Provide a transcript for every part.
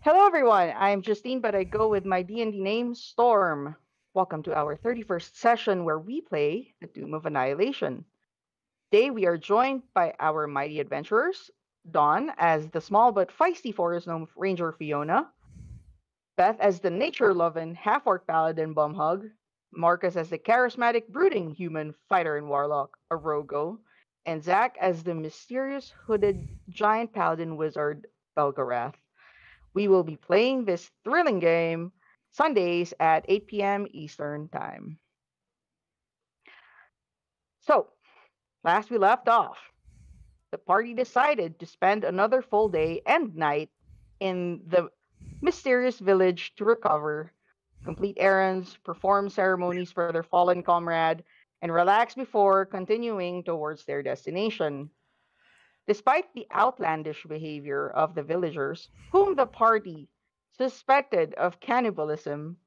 Hello everyone, I'm Justine, but I go with my D&D name, Storm. Welcome to our 31st session where we play the Doom of Annihilation. Today we are joined by our mighty adventurers, Dawn as the small but feisty forest gnome ranger Fiona, Beth as the nature-loving half-orc paladin Bumhug, Marcus as the charismatic brooding human fighter and warlock Arogo, and Zach as the mysterious hooded giant paladin wizard Belgarath. We will be playing this thrilling game Sundays at 8 p.m. Eastern Time. So, last we left off, the party decided to spend another full day and night in the mysterious village to recover, complete errands, perform ceremonies for their fallen comrade, and relax before continuing towards their destination. Despite the outlandish behavior of the villagers, whom the party suspected of cannibalism,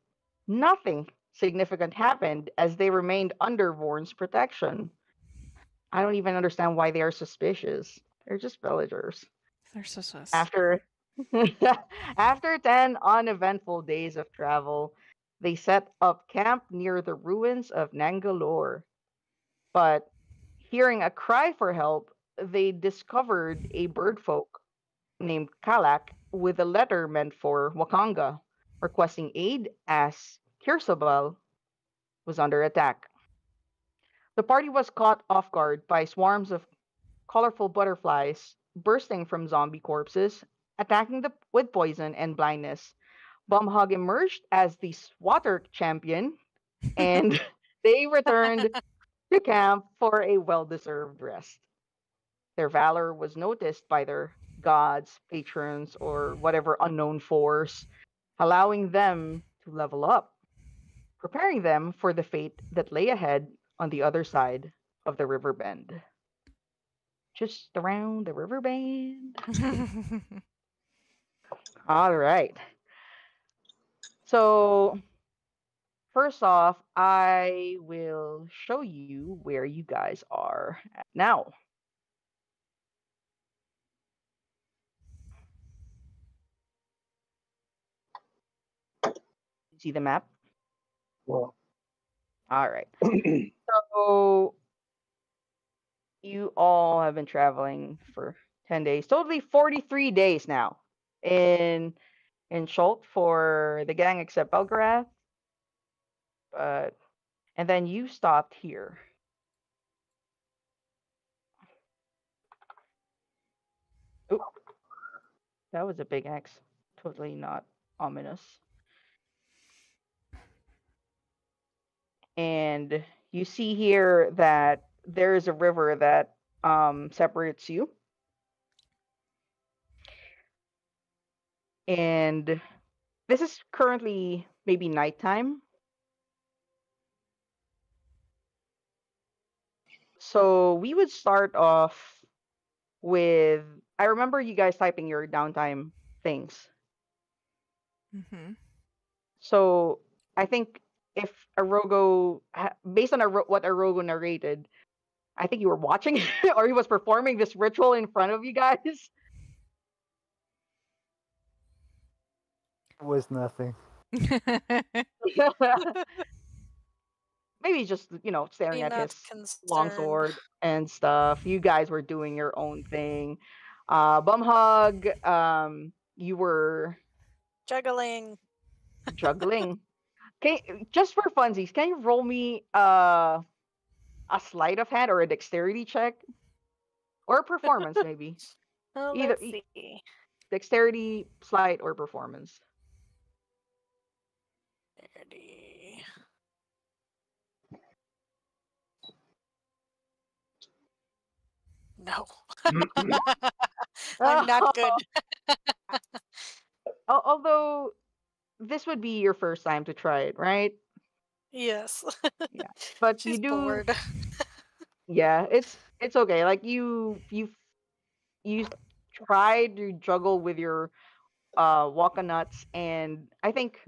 nothing significant happened as they remained under VORN's protection. I don't even understand why they are suspicious. They're just villagers. They're so sus. After after 10 uneventful days of travel, they set up camp near the ruins of Nangalore. But hearing a cry for help, they discovered a birdfolk named Kalak with a letter meant for Wakanga, requesting aid as Kir Sabal was under attack. The party was caught off guard by swarms of colorful butterflies bursting from zombie corpses, attacking with poison and blindness. Bumhug emerged as the water champion, and they returned to camp for a well deserved rest. Their valor was noticed by their gods, patrons, or whatever unknown force, allowing them to level up, preparing them for the fate that lay ahead on the other side of the riverbend. Just around the riverbend. All right. So, first off, I will show you where you guys are at now. See the map? Well, All right. So, you all have been traveling for 10 days, totally 43 days now in Schult for the gang except Belgarath. But and then you stopped here. Oop, that was a big X. Totally not ominous. And you see here that there is a river that separates you. And this is currently maybe nighttime. So we would start off with I remember you guys typing your downtime things. Mm-hmm. So I think if Arogo, based on what Arogo narrated, I think you were watching or he was performing this ritual in front of you guys. it was nothing. Maybe just staring Be at not his concerned. longsword and stuff. You guys were doing your own thing. Bumhug, you were Juggling. juggling. Just for funsies, can you roll me a sleight of hand or a dexterity check or a performance maybe? Oh, Either let's see. dexterity, sleight, or performance. Ready. No. I'm not good. Although this would be your first time to try it, right? Yes. Yeah, but you She's do. bored. Yeah, it's okay. Like you try to juggle with your walkanuts, and I think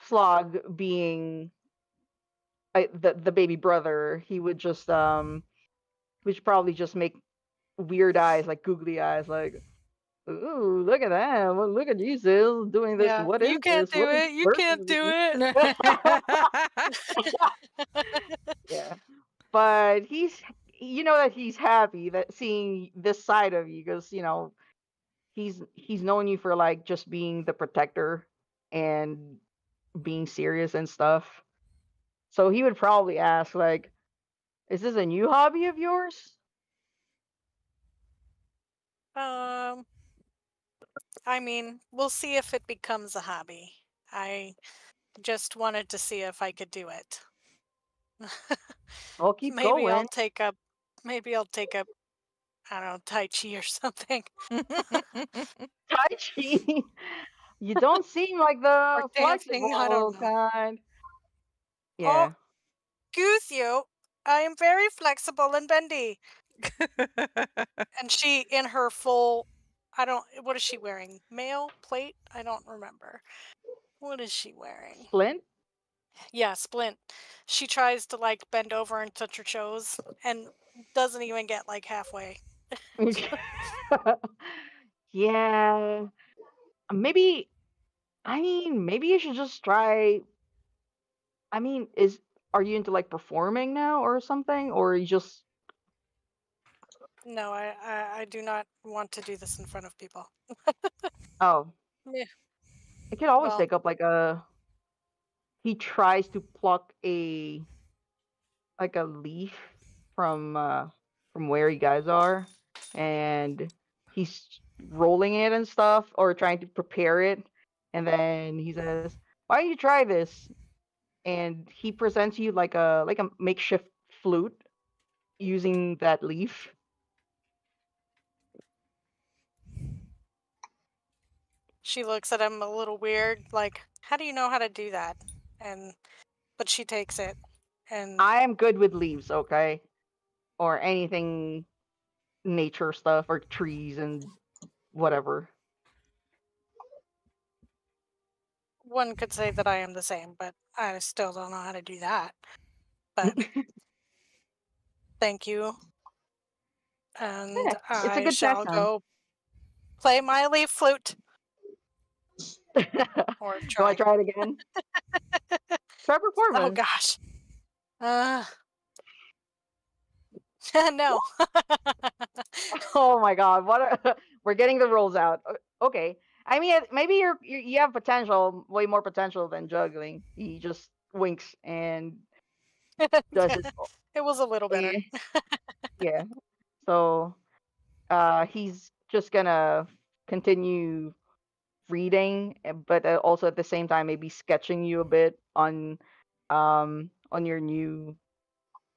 Slog being the baby brother, he would probably just make weird eyes, like googly eyes, like Ooh, look at that. Well, look at you, Sil, doing this. Yeah, What you is can't this? do What is it. You can't do birthing? it. Yeah. But you know that he's happy that seeing this side of you because, he's known you for like just being the protector and being serious and stuff. So he would probably ask like, "Is this a new hobby of yours?" Um, I mean, we'll see if it becomes a hobby. I just wanted to see if I could do it. I'll keep Maybe I'll going. take up, maybe I'll take up, I don't know, Tai Chi or something. Tai Chi. You don't seem like Or the dancing, I don't flexible know. kind. Oh, Yeah. excuse you. I am very flexible and bendy. And she, in her full, what is she wearing? Mail plate? I don't remember. What is she wearing? Splint? Yeah, splint. She tries to like bend over and touch her toes and doesn't even get like halfway. Yeah. Maybe, maybe you should just try. Are you into like performing now or something? Or you just, No, I do not want to do this in front of people. oh, Yeah. it could always Well, take up like he tries to pluck like a leaf from where you guys are, and he's rolling it and stuff or trying to prepare it, and then he says, "Why don't you try this?" And he presents you like a makeshift flute using that leaf. she looks at him a little weird, like, how do you know how to do that? But she takes it, and I am good with leaves, okay, or anything nature stuff or trees and whatever. one could say that I am the same, but I still don't know how to do that. But thank you, and Yeah, it's a I good shall pastime. go play my leaf flute You or want try. to try it again? Try Oh performance. gosh. No. Oh my god, we're getting the rules out. Okay. Maybe you have potential, way more potential than juggling. He just winks and does his. It was a little better. Yeah. Yeah. So, he's just gonna continue reading, but also at the same time maybe sketching you a bit on your new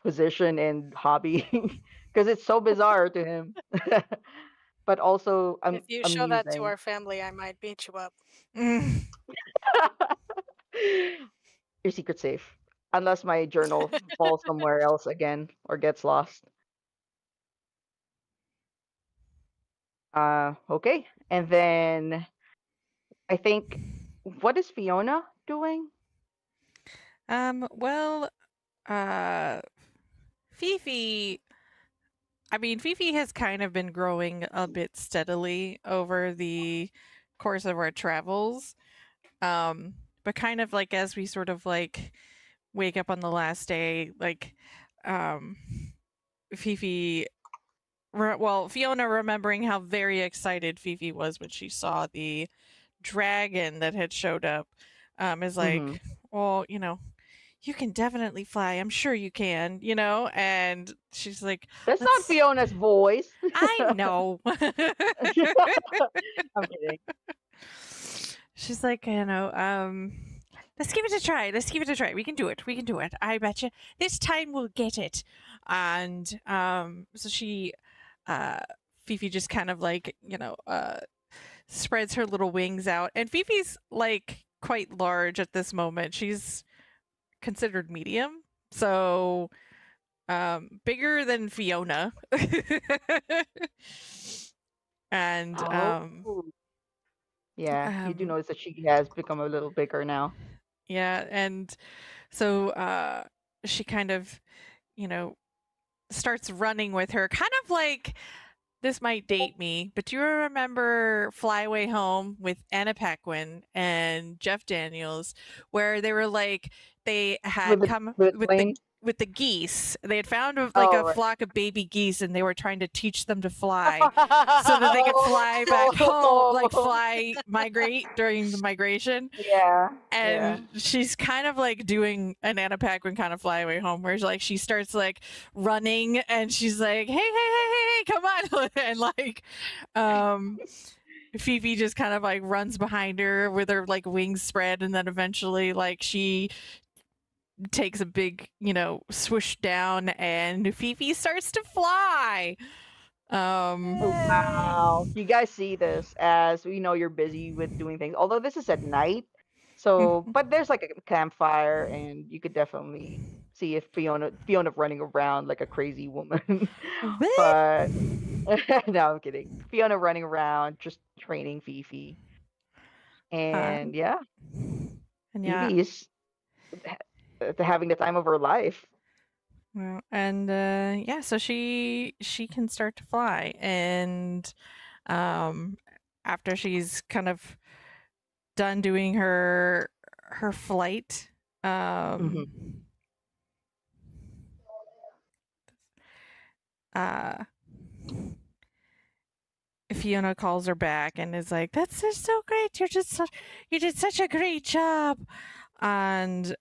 position and hobby because it's so bizarre to him. But also If you show that to amusing. our family, I might beat you up. Your secret's safe. Unless my journal falls somewhere else again or gets lost. Okay. And then I think, what is Fiona doing? Well, Fifi, Fifi has kind of been growing a bit steadily over the course of our travels. But kind of like as we sort of like wake up on the last day, like, Fifi, Fiona remembering how very excited Fifi was when she saw the dragon that had showed up, is Mm-hmm. like, well, you can definitely fly. I'm sure you can, and she's like, That's not let's. Fiona's voice. I know. I'm kidding. She's like, let's give it a try. Let's give it a try. We can do it. We can do it. I bet you this time we'll get it. And so she, Fifi just kind of like, spreads her little wings out. And Fifi's like quite large at this moment. She's considered medium. So bigger than Fiona. And Oh. Yeah, you do notice that she has become a little bigger now. yeah, and so she kind of, starts running with her, kind of like this might date me, but do you remember Fly Away Home with Anna Paquin and Jeff Daniels, where they were like they had come with with plane? the geese. They had found like Oh, a right. flock of baby geese, and they were trying to teach them to fly so that they could fly back home, like migrate during the migration. Yeah. And she's kind of like doing an Anna Paquin kind of Fly Away Home, where like she starts like running, and she's like, hey, come on, and like, Fifi just kind of like runs behind her with her like wings spread, and then eventually like she takes a big, swoosh down, and Fifi starts to fly. Wow. You guys see this as we know you're busy with doing things. Although this is at night. So, but there's like a campfire, and you could definitely see if Fiona running around like a crazy woman. But no, I'm kidding. Fiona running around just training Fifi. And yeah, and Fifi is having the time of her life. Well, and so she can start to fly, and after she's kind of done doing her flight, Fiona calls her back and is like, "That's just so great! You did such a great job," and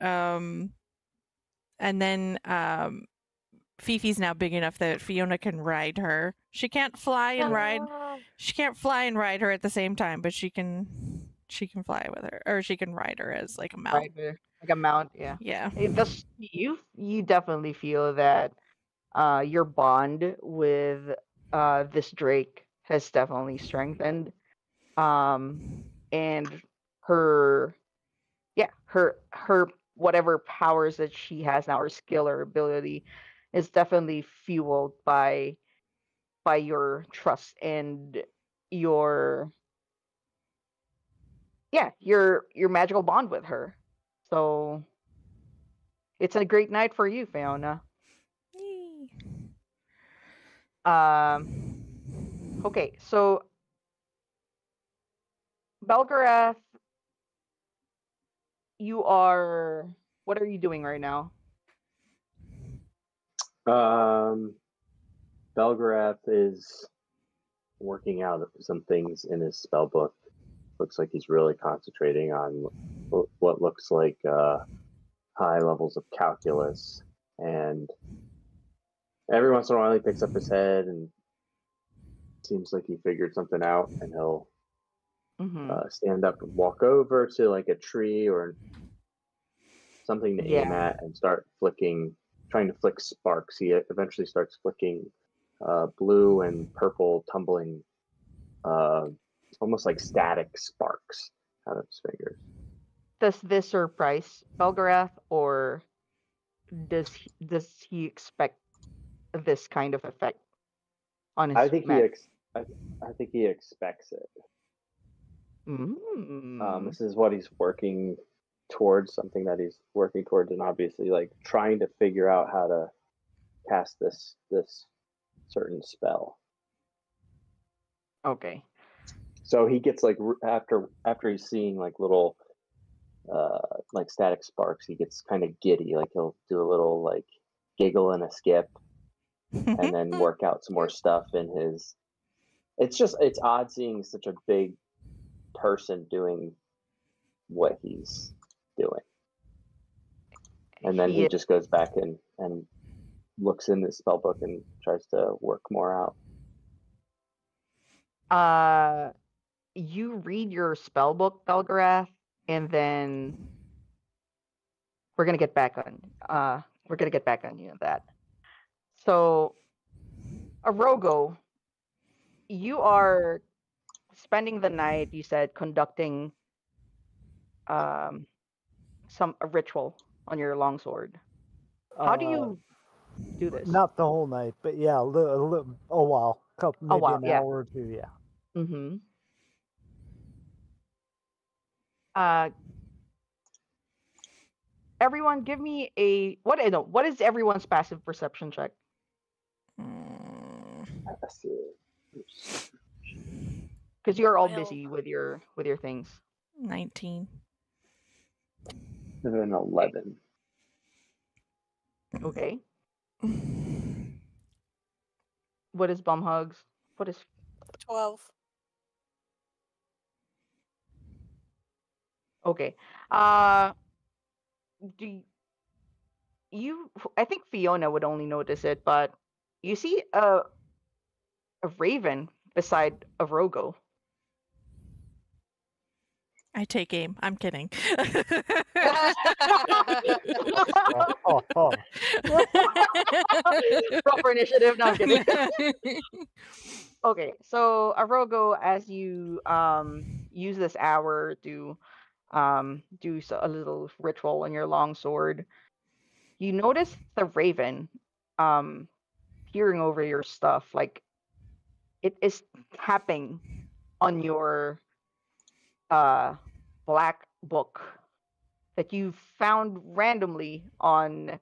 then Fifi's now big enough that Fiona can ride her. She can't fly and ride. She can't fly and ride her at the same time, but she can fly with her, or she can ride her as like a mount. Right there. Like a mount, yeah. Yeah. You definitely feel that your bond with this Drake has definitely strengthened. And her whatever powers that she has now, her skill or ability, is definitely fueled by your trust and your magical bond with her. So it's a great night for you, Fiona. Yay. Okay, so Belgarath, what are you doing right now? Belgarath is working out some things in his spell book. Looks like he's really concentrating on what looks like high levels of calculus, and every once in a while he picks up his head and seems like he figured something out, and he'll stand up and walk over to like a tree or something to aim at and start trying to flick sparks. He eventually starts flicking blue and purple tumbling, almost like static sparks out of his fingers. Does this surprise Belgarath, or does he expect this kind of effect on his I think magic? I think he expects it. Mm. This is what he's working towards, something that he's working towards, and obviously like trying to figure out how to cast this certain spell. Okay. So he gets like after he's seeing like little like static sparks, he gets kind of giddy. Like he'll do a little like giggle and a skip, and then work out some more stuff in his. It's odd seeing such a big person doing what he's doing, and then he just goes back and looks in the spell book and tries to work more out. You read your spell book, Belgarath, and then we're gonna get back on you on that. So, Arogo, you are spending the night, you said, conducting a ritual on your longsword. How do you do this? Not the whole night, but yeah, a while, maybe an hour or two, yeah. Mm-hmm. Everyone, give me what is everyone's passive perception check? out. Because you're all 12. busy with your things. 19. And then 11. Okay. What is bum hugs? What is 12. okay? Do you? I think Fiona would only notice it, but you see a raven beside a Rogo. I take aim. I'm kidding. Proper initiative. No, I'm kidding. Okay, so Arogo, as you use this hour to do a little ritual on your long sword, you notice the raven peering over your stuff, like it is tapping on your black book that you found randomly on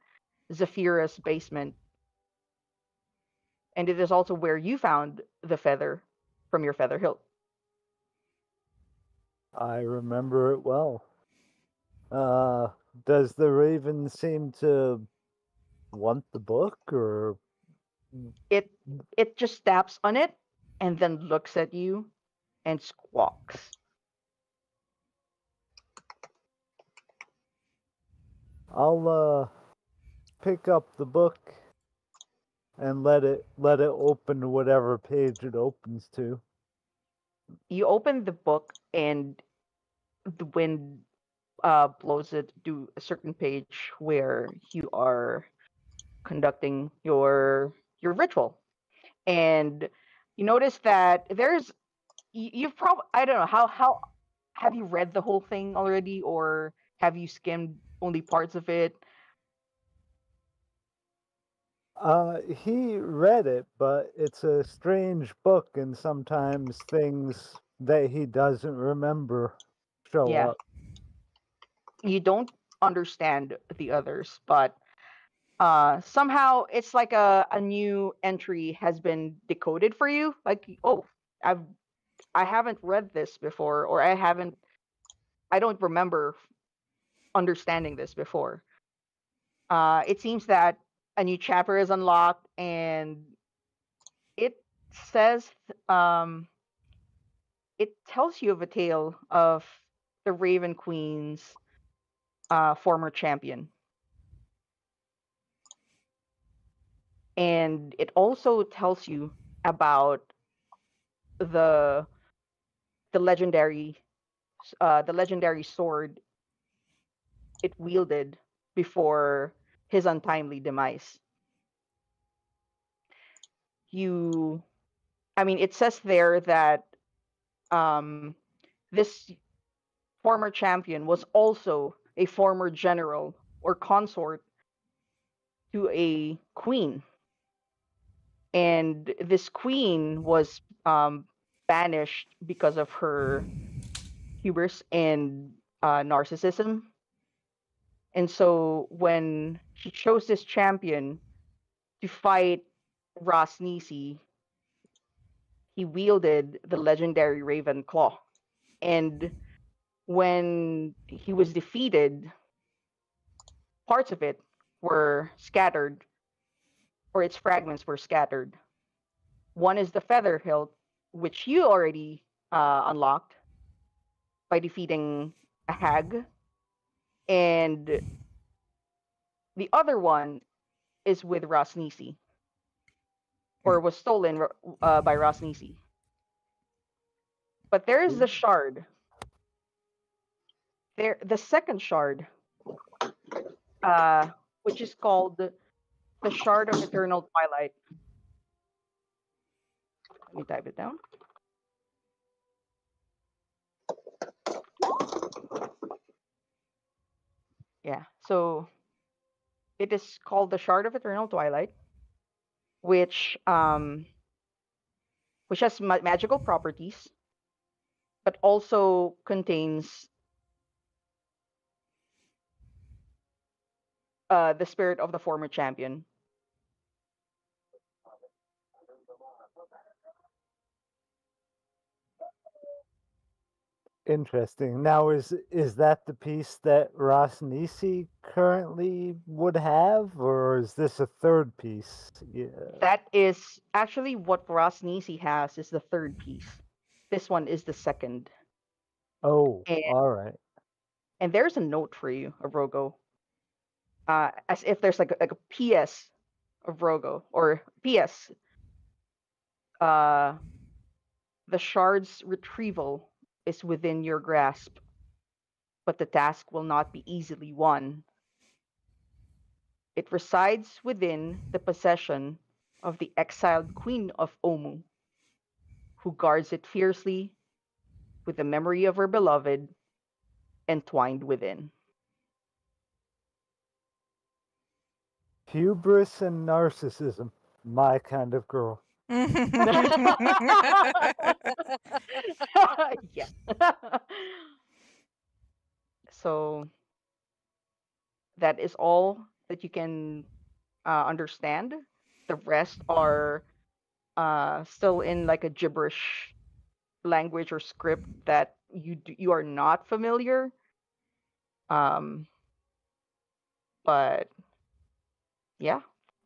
Zephyra's basement. And it is also where you found the feather from your feather hilt. I remember it well. Does the raven seem to want the book, or It just taps on it and then looks at you and squawks. I'll pick up the book and let it open to whatever page it opens to. You open the book and the wind blows it to a certain page where you are conducting your ritual, and you notice that there's you've probably, I don't know, how have you read the whole thing already, or have you skimmed only parts of it? He read it, but it's a strange book, and sometimes things that he doesn't remember show Yeah. up. You don't understand the others, but somehow it's like a new entry has been decoded for you. Like, oh, I haven't read this before, or I don't remember understanding this before. It seems that a new chapter is unlocked, and it says it tells you of a tale of the Raven Queen's former champion. And it also tells you about the legendary sword it wielded before his untimely demise. It says there that this former champion was also a former general or consort to a queen. And this queen was banished because of her hubris and narcissism. And so when she chose this champion to fight Ras Nisi, he wielded the legendary Raven Claw. And when he was defeated, parts of it were scattered, or its fragments were scattered. One is the feather hilt, which you already unlocked by defeating a hag. And the other one is with Rosnisi, or was stolen by Rosnisi. But there is the shard. The second shard, which is called the Shard of Eternal Twilight. Let me type it down. Yeah, so it is called the Shard of Eternal Twilight, which has magical properties, but also contains the spirit of the former champion. Interesting. Now, is that the piece that Ross Nisi currently would have, or is this a third piece? Yeah. That is actually what Rosnisi has is the third piece. This one is the second. Oh, And all right. and there's a note for you, Arogo. As if there's like a PS of Rogo or PS. Uh, the shard's retrieval is within your grasp, but the task will not be easily won. It resides within the possession of the exiled Queen of Omu, who guards it fiercely with the memory of her beloved entwined within. Hubris and narcissism. My kind of girl. Yeah. So that is all that you can understand. The rest are still in like a gibberish language or script that you are not familiar. Um, but yeah,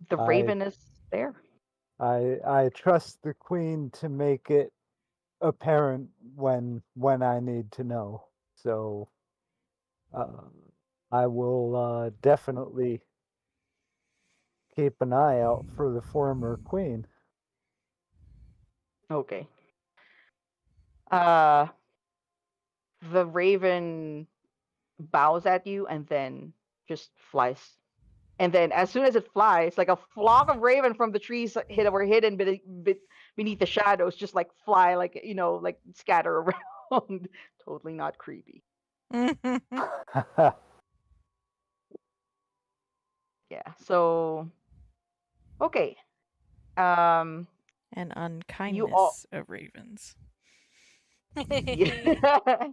the I raven is there. I trust the queen to make it apparent when I need to know. So I will definitely keep an eye out for the former queen. Okay. Uh, the raven bows at you and then just flies. And then, as soon as it flies, like a flock of raven from the trees were hidden beneath the shadows, just like fly, like like scatter around. Totally not creepy. Yeah. So, okay. Um, An you all. unkindness of ravens. Yeah.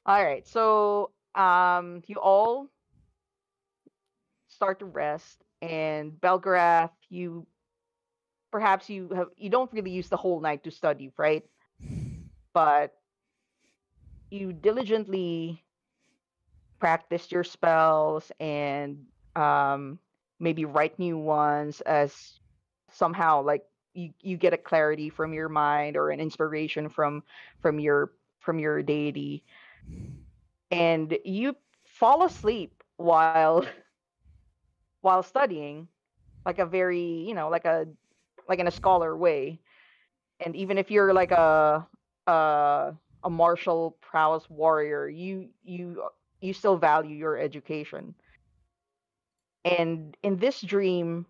All right. So, you all start to rest, and Belgarath, perhaps you don't really use the whole night to study, right? But you diligently practice your spells and maybe write new ones as somehow like you get a clarity from your mind or an inspiration from your deity, and you fall asleep while studying, like a very like in a scholar way. And even if you're like a a martial prowess warrior, you still value your education. And in this dream,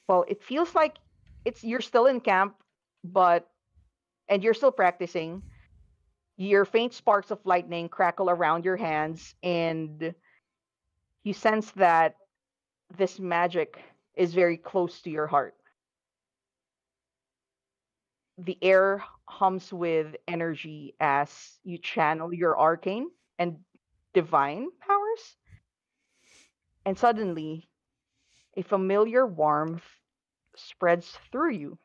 well, it feels like you're still in camp, but and you're still practicing. Your faint sparks of lightning crackle around your hands, and you sense that this magic is very close to your heart. The air hums with energy as you channel your arcane and divine powers. And suddenly, a familiar warmth spreads through you.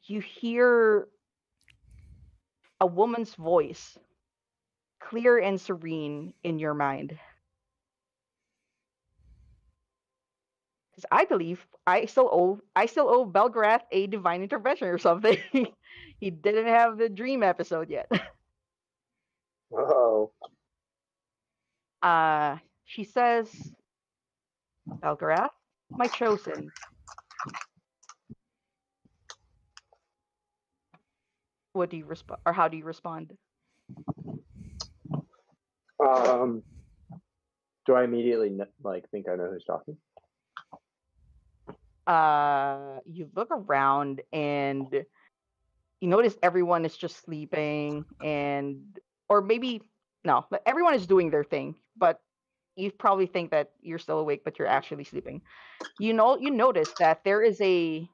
You hear a woman's voice, clear and serene in your mind. Because I believe I still owe Belgrath a divine intervention or something. He didn't have the dream episode yet. Oh, She says, Belgrath, my chosen. What do you respond, or how do you respond? um, do I immediately think I know who's talking? You look around and you notice everyone is just sleeping, or maybe no, but everyone is doing their thing, but you probably think that you're still awake, but you're actually sleeping. You notice that there is a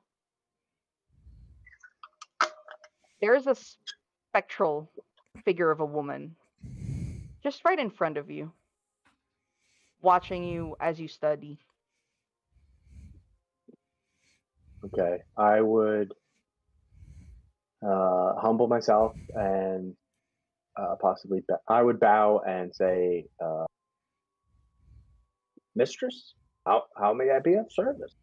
spectral figure of a woman just right in front of you, watching you as you study. Okay, I would humble myself and possibly I would bow and say, "Mistress, how may I be of service?"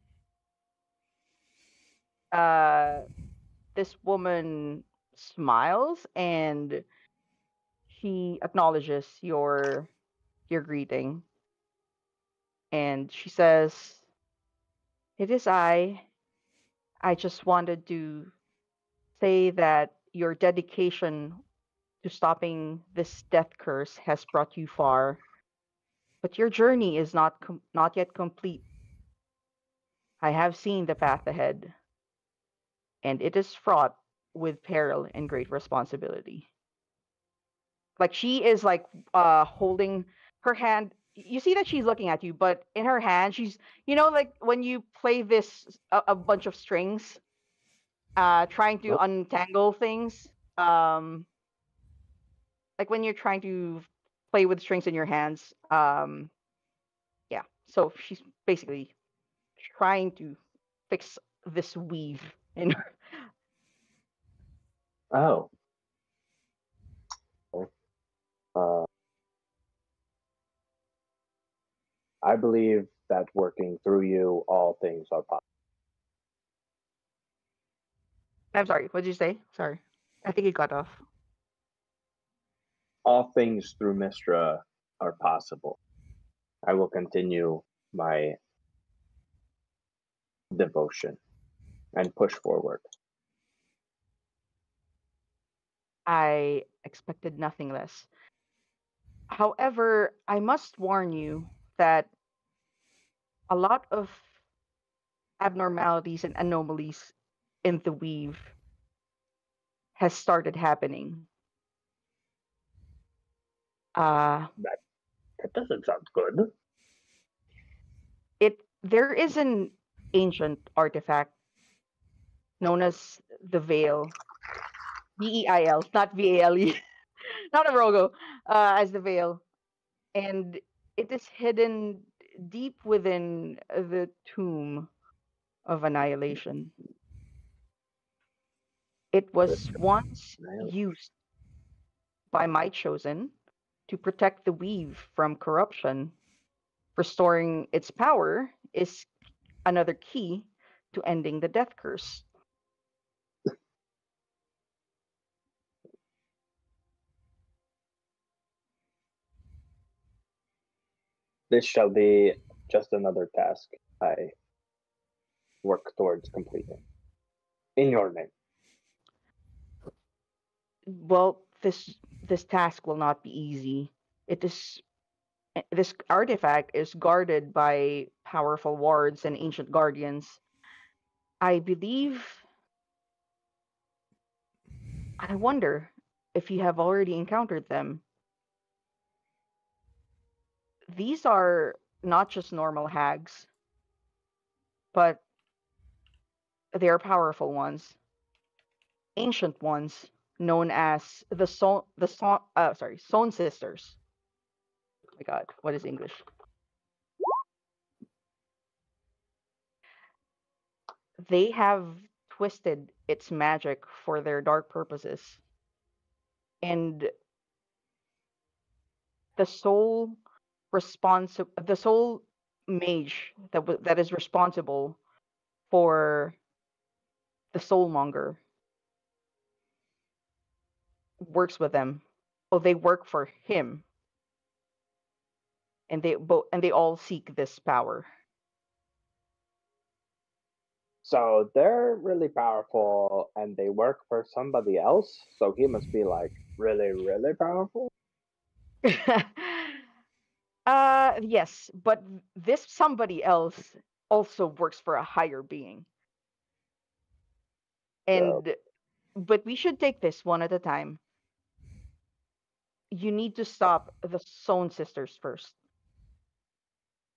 This woman smiles and she acknowledges your greeting, and she says, "It is I. I just wanted to say that your dedication to stopping this death curse has brought you far, but your journey is not yet complete. I have seen the path ahead, and it is fraught with peril and great responsibility." Like she is like holding her hand. You see that she's looking at you, but in her hand, she's, like when you play this a bunch of strings, trying to Oh, untangle things. Um, like when you're trying to play with strings in your hands. Yeah. So she's basically trying to fix this weave in her. oh. Uh, I believe that working through you, all things are possible. I'm sorry. What did you say? Sorry. I think it got off. All things through Mistra are possible. I will continue my devotion and push forward. I expected nothing less. However, I must warn you that a lot of abnormalities and anomalies in the weave has started happening. That doesn't sound good. There is an ancient artifact known as the Veil, Veil, not Vale, not a Rogo, as the Veil, and it is hidden deep within the tomb of Annihilation. It was once used by my chosen to protect the weave from corruption. Restoring its power is another key to ending the death curse. This shall be just another task I work towards completing. In your name. Well, this task will not be easy. This artifact is guarded by powerful wards and ancient guardians. I believe. I wonder if you have already encountered them. These are not just normal hags, but they are powerful ones, ancient ones, known as Son sisters. Oh my God, what is English? They have twisted its magic for their dark purposes, and the sole the sole mage that is responsible for the soulmonger works with them. Oh, they work for him, and they all seek this power. So they're really powerful and they work for somebody else. So he must be like really, really powerful. Yes, but this somebody else also works for a higher being. And but we should take this one at a time. You need to stop the Sown sisters first.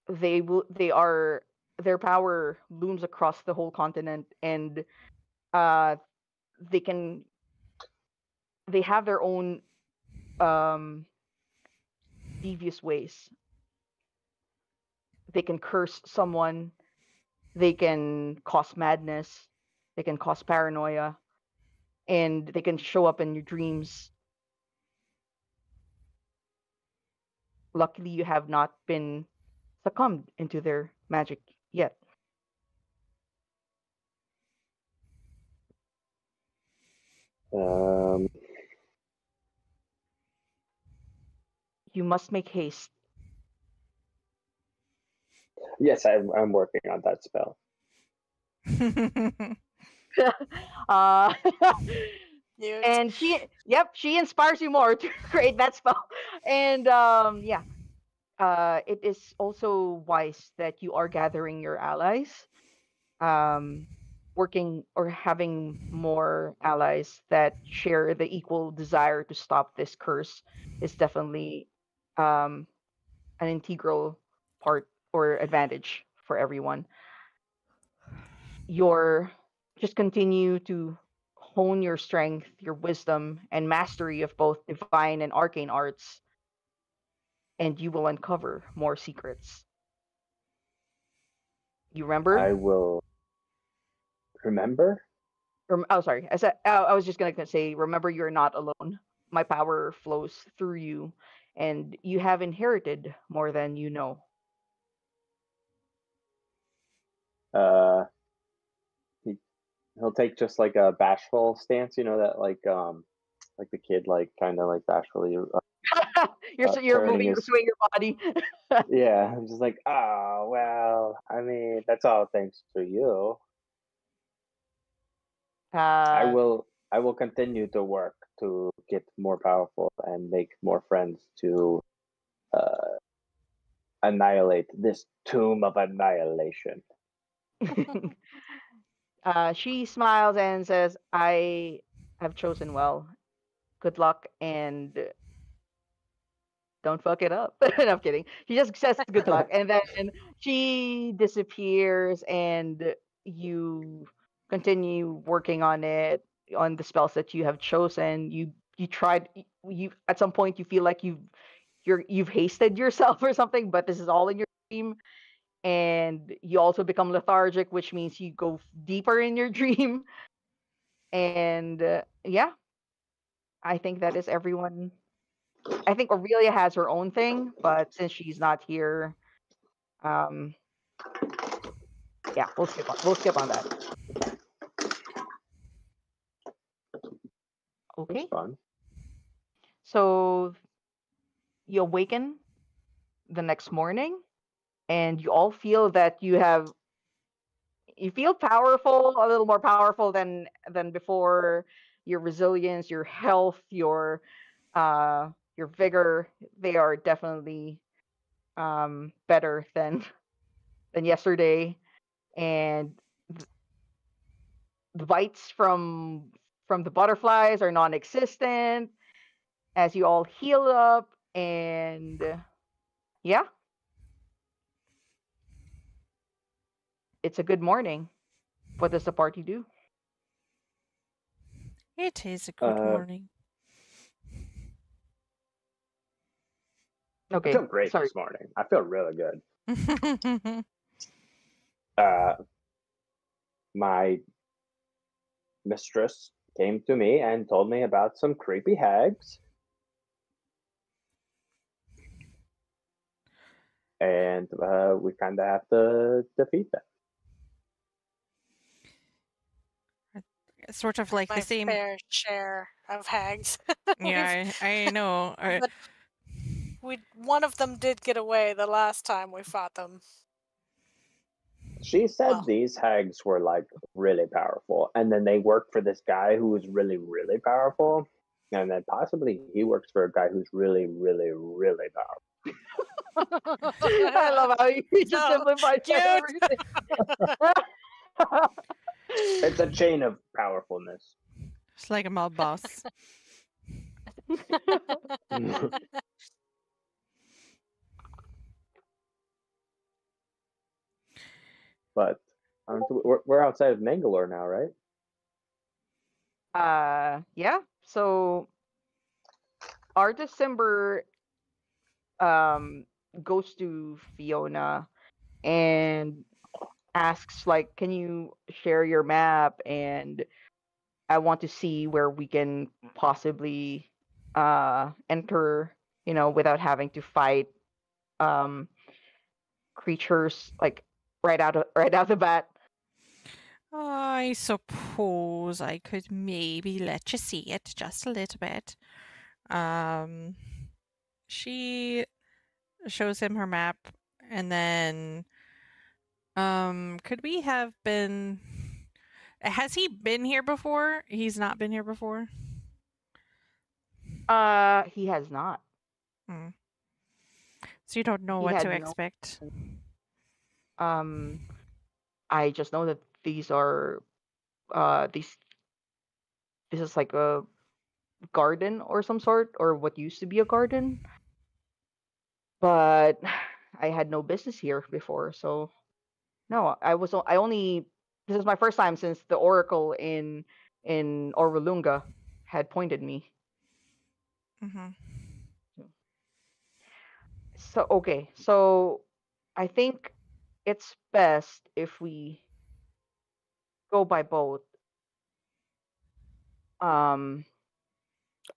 They are their power looms across the whole continent, and uh they can they have their own um devious ways. They can curse someone, they can cause madness, they can cause paranoia, and they can show up in your dreams. Luckily, you have not been succumbed into their magic yet. You must make haste. Yes, I'm working on that spell. uh, Cute. and she inspires you more to create that spell. And yeah, it is also wise that you are gathering your allies, working or having more allies that share the equal desire to stop this curse is definitely an integral part or advantage for everyone. Your just continue to hone your strength, your wisdom, and mastery of both divine and arcane arts, and you will uncover more secrets. You remember? I will remember. Oh, sorry. I was just gonna say, remember, you're not alone. My power flows through you, and you have inherited more than you know. He, he'll take just like a bashful stance, that like the kid like kind of like bashfully You're turning moving, you're his swinging your body. yeah. I'm just like, oh well, I mean that's all thanks to you. I Uh, will continue to work to get more powerful and make more friends to annihilate this tomb of annihilation. she smiles and says, "I have chosen well. Good luck and don't fuck it up." No, I'm kidding. She just says good luck, and then she disappears, and you continue working on it, on the spells that you have chosen. You tried. You at some point you feel like you've hasted yourself or something, but this is all in your dream, and you also become lethargic, which means you go deeper in your dream. And yeah, I think that is everyone. I think Aurelia has her own thing, but since she's not here, um, yeah, we'll skip on that. It's Okay, fun. so you awaken the next morning, and you all feel that you feel powerful, a little more powerful than before. Your resilience, your health, your vigor, they are definitely better than yesterday. And the bites from the butterflies are non-existent as you all heal up. And yeah, it's a good morning. What does the party do? It is a good morning. I Okay, feel great sorry. this morning. I feel really good. My mistress came to me and told me about some creepy hags. And we kind of have to defeat them. Sort of like My the same. fair share of hags. Yeah, I know. But one of them did get away the last time we fought them. She said Well. these hags were like really powerful, and then they work for this guy who was really, really powerful, and then possibly he works for a guy who's really, really, really powerful. I love how you just So simplified cute. everything. It's a chain of powerfulness. It's like a mob boss. But we're outside of Nangalore now, right? Yeah. So our December goes to Fiona and asks like, can you share your map and I want to see where we can possibly enter, without having to fight creatures like right out the bat. I suppose I could maybe let you see it just a little bit. She shows him her map, and then could we have been? Has he been here before? He's not been here before. He has not. So you don't know He what had to no- expect. I just know that these are this is like a garden or some sort, or what used to be a garden. But I had no business here before, so no, I only this is my first time since the oracle in Orulunga had pointed me. Mm-hmm. So okay, so I think it's best if we go by boat.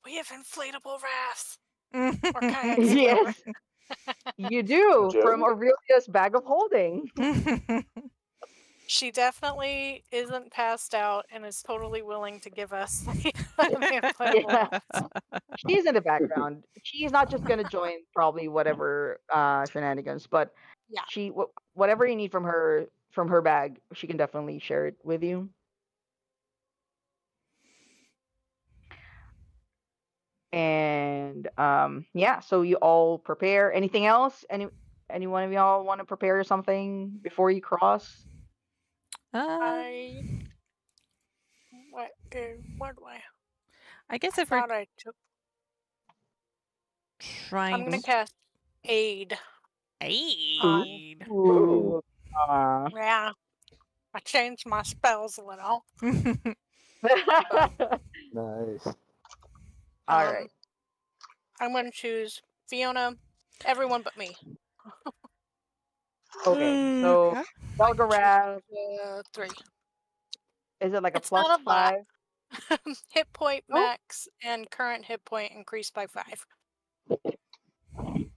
We have inflatable rafts or Mm-hmm. kayaks. Yes, you do Joe? from Aurelia's bag of holding. She definitely isn't passed out and is totally willing to give us the inflatable Yeah. rafts. She's in the background. She's not just gonna join probably whatever shenanigans, but Yeah. she whatever you need from her bag, she can definitely share it with you. And yeah, so you all prepare. Anything else? Any one of y'all want to prepare something before you cross? What do I guess if I we're thought I took? I'm trying gonna to cast aid. aid. Ooh. Yeah, I changed my spells a little. Nice. All right. I'm gonna choose Fiona. Everyone but me. Okay. So Belgarath, 3. is it like a It's not a lot. +5? Hit point Oh. max and current hit point increased by 5.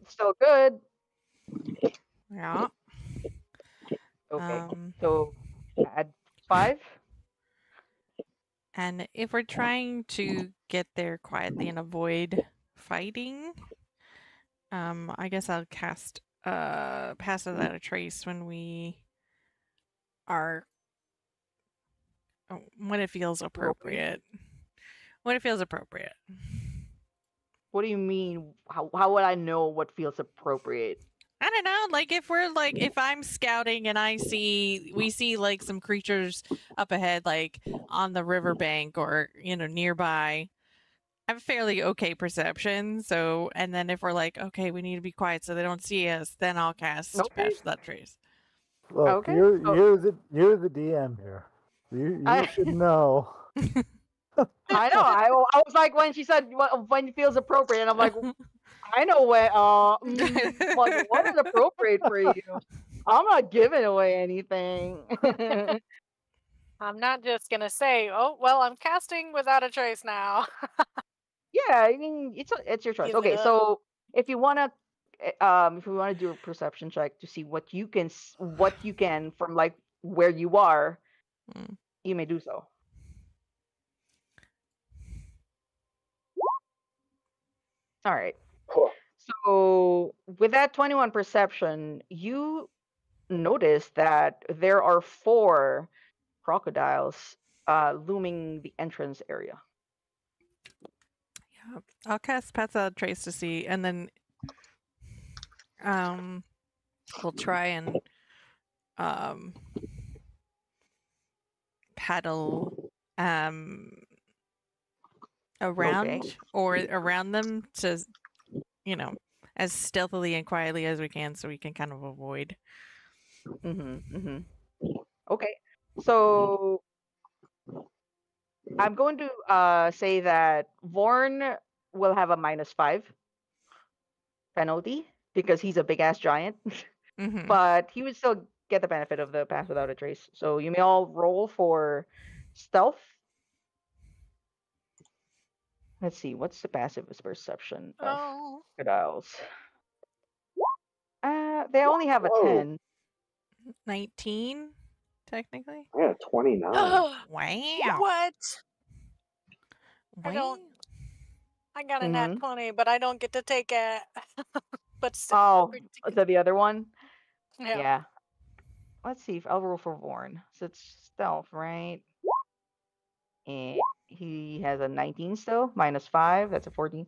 Still good. Yeah. Okay. So add 5. And if we're trying to get there quietly and avoid fighting, I guess I'll cast Pass Without a Trace when we are when it feels appropriate. When it feels appropriate. What do you mean? How would I know what feels appropriate? I don't know, like if I'm scouting and we see like some creatures up ahead, like on the riverbank or nearby, I have a fairly okay perception. So, and then if we're like, okay, we need to be quiet so they don't see us, then I'll cast Okay. Pass Without Trace. Look, Okay, you're so- you're the DM here. You should know. I know. I was like when she said when it feels appropriate, and I'm like, I know what what is appropriate for you. I'm not giving away anything. I'm not just gonna say, oh well, I'm casting Without a Trace now. Yeah, I mean it's your choice. Give it Okay, up. so if you wanna do a perception check to see what you can from like where you are, Mm. you may do so. All right. So with that 21 perception, you notice that there are 4 crocodiles looming the entrance area. Yeah, I'll cast Pass Without Trace to see, and then we'll try and paddle around or around them to as stealthily and quietly as we can, so we can kind of avoid. Okay, so I'm going to say that VORN will have a -5 penalty because he's a big ass giant, Mhm. but he would still get the benefit of the Pass Without a Trace. So you may all roll for stealth. Let's see, what's the passive perception of Oh. crocodiles? They only have a Whoa. 10. 19, technically. I got a 29. Wow. What? I don't. Wow. I got a Mhm. nat 20, but I don't get to take it. But still. Oh, pretty is that the other one? Yeah. Yeah. Let's see if I'll roll for VORN. So it's stealth, right? And he has a 19 still, -5. That's a 14.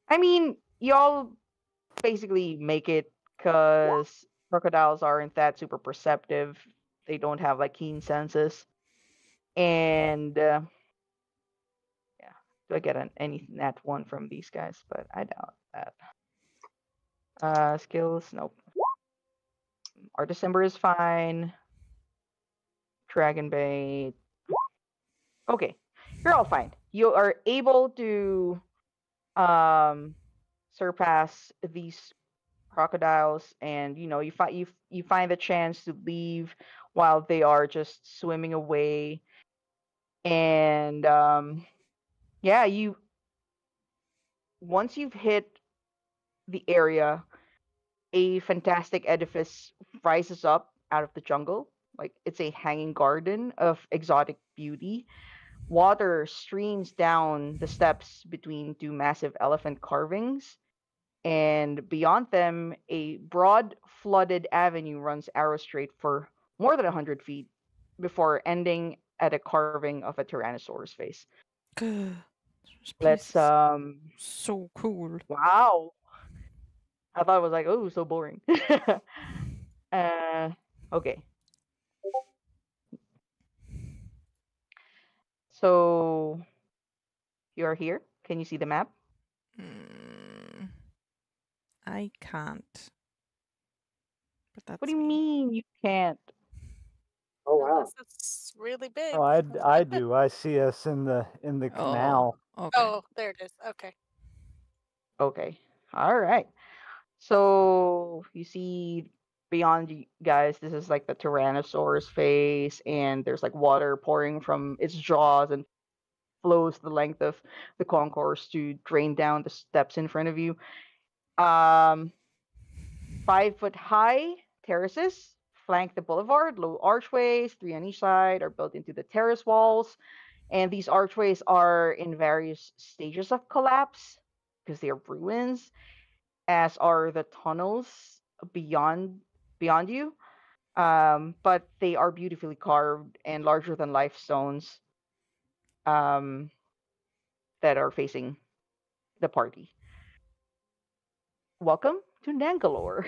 I mean, y'all basically make it because crocodiles aren't that super perceptive. They don't have like keen senses. And yeah, do I get any nat 1 from these guys? But I doubt that. Skills, nope. Our December is fine. Dragon bait. Okay, you're all fine. You are able to surpass these crocodiles, and you find the chance to leave while they are just swimming away. And yeah, you once you've hit the area, a fantastic edifice rises up out of the jungle. Like it's a hanging garden of exotic beauty. Water streams down the steps between two massive elephant carvings, and beyond them, a broad, flooded avenue runs arrow straight for more than 100 feet before ending at a carving of a tyrannosaurus face. This Let's, place is so cool. wow. I thought it was like, oh, so boring. Okay. So, you're here. Can you see the map? I can't. But that's What do you me. mean you can't? Oh wow. Unless it's really big. Oh, I do. I see us in the canal. Okay. Oh, there it is. Okay. Okay. All right. So you see beyond you guys, this is like the Tyrannosaurus face, and there's like water pouring from its jaws and flows the length of the concourse to drain down the steps in front of you. 5-foot high terraces flank the boulevard. Low archways, 3 on each side, are built into the terrace walls. And these archways are in various stages of collapse because they are ruins, as are the tunnels beyond you. But they are beautifully carved and larger than life stones that are facing the party. Welcome to Nangalore.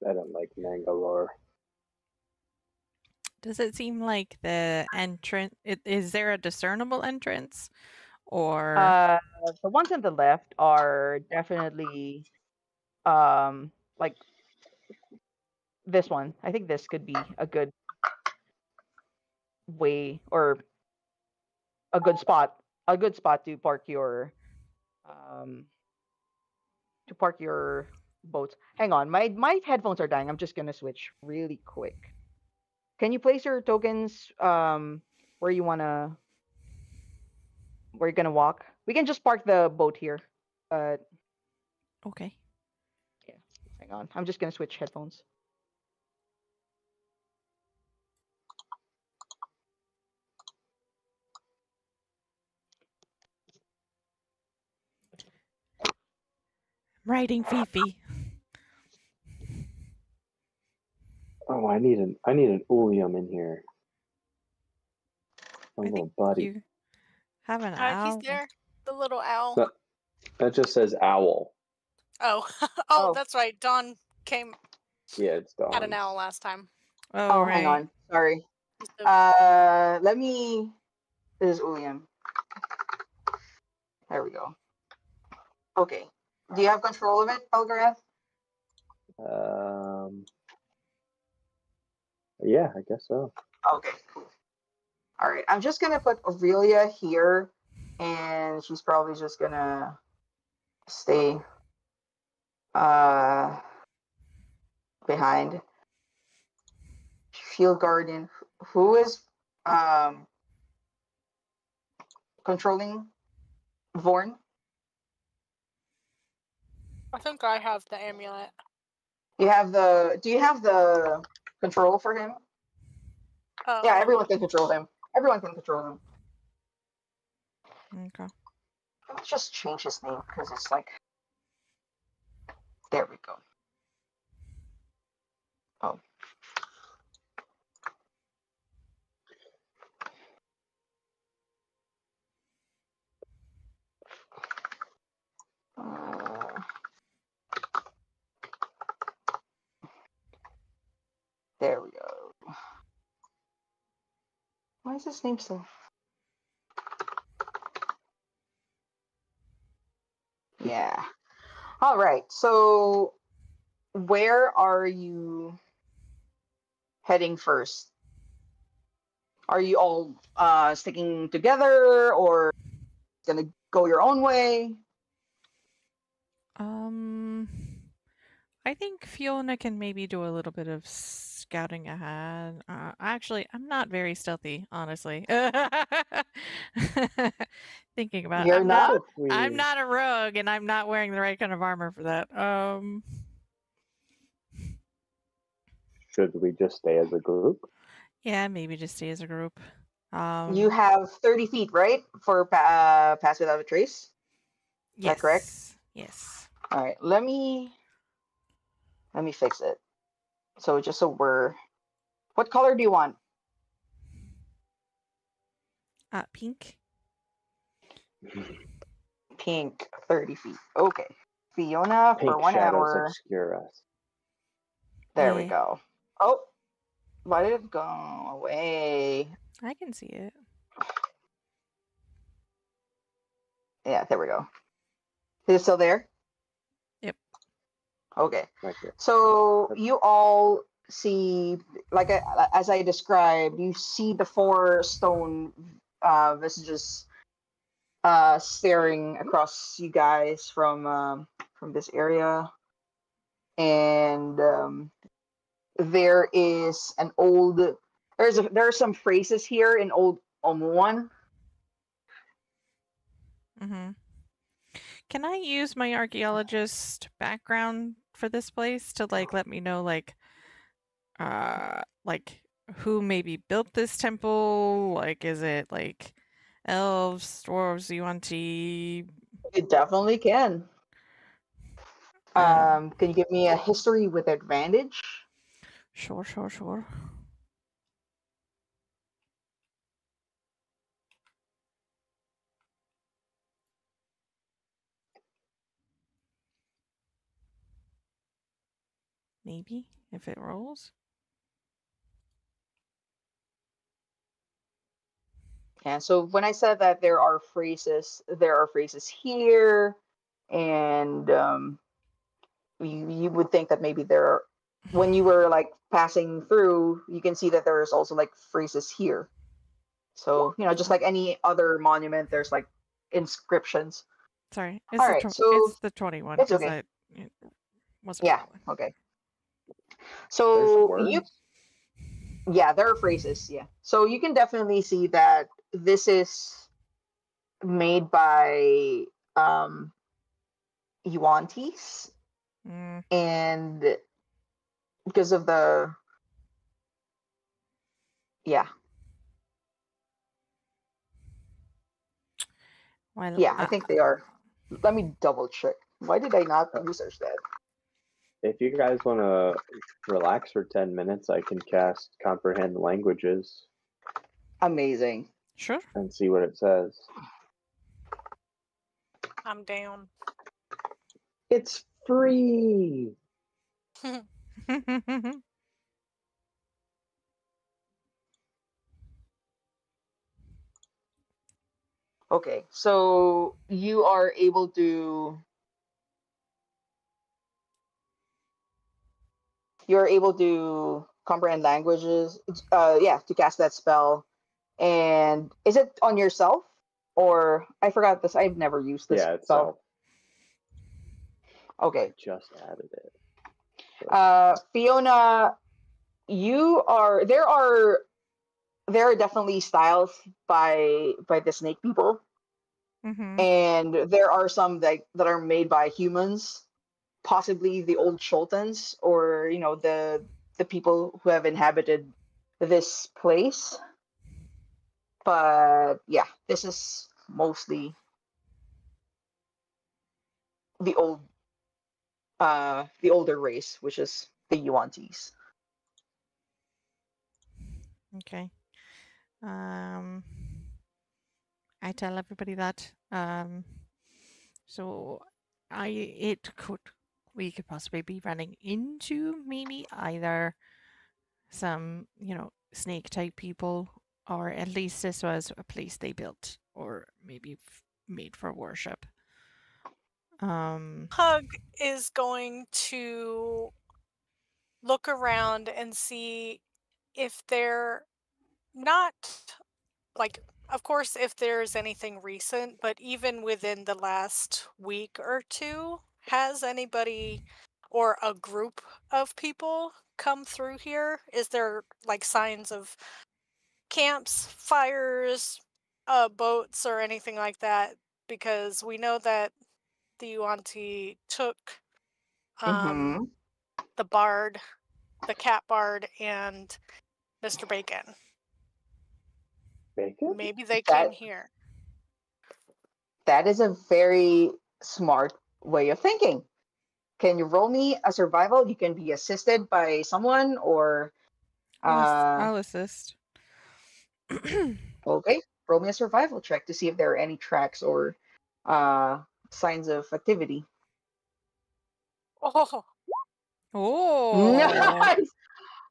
I don't like Nangalore. Does it seem like the entrance? Is there a discernible entrance, or The ones on the left are definitely like this one. I think this could be a good way, or a good spot to park your um boats. Hang on, my headphones are dying. I'm just gonna switch really quick. Can you place your tokens where you're gonna walk? We can just park the boat here. okay? Yeah, hang on. I'm just gonna switch headphones. I'm riding Fifi. Oh, I need an Ulium in here. A I little think buddy. you have an He's owl. there. The little owl. That just says owl. Oh. Oh. That's right. Dawn came. Yeah, it's Dawn. Had an owl last time. Oh, hang right. on. Sorry. So- Let me. This is William. There we go. Okay. Do you have control of it, Pelgarath? Yeah, I guess so. Okay, cool. All right. I'm just gonna put Aurelia here, and she's probably just gonna stay behind. Field Guardian, who is controlling VORN? I think I have the amulet. Do you have the control for him? Yeah, everyone can control him. Everyone can control him. Okay. Let's just change his name because it's like. There we go. Oh. There we go. Why is his name so? Yeah. All right. So, where are you heading first? Are you all sticking together, or gonna go your own way? I think Fiona can maybe do a little bit of scouting ahead. Actually, I'm not very stealthy, honestly. Thinking about it, You're not? I'm not a rogue, and I'm not wearing the right kind of armor for that. Should we just stay as a group? Yeah, maybe just stay as a group. You have 30 feet, right, for pass without a trace? Is that correct? Yes. All right. Let me fix it. So just so we're. What color do you want? Pink. Pink, 30 feet. Okay. Fiona Pink for 1 shadows hour. obscure us. There we Yeah. go. Oh, why did it go away? I can see it. Yeah, there we go. Is it still there? Yep. Okay. Right here. So you all see, like as I described, you see the 4 stone visages staring across you guys from this area, and there is an old. There are some phrases here in old Omuan. Mm-hmm. Can I use my archaeologist background for this place to let me know who maybe built this temple? Like, is it like elves, dwarves, Yuan-Ti? You definitely can. Can you give me a history with advantage? Sure. Maybe, if it rolls. And so when I said that there are phrases here, and you would think that maybe when you were like passing through, you can see that there's also like phrases here. So just like any other monument, there's like inscriptions. Sorry, All right, it's the 21. It's okay. It wasn't Yeah. rolling. Okay. There's So words? yeah, there are phrases. Yeah. So you can definitely see that this is made by Yuan-Tis, and because of the Well, I think they are. Let me double check. Why did I not research that? If you guys want to relax for 10 minutes, I can cast Comprehend Languages Amazing. Sure. and see what it says. I'm down. It's free! Okay, so you are able to. You're able to comprehend languages. To cast that spell. And is it on yourself, or I forgot this? I've never used this Yeah, spell. itself. Okay. Just added it. Fiona, there are definitely styles by the snake people. Mm-hmm. and there are some that are made by humans, possibly the old Choltons, or the people who have inhabited this place. But yeah, this is mostly the the older race, which is the Yuan-Tis. Okay. I tell everybody that. So we could possibly be running into maybe either some, snake type people, or at least this was a place they built, or maybe made for worship. Hug is going to look around and see if they're not, like, of course, if there's anything recent, but even within the last week or two, has anybody or a group of people come through here? Is there like signs of camps, fires, boats, or anything like that? Because we know that the Yuan-Ti took Mm-hmm. the bard, the cat bard, and Mr. Bacon. Bacon? Maybe they That came here. that is a very smart way of thinking. Can you roll me a survival? You can be assisted by someone, or I'll assist. okay, roll me a survival check to see if there are any tracks or signs of activity. Oh, Oh. Nice.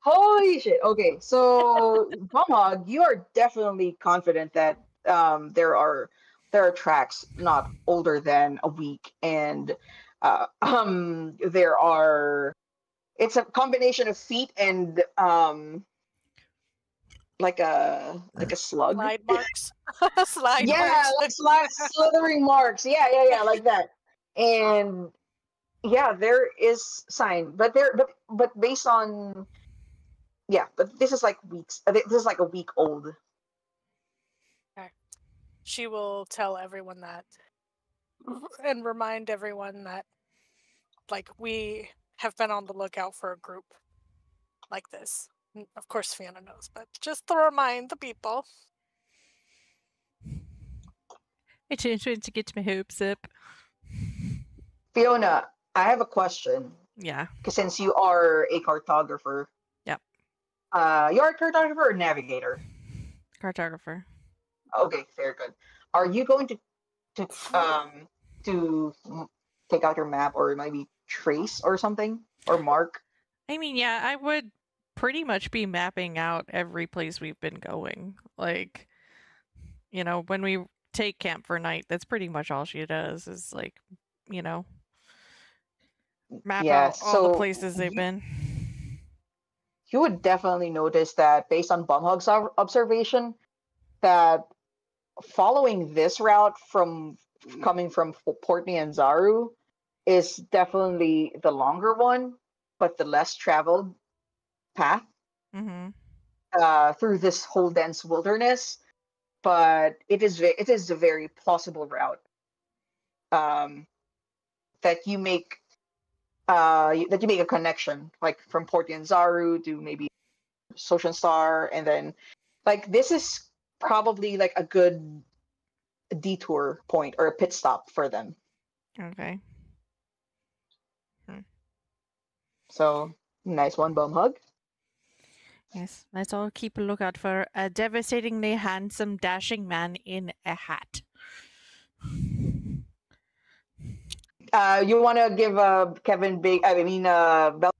Holy shit. Okay, so Bumhog, you are definitely confident that there are tracks not older than a week, and there are it's a combination of feet and like a slug. slide marks. Slide Yeah, marks. like slithering marks. Yeah, like that. And yeah, there is sign, but based on but this is like weeks. This is like a week old. Okay. She will tell everyone that and remind everyone that, like, we have been on the lookout for a group like this. Of course, Fiona knows, but just to remind the people. I trying to get my hopes up. Fiona, I have a question. Yeah. Because since you are a cartographer. Yep. You're a cartographer or navigator? Cartographer. Okay, very good. Are you going to take out your map or maybe trace or something or mark? I mean, yeah, I would pretty much be mapping out every place we've been going. Like, when we take camp for night, that's pretty much all she does is, like, map Yeah, out all the so places they've been. you would definitely notice that based on Bumhug's observation, that following this route from coming from Port Nianzaru is definitely the longer one, but the less traveled path through this whole dense wilderness. But it is a very plausible route that you make a connection, like from Port Nianzaru to maybe Ocean Star, and then like this is probably like a good detour point or a pit stop for them. Okay. So nice one, Bumhug. Yes, let's all keep a lookout for a devastatingly handsome, dashing man in a hat. You want to give Bell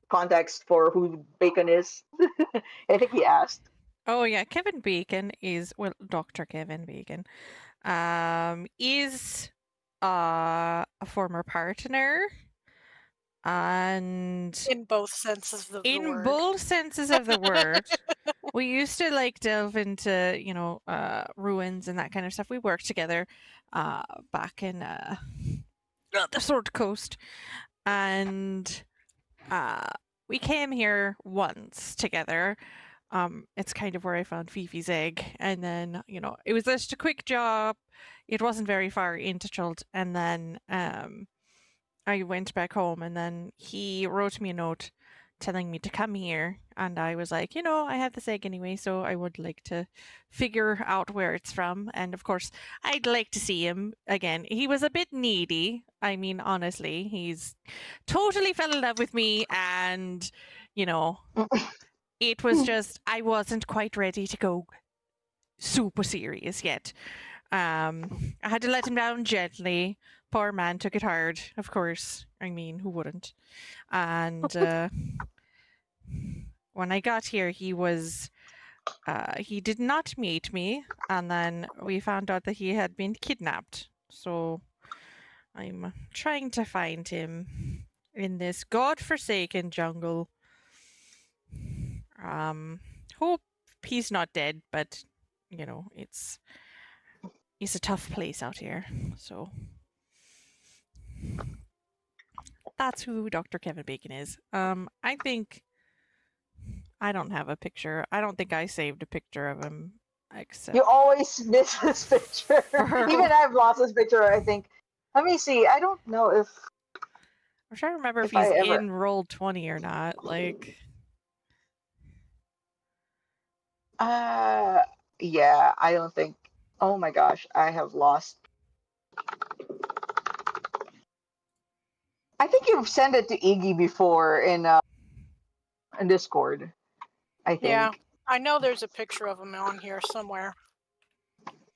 context for who Bacon is? I think he asked. Oh yeah, Kevin Bacon is Dr. Kevin Bacon, is a former partner, and In both senses of the word. in both senses of the word. We used to like delve into ruins and that kind of stuff. We worked together back in the Sword Coast, and we came here once together. It's kind of where I found Fifi's egg, and then it was just a quick job, it wasn't very far into Chult, and then I went back home, and then he wrote me a note telling me to come here, and I was like, I have this egg anyway, so I would like to figure out where it's from. And of course, I'd like to see him again. He was a bit needy. I mean, honestly, he's totally fell in love with me, and it was just I wasn't quite ready to go super serious yet. I had to let him down gently. Poor man took it hard, of course. I mean, who wouldn't? And when I got here, he did not meet me, and then we found out that he had been kidnapped. So I'm trying to find him in this godforsaken jungle. Hope he's not dead, but it's a tough place out here. So that's who Dr. Kevin Bacon is. I think I don't have a picture. I don't think I saved a picture of him. Except You always miss this picture. Even I've lost this picture, I think. Let me see. I don't know if I'm trying to remember if if I he's ever- in roll 20 or not. Like, yeah, I don't think. Oh my gosh, I have lost. I think you've sent it to Iggy before in Discord. I think. Yeah, I know there's a picture of him on here somewhere.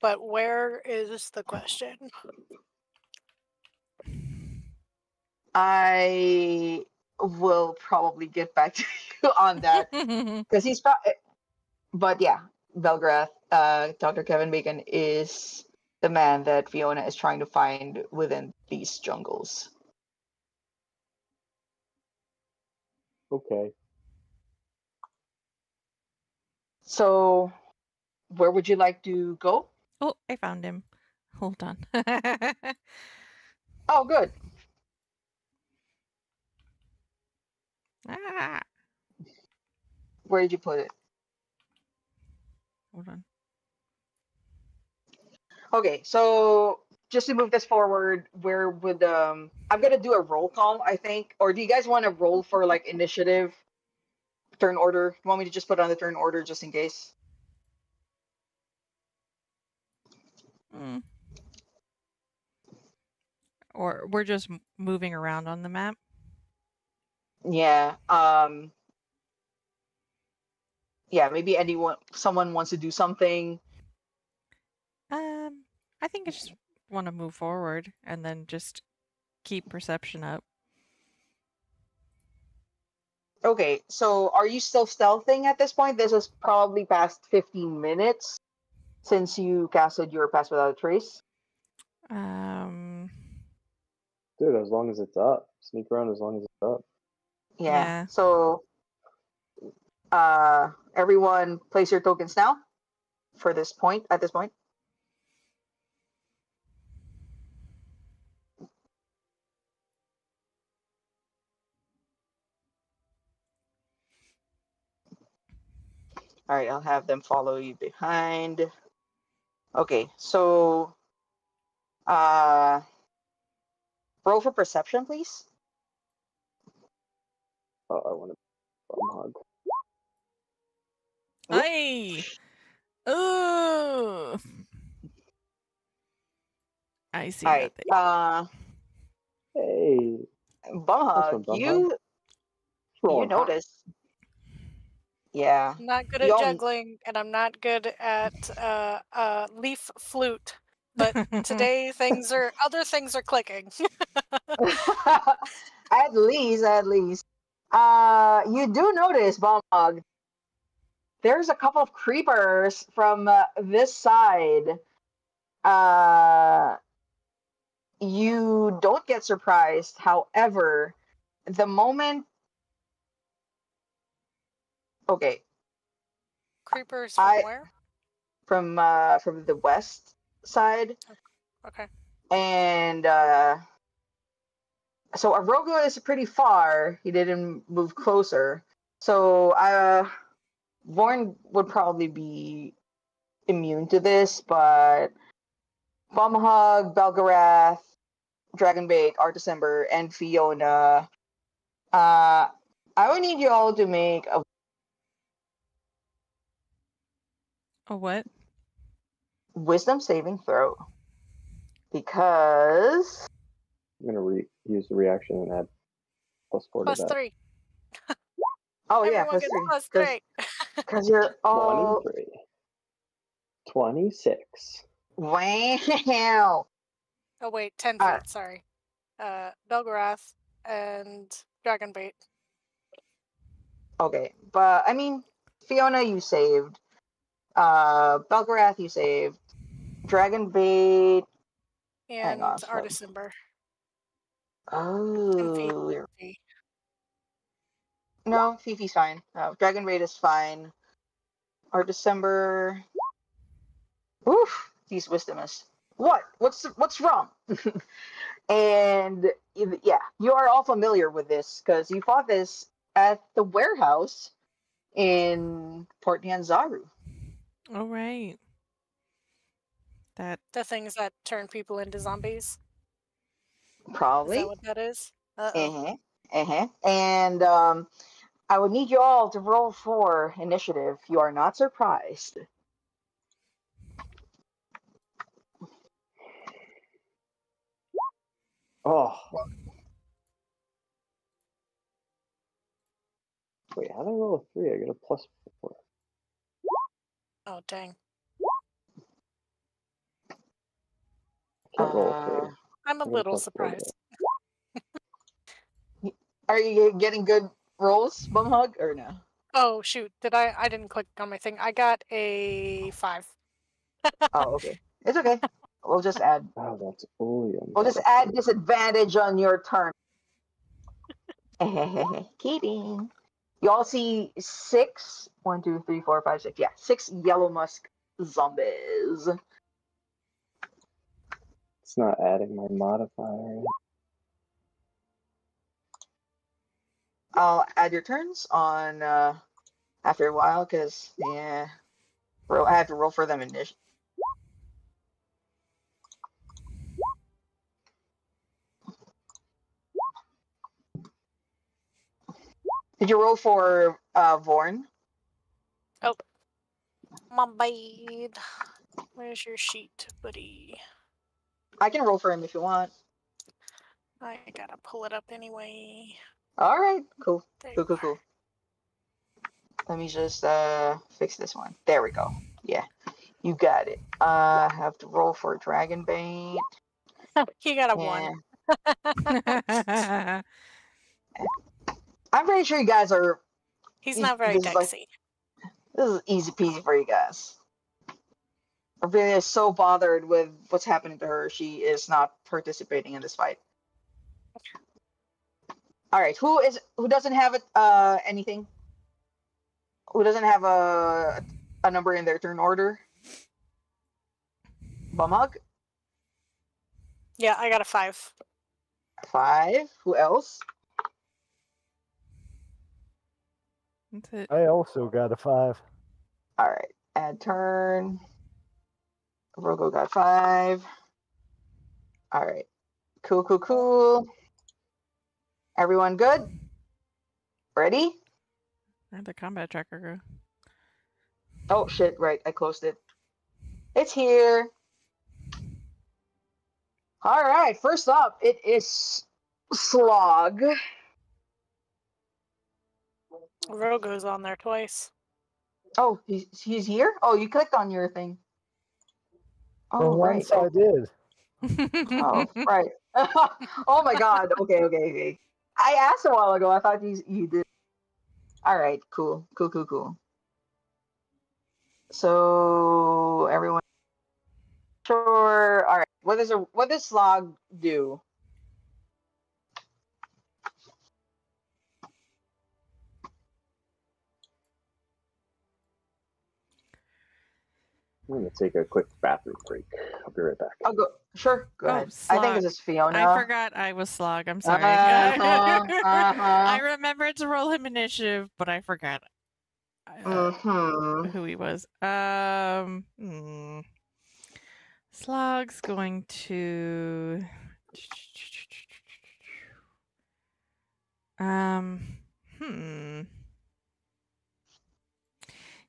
But where is the question? I will probably get back to you on that because he's probably. But yeah, Belgrath, Dr. Kevin Bacon is the man that Fiona is trying to find within these jungles. Okay. So, where would you like to go? Oh, I found him. Hold on. Oh, good. Ah, Where did you put it? hold on. Okay, so just to move this forward, where would I'm gonna do a roll call, I think, or do you guys want to roll for like initiative, turn order? You want me to just put on the turn order just in case? Hmm. Or we're just moving around on the map. Yeah. Yeah, maybe someone wants to do something. I think I just want to move forward and then just keep perception up. Okay, so are you still stealthing at this point? This is probably past 15 minutes since you casted your Pass Without a Trace. Dude, as long as it's up. Sneak around as long as it's up. Yeah. So, everyone place your tokens now for this point, at this point. All right, I'll have them follow you behind. Okay, so roll for perception, please. Oh, I want to bum hug. Hey! Oh! I see All right, nothing. Hey. Bumhug, Bumhug. you Wrong. notice. Yeah. I'm not good You at all- juggling, and I'm not good at leaf flute. But today other things are clicking. at least. You do notice, Bumhug, there's a couple of creepers from this side. You don't get surprised. However, the moment. Okay. Creepers from where? From the west side. Okay. And so Arogo is pretty far. He didn't move closer. So VORN would probably be immune to this, but Bumhug, Belgarath, Dragonbait, Artisember, and Fiona. I would need you all to make a what? wisdom saving throw. Because I'm gonna use the reaction and add +4 to that. +3. oh yeah, Everyone gets +3. +3. Because you're all 23. 26. wow. Oh wait, 10 feet. Sorry. Belgarath and Dragonbait. Okay, but I mean, Fiona, you saved. Belgarath, you saved. Dragonbait. Hang And on. So, Artisember. 10 feet. oh, 10 feet. no, Fifi's fine. Dragonbait is fine. Or December. Oof, these wisdomists. What's wrong? And yeah, you are all familiar with this because you fought this at the warehouse in Port Nyanzaru. Oh, right. That. The things that turn people into zombies. Is Probably. that what that is? Uh-oh. And I would need you all to roll for initiative. You are not surprised. Oh. Wait, how did I roll a 3? I get a +4. Oh, dang. Can't roll a 3. I'm a I get little +4 to surprised. Are you getting good rolls, Bumhug, or no? Oh, shoot. I didn't click on my thing. I got a 5. Oh, okay. It's okay. We'll just add. Oh, that's Oleum. We'll just add disadvantage on your turn. Kidding. You all see 6. 1, 2, 3, 4, 5, 6. Yeah, 6 yellow musk zombies. It's not adding my modifier. I'll add your turns on after a while because yeah, I have to roll for them initially. Did you roll for VORN? Oh. My bad. Where's your sheet, buddy? I can roll for him if you want. I gotta pull it up anyway. All right, cool. There Cool. Let me just fix this one. There we go. Yeah, you got it. I have to roll for Dragonbait. He got a 1. I'm pretty sure you guys are. He's not very dexy. This is easy peasy for you guys. Aurelia is so bothered with what's happening to her, she is not participating in this fight. All right, who doesn't have anything? Who doesn't have a number in their turn order? Bumhug? Yeah, I got a 5. 5. Who else? That's it. I also got a 5. All right, add turn. Rogo got 5. All right, cool. Everyone good? Ready? Where'd the combat tracker go? Oh shit! Right, I closed it. It's here. All right, first up, it is Slog. Rogo's on there twice. Oh, he's here? Oh, you clicked on your thing. For Oh, right. once I did. Oh, right. Oh my god. Okay. I asked a while ago. I thought you did. All right, cool. So, everyone sure. All right. What does Slog do? I'm going to take a quick bathroom break. I'll be right back. I'll go. Sure, go ahead. I think this Slog. is Fiona. I forgot I was Slog. I'm sorry. I remembered to roll him initiative, but I forgot Mm-hmm. who he was. Slog's going to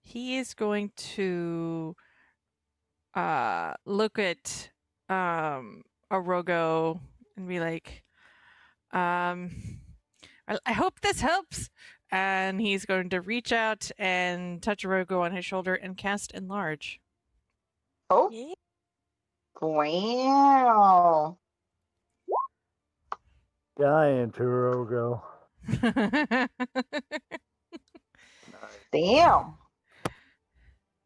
he is going to look at Orogo and be like, I hope this helps. And he's going to reach out and touch Orogo on his shoulder and cast Enlarge. Oh, Yeah. wow. Giant Urogo. Damn.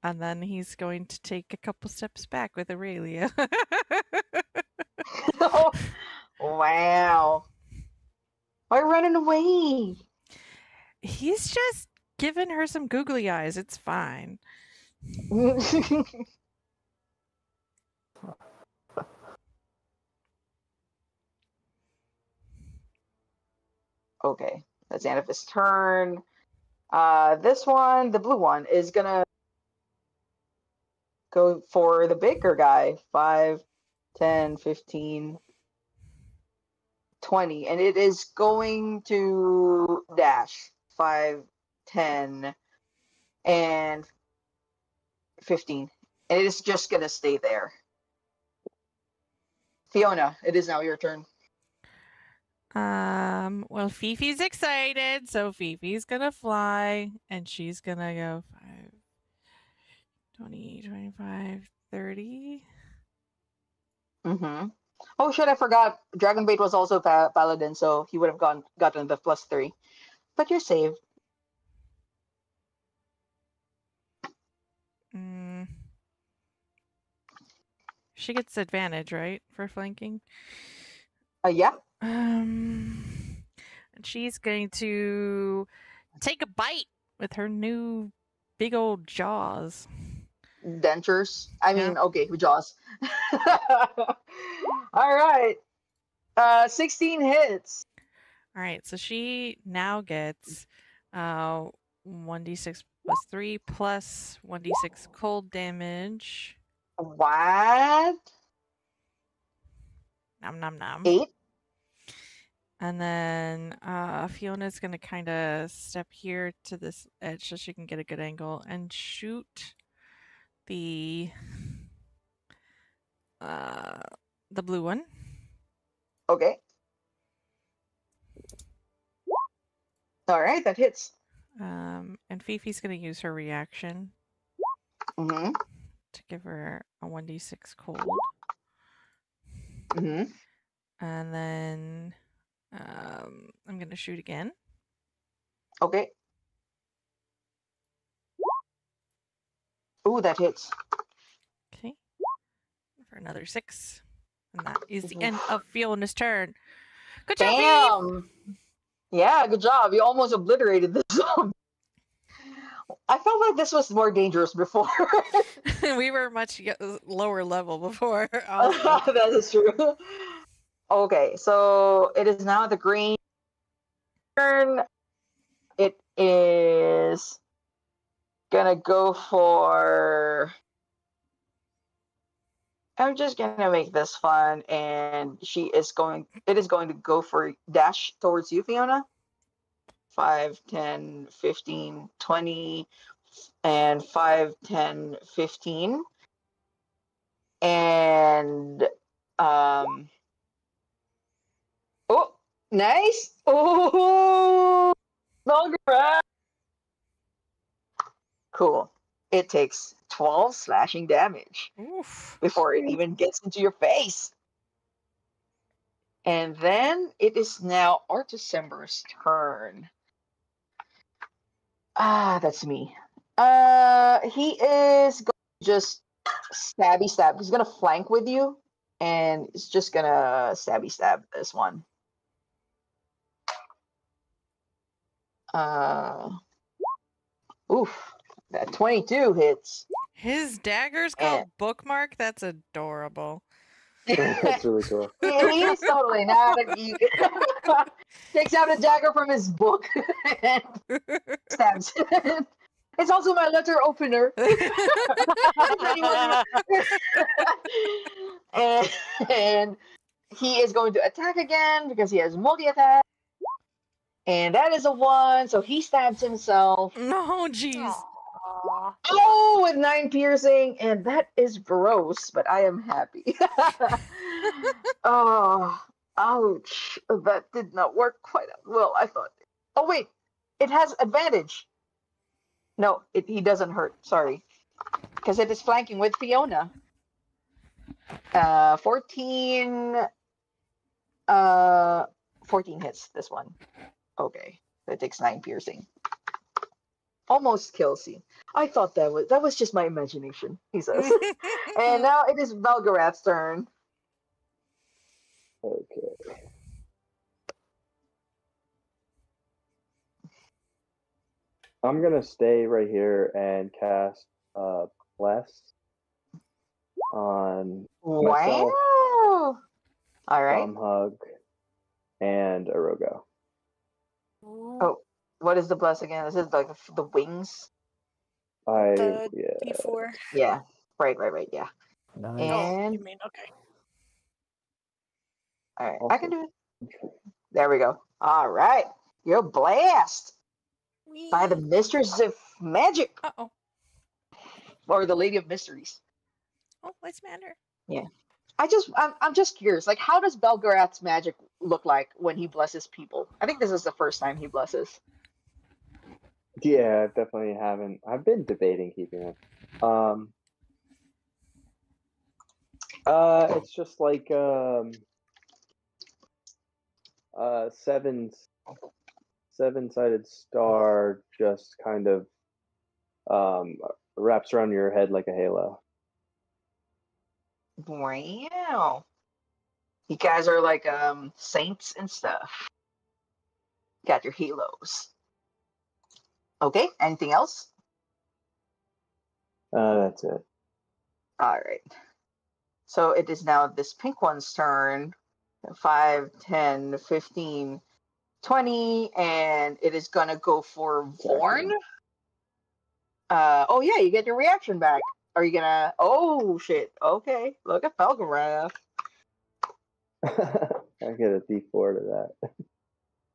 And then he's going to take a couple steps back with Aurelia. Wow. Why running away? He's just giving her some googly eyes. It's fine. Okay, that's the end of his turn. This one, the blue one, is gonna go for the bigger guy. 5, 10, 15, 20. And it is going to dash. 5, 10, and 15. And it is just gonna stay there. Fiona, it is now your turn. Well, Fifi's excited, so Fifi's gonna fly, and she's gonna go 5, 20, 25, 30. Mm-hmm. Oh shit, I forgot. Dragonbait was also paladin, so he would have gotten the +3. But you're saved. She gets advantage, right, for flanking? Yeah. And she's going to take a bite with her new big old jaws. Dentures. I mean, Yeah. okay, jaws. All right. 16 hits. All right, so she now gets 1d6 plus 3 plus 1d6 cold damage. What? Nom nom nom. 8? And then Fiona's going to kind of step here to this edge so she can get a good angle and shoot the blue one. Okay. All right, that hits. And Fifi's going to use her reaction Mm-hmm. to give her a 1d6 cold. Mm-hmm. And then I'm going to shoot again. Okay. Ooh, that hits. Okay. For another 6. And that is the end of Fiona's turn. Good job, Eve! Damn. Yeah, good job. You almost obliterated this zombie. I felt like this was more dangerous before. We were much lower level before. That is true. Okay, so it is now the green turn. It is gonna go for... I'm just gonna make this fun, and it is going to go for dash towards you, Fiona. 5, 10, 15, 20, and 5, 10, 15. And oh, nice. Oh, congrats. Cool. It takes 12 slashing damage. Oof. Before it even gets into your face. And then it is now Artisember's turn. That's me. He is going to just stab. He's gonna flank with you, and he's just gonna stab this one. Oof, that 22 hits. His dagger's called Bookmark? That's adorable. That's really cool. He's totally not. Takes out a dagger from his book and stabs it. It's also my letter opener. If anyone- and he is going to attack again because he has multi-attack. And that is a 1, so he stabs himself. No, jeez. Aw. Oh, with 9 piercing, and that is gross, but I am happy. Oh, ouch. That did not work quite as well, I thought. Oh, wait. It has advantage. No, he doesn't hurt. Sorry. Because it is flanking with Fiona. 14. 14 hits this one. Okay. That takes 9 piercing. Almost kills him. I thought that was just my imagination, he says. And now it is Belgarath's turn. Okay. I'm gonna stay right here and cast Bless on myself, Wow. All right. Hug, and Arogo. Oh, what is the bless again? Is it like the wings? The Yeah. D4. Yeah. Right. Yeah. Nice. Oh, And you mean okay. all right, I can do it. There we go. All right, you're blessed by the Mistress of Magic, Uh-oh. or the Lady of Mysteries. Oh, what's the matter? I'm just curious. Like, how does Belgarath's magic look like when he blesses people? I think this is the first time he blesses. Yeah, definitely haven't. I've been debating keeping it. It's just like seven-sided star, just kind of wraps around your head like a halo. Wow. You guys are like saints and stuff. Got your halos. Okay. Anything else? That's it. All right. So it is now this pink one's turn. 5, 10, 15, 20, and it is gonna go for VORN. Oh yeah, you get your reaction back. Are you gonna? Oh shit. Okay. Look at Belgarath. I get a D4 to that.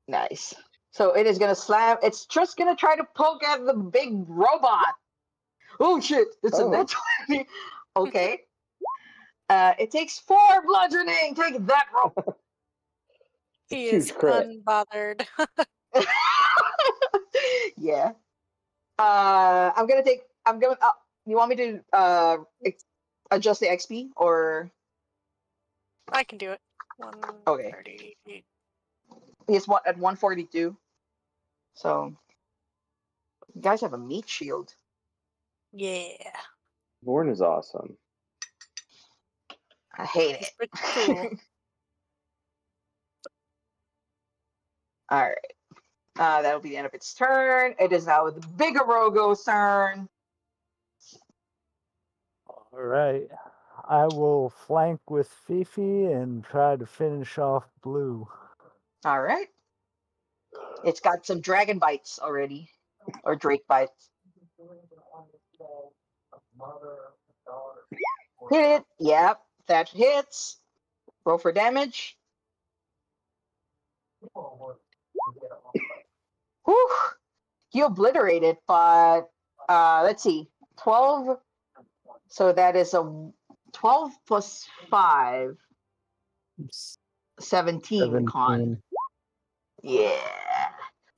Nice. So it is gonna slam. It's just gonna try to poke at the big robot. Oh shit! It's a net 20. Okay. It takes 4 bludgeoning. Take that, rope. He Huge is crit. unbothered. Yeah. I'm gonna. You want me to adjust the XP or? I can do it. Okay. 138. It's at 142. So you guys have a meat shield. Yeah. VORN is awesome. I hate He's it. pretty cool. All right. That'll be the end of its turn. It is now the big Arogo's turn. All right. I will flank with Fifi and try to finish off Blue. All right. It's got some dragon bites already, or drake bites. Hit it. Yep, that hits. Roll for damage. Whew. You obliterate it, but let's see. 12. So that is a 12 plus 5. 17 con. Yeah.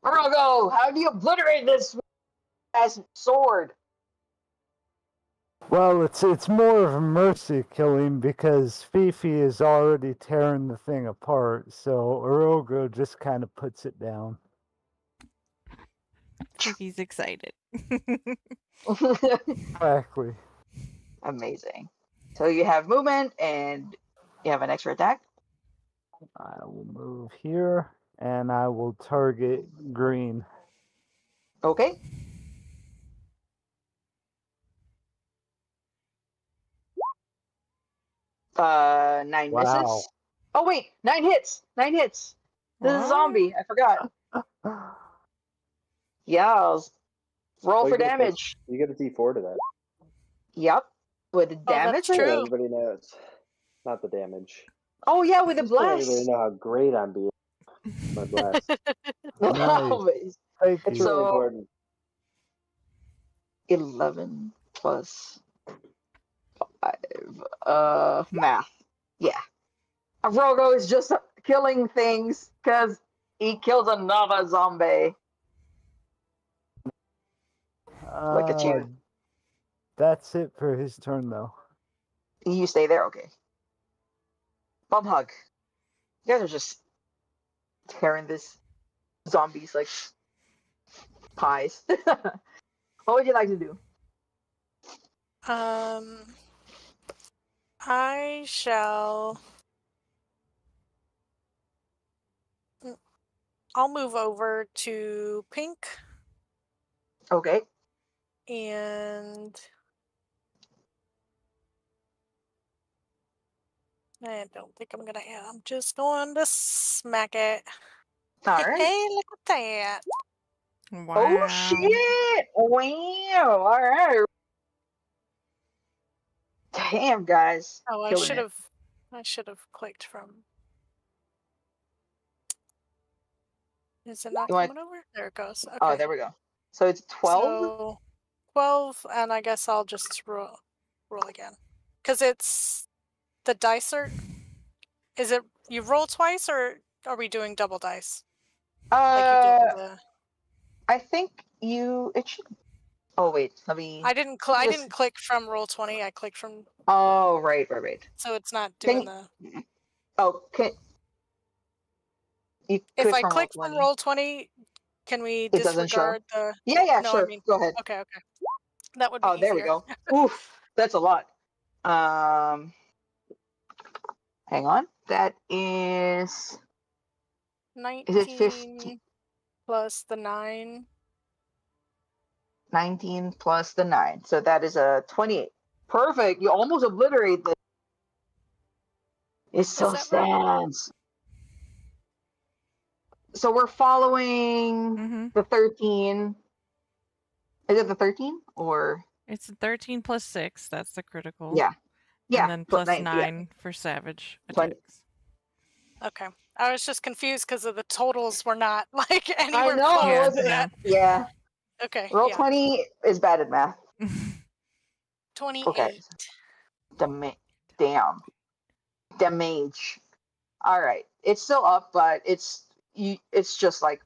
Arogo, how do you obliterate this as sword? Well, it's more of a mercy killing because Fifi is already tearing the thing apart, so Orogo just kind of puts it down. He's excited. Exactly. Amazing. So you have movement and you have an extra attack. I will move here and I will target green. Okay. Nine misses. Oh wait, 9 hits. 9 hits. This is a zombie. I forgot. Yowz. Roll Well, for damage. You get a D4 to that. Yep. With the damage. that's So true. everybody knows. Not the damage. Oh yeah, with the Just want everybody blast. to know how great I'm being. My blast. Nice. Thank It's you. really So- important. 11 plus 5. Math. Yeah. Vrogo is just killing things because he kills another zombie. Look at you. That's it for his turn, though. You stay there, okay. Bum hug. You guys are just tearing this zombies like pies. What would you like to do? I shall. I'll move over to Pink Okay. and I don't think I'm gonna. I'm just going to smack it. All right. Hey, look at that! Wow. Oh shit! Wow! All right. Damn, guys. Oh, I Killing should it. have. I should have clicked from. Is it not You want- coming over? There it goes. Okay. Oh, there we go. So it's 12. So 12, and I guess I'll just roll again. Because it's the dice are. Is it you roll twice, or are we doing double dice? Like you did with the. I think you. It should. Oh wait, let me. I didn't. I didn't click from Roll20. I clicked from. Oh right. So it's not Can doing you- the. Oh, can. You If I from click from Roll20. Roll20, can we It doesn't show. disregard the? Yeah, No, sure. I mean. Go ahead. Okay. That would be Oh, there we easier. go. Oof, that's a lot. Hang on. That is. 19 Is it 15? plus the 9. 19 plus the 9. So that is a 28. Perfect. You almost obliterate this. It still that right? stands. So we're following Mm-hmm. the 13. Is it the 13 or? It's 13 plus 6. That's the critical. Yeah. Yeah. And then plus 9 yeah. for savage 20. attacks. Okay. I was just confused because of the totals were not like anywhere I know. close. Yeah, wasn't no. it? Yeah. Okay. Roll yeah. 20 is bad at math. 28. Okay. Damn. Damage. All right. It's still up, but it's just like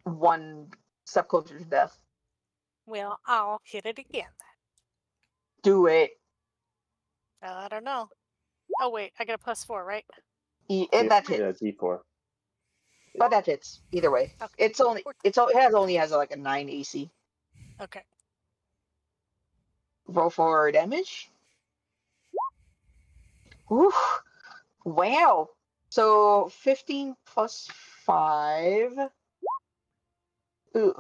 one step closer to death. Well, I'll hit it again. Do it. I don't know. Oh wait, I get a +4, right? That hits. D4. But that hits either way. Okay. It only has like a 9 AC. Okay. Roll for damage. Oof. Wow. So 15 plus 5. Ooh.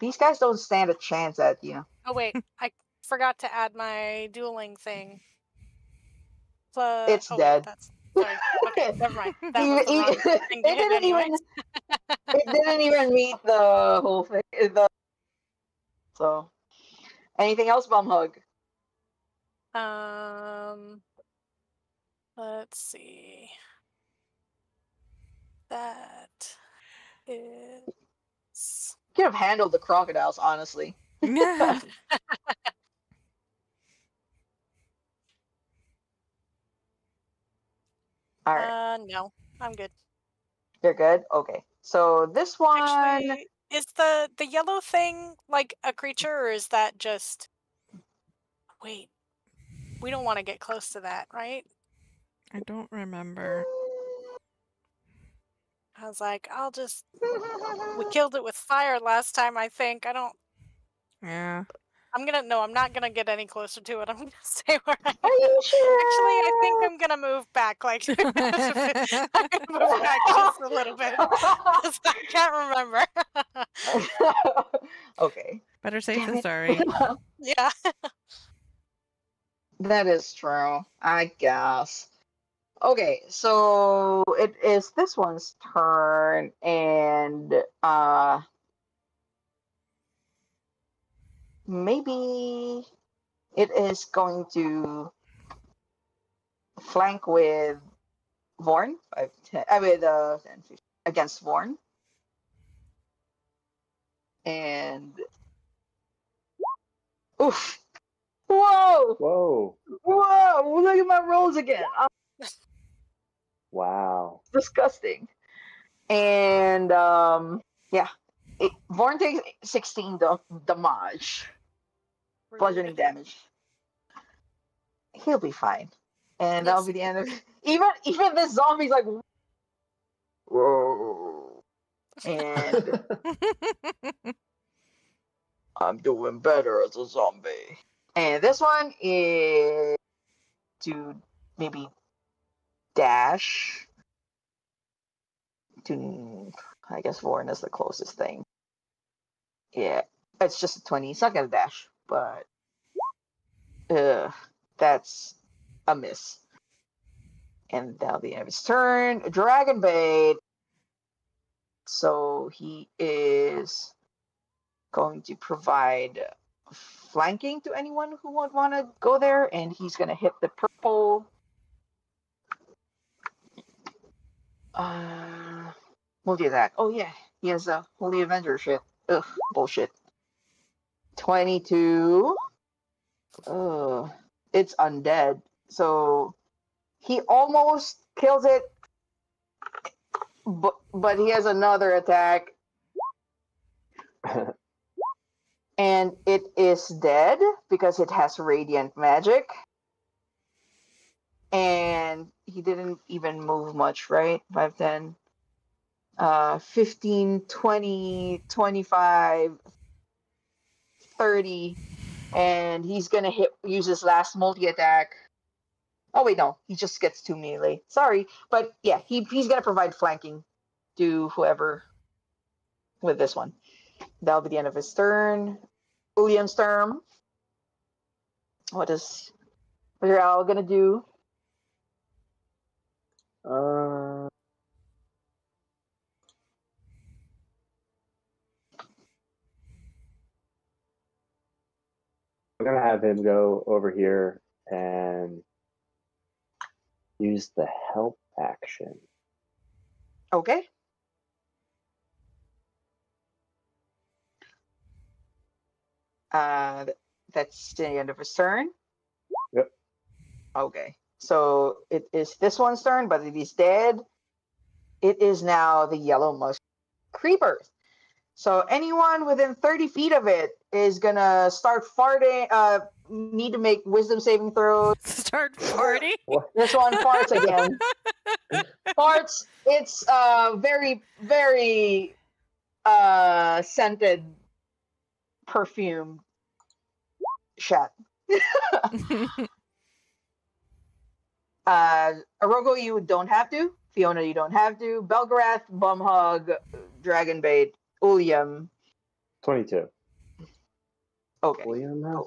These guys don't stand a chance at you. Oh wait, I forgot to add my dueling thing. It's dead. That's sorry. Okay, never mind. That was the You- wrong thing to it hit didn't anyway. even. It didn't even meet the whole thing. So, anything else, Bum Hug? Let's see. That is. Could have handled the crocodiles, honestly. Yeah. All right, No, I'm good. you're good. Okay, so this one. Actually, is the yellow thing like a creature, or is that just? Wait, we don't want to get close to that, right? I don't remember. I was like, we killed it with fire last time, I think. Yeah. I'm not gonna get any closer to it. I'm gonna stay where I am. Are you sure? Actually, I think I'm gonna move back. Like, I'm gonna move back just a little bit. 'Cause I can't remember. Okay. Better safe Damn than it. sorry. Yeah. That is true, I guess. Okay, so it is this one's turn, and maybe it is going to flank with VORN. 5, 10, with 10, 15, against VORN, and oof! Whoa! Whoa! Whoa! Look at my rolls again. Wow. Disgusting. And yeah, VORN takes 16 damage, bludgeoning damage. He'll be fine, and that'll Yes. be the end of it. Even this zombie's like, whoa, and I'm doing better as a zombie. And this one is to maybe dash to, I guess VORN is the closest thing. Yeah, it's just a 20. It's not gonna dash, but that's a miss. And that'll be end of his turn. Dragon bait. So he is going to provide flanking to anyone who would want to go there, and he's going to hit the purple. Multi-attack. Oh yeah, he has a Holy Avenger shit. Ugh, bullshit. 22. Ugh, it's undead. So he almost kills it, but he has another attack. And it is dead because it has radiant magic. And he didn't even move much, right? 5, 10, 15, 20, 25, 30. And he's going to use his last multi-attack. Oh, wait, no. He just gets 2 melee. Sorry. But yeah, he's going to provide flanking to whoever with this one. That'll be the end of his turn. William's turn. What is your owl going to do? I'm gonna have him go over here and use the help action. Okay. That's the end of his turn. Yep. Okay. So it is this one's turn, but it is dead. It is now the yellow musk creeper. So anyone within 30 feet of it is gonna start farting. Need to make wisdom saving throws. Start farting. This one farts again. Farts. It's very, very scented perfume shot. Arogo, you don't have to. Fiona, you don't have to. Belgarath, Bumhug, Dragonbait, Uliam. 22. Okay. William has.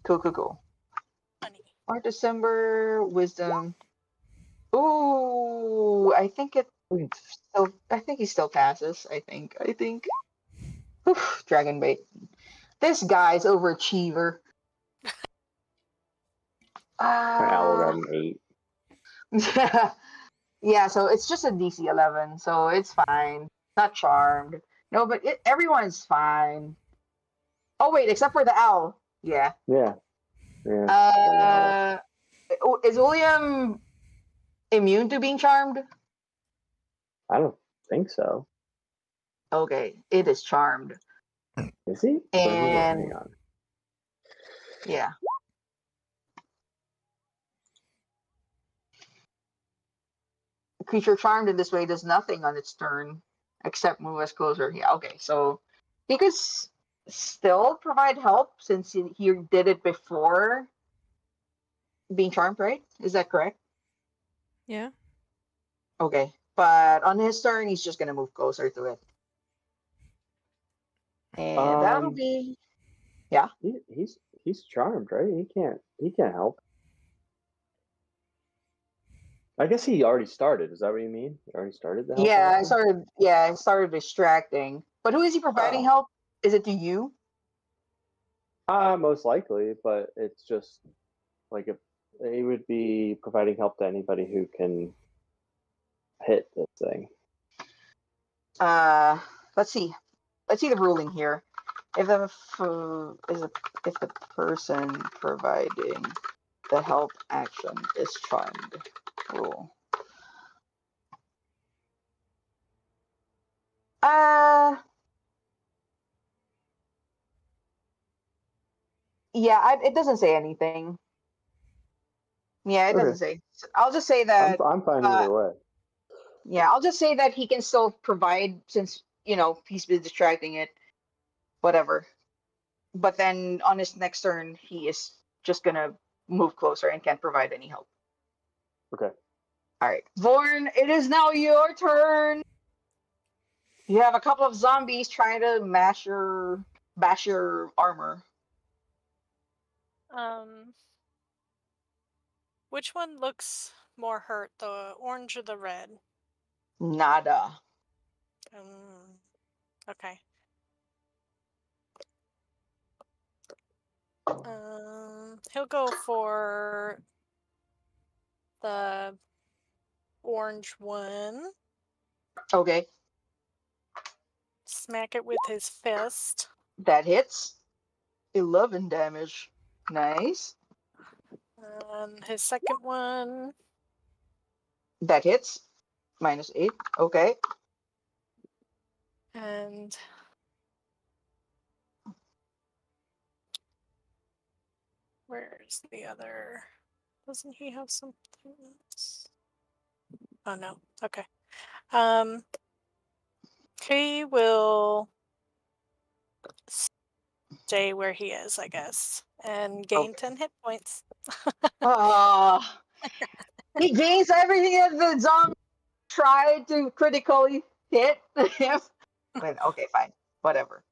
Cool. Honey. Or December, Wisdom. Ooh, I think he still passes. I think. Oof, Dragonbait. This guy's overachiever. My owl got an 8. Yeah, so it's just a DC 11, so it's fine. Not charmed. No, but everyone's fine. Oh wait, except for the owl. Yeah. Yeah. Yeah. Is William immune to being charmed? I don't think so. Okay, it is charmed. Is he? And hang on. yeah. The creature charmed in this way does nothing on its turn except move us closer. Yeah, okay. So he could still provide help since he did it before being charmed, right? Is that correct? Yeah. Okay. But on his turn, he's just going to move closer to it. And that'll be... Yeah? He's charmed, right? He can't help. I guess he already started. Is that what you mean? He already started the help Yeah, I action? started. Yeah, I started distracting. But who is he providing Oh. help? Is it to you? Most likely, but it's just like if he would be providing help to anybody who can hit this thing. Let's see. Let's see the ruling here. If if the person providing the help action is charmed, rule. Yeah, it doesn't say anything. Yeah, it doesn't say. I'll just say that. I'm fine either way. Yeah, I'll just say that he can still provide since he's been distracting it. Whatever. But then on his next turn, he is just gonna move closer and can't provide any help. Okay. All right, VORN, it is now your turn. You have a couple of zombies trying to bash your armor. Which one looks more hurt, the orange or the red? Nada. Okay. He'll go for the orange one. Okay. Smack it with his fist. That hits. 11 damage. Nice. His second one. That hits. -8. Okay. And where's the other? Doesn't he have something else? Oh no. Okay. He will stay where he is, I guess, and gain 10 hit points. He gains everything that the zombie tried to critically hit him. Okay, fine. Whatever.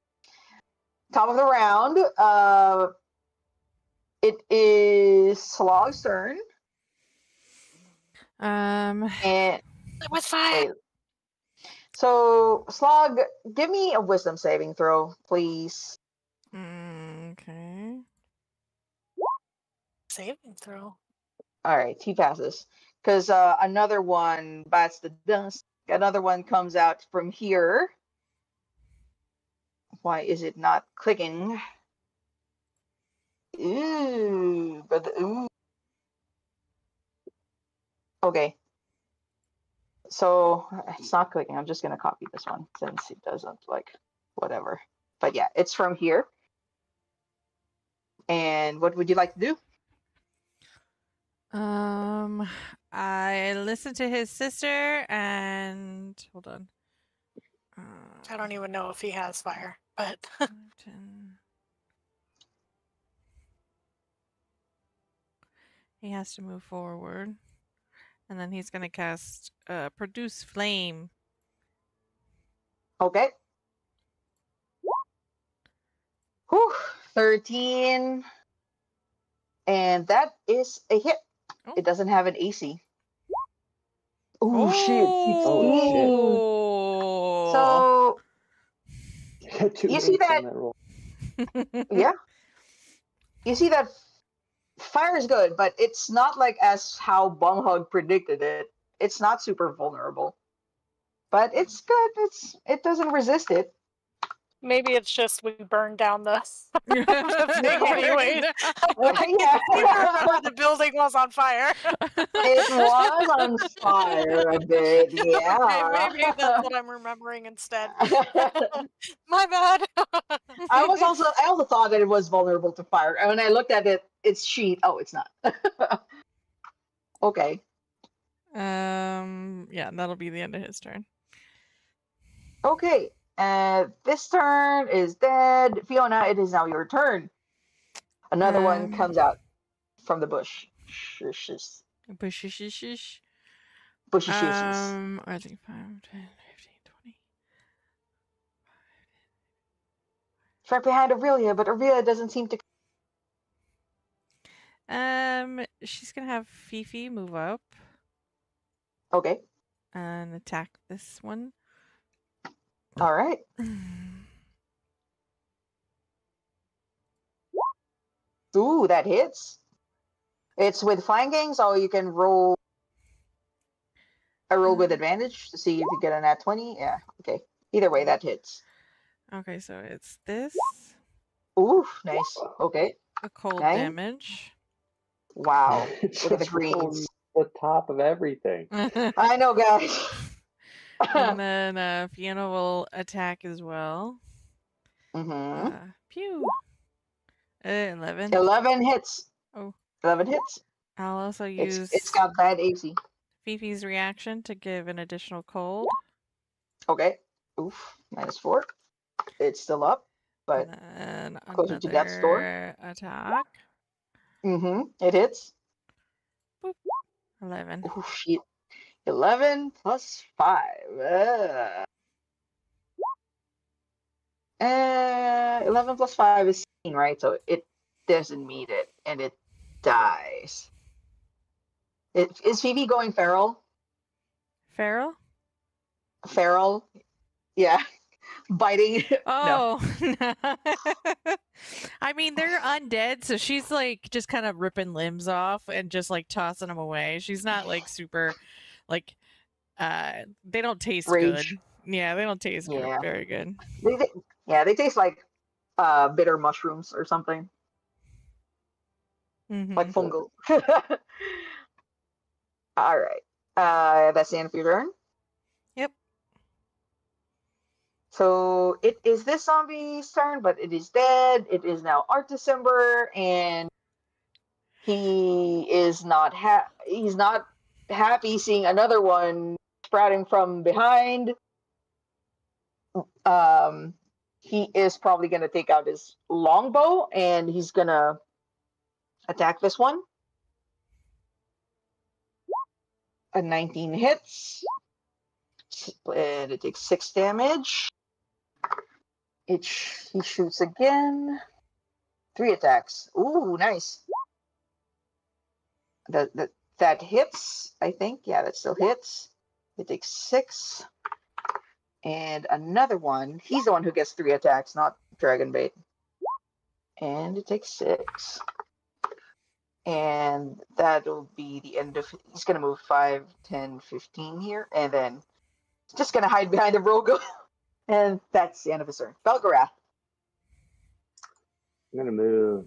Top of the round. It is Slog's turn. Um. And with fire. So, Slog, give me a wisdom saving throw, please. Okay. Saving throw. All right, he passes. Because another one bites the dust. Another one comes out from here. Why is it not clicking? Ooh, but ooh. Okay. So it's not clicking. I'm just gonna copy this one since it doesn't whatever. But yeah, it's from here. And what would you like to do? I listened to his sister and hold on. I don't even know if he has fire, but 10. He has to move forward, and then he's gonna cast produce flame. Okay. Whew, 13. And that is a hit. Oh. It doesn't have an AC. Ooh, shit. 16. So, you see that? Yeah. You see that fire is good, but it's not like as how Bunghug predicted it. It's not super vulnerable. But it's good. It doesn't resist it. maybe it's just we burned down the thing anyway. Yeah. I remember the building was on fire. It was on fire a bit, yeah. Okay, maybe that's what I'm remembering instead. My bad. I also thought that it was vulnerable to fire. And when I looked at its sheet, oh, it's not. Okay. Yeah, that'll be the end of his turn. Okay. This turn is dead. Fiona, it is now your turn. Another one comes out from the bush. Bushes. Bushes. Bushes. I think 5, 10, 15, 20. It's right behind Aurelia, but Aurelia doesn't seem to. She's gonna have Fifi move up. Okay. and attack this one. All right. Ooh, that hits. It's with flanking, so you can roll a roll with advantage to see if you get a nat 20. Yeah, okay. Either way, that hits. Okay, so it's this. Ooh, nice. Okay. A cold 9. damage. Wow. It's Look at the just rolling greens. the top of everything. I know, guys. And then Fiona will attack as well. Mm-hmm. Pew. 11. 11 hits. Oh. 11 hits. I'll also use It's got bad AC. Fifi's reaction to give an additional cold. Okay. Oof. -4. It's still up, but And then closer to death's door. another attack. Mm-hmm. It hits. Boop. 11. Oh, shit. 11 plus 5. 11 plus 5 is 16, right? So it doesn't meet it, and it dies. Is Phoebe going feral? Feral? Feral? Yeah. Biting. No. Oh. I mean, they're undead, so she's like just kind of ripping limbs off and just like tossing them away. She's not like super, like, they don't taste Rage. good. Yeah, they don't taste Yeah. very good. They taste like bitter mushrooms or something. Like fungal. All right. That's the end of your turn. Yep. So it is this zombie's turn, but it is dead. It is now Art December, and he is not he's not happy seeing another one sprouting from behind. He is probably gonna take out his longbow and he's gonna attack this one. A 19 hits, and it takes 6 damage. He shoots again. 3 attacks. Ooh, nice. That hits, I think. Yeah, that still hits. It takes 6. And another one. He's the one who gets 3 attacks, not Dragonbait. And it takes 6. And that'll be the end of... He's going to move 5, 10, 15 here. And then just going to hide behind the Rogo. And that's the end of his turn. Belgarath. I'm going to move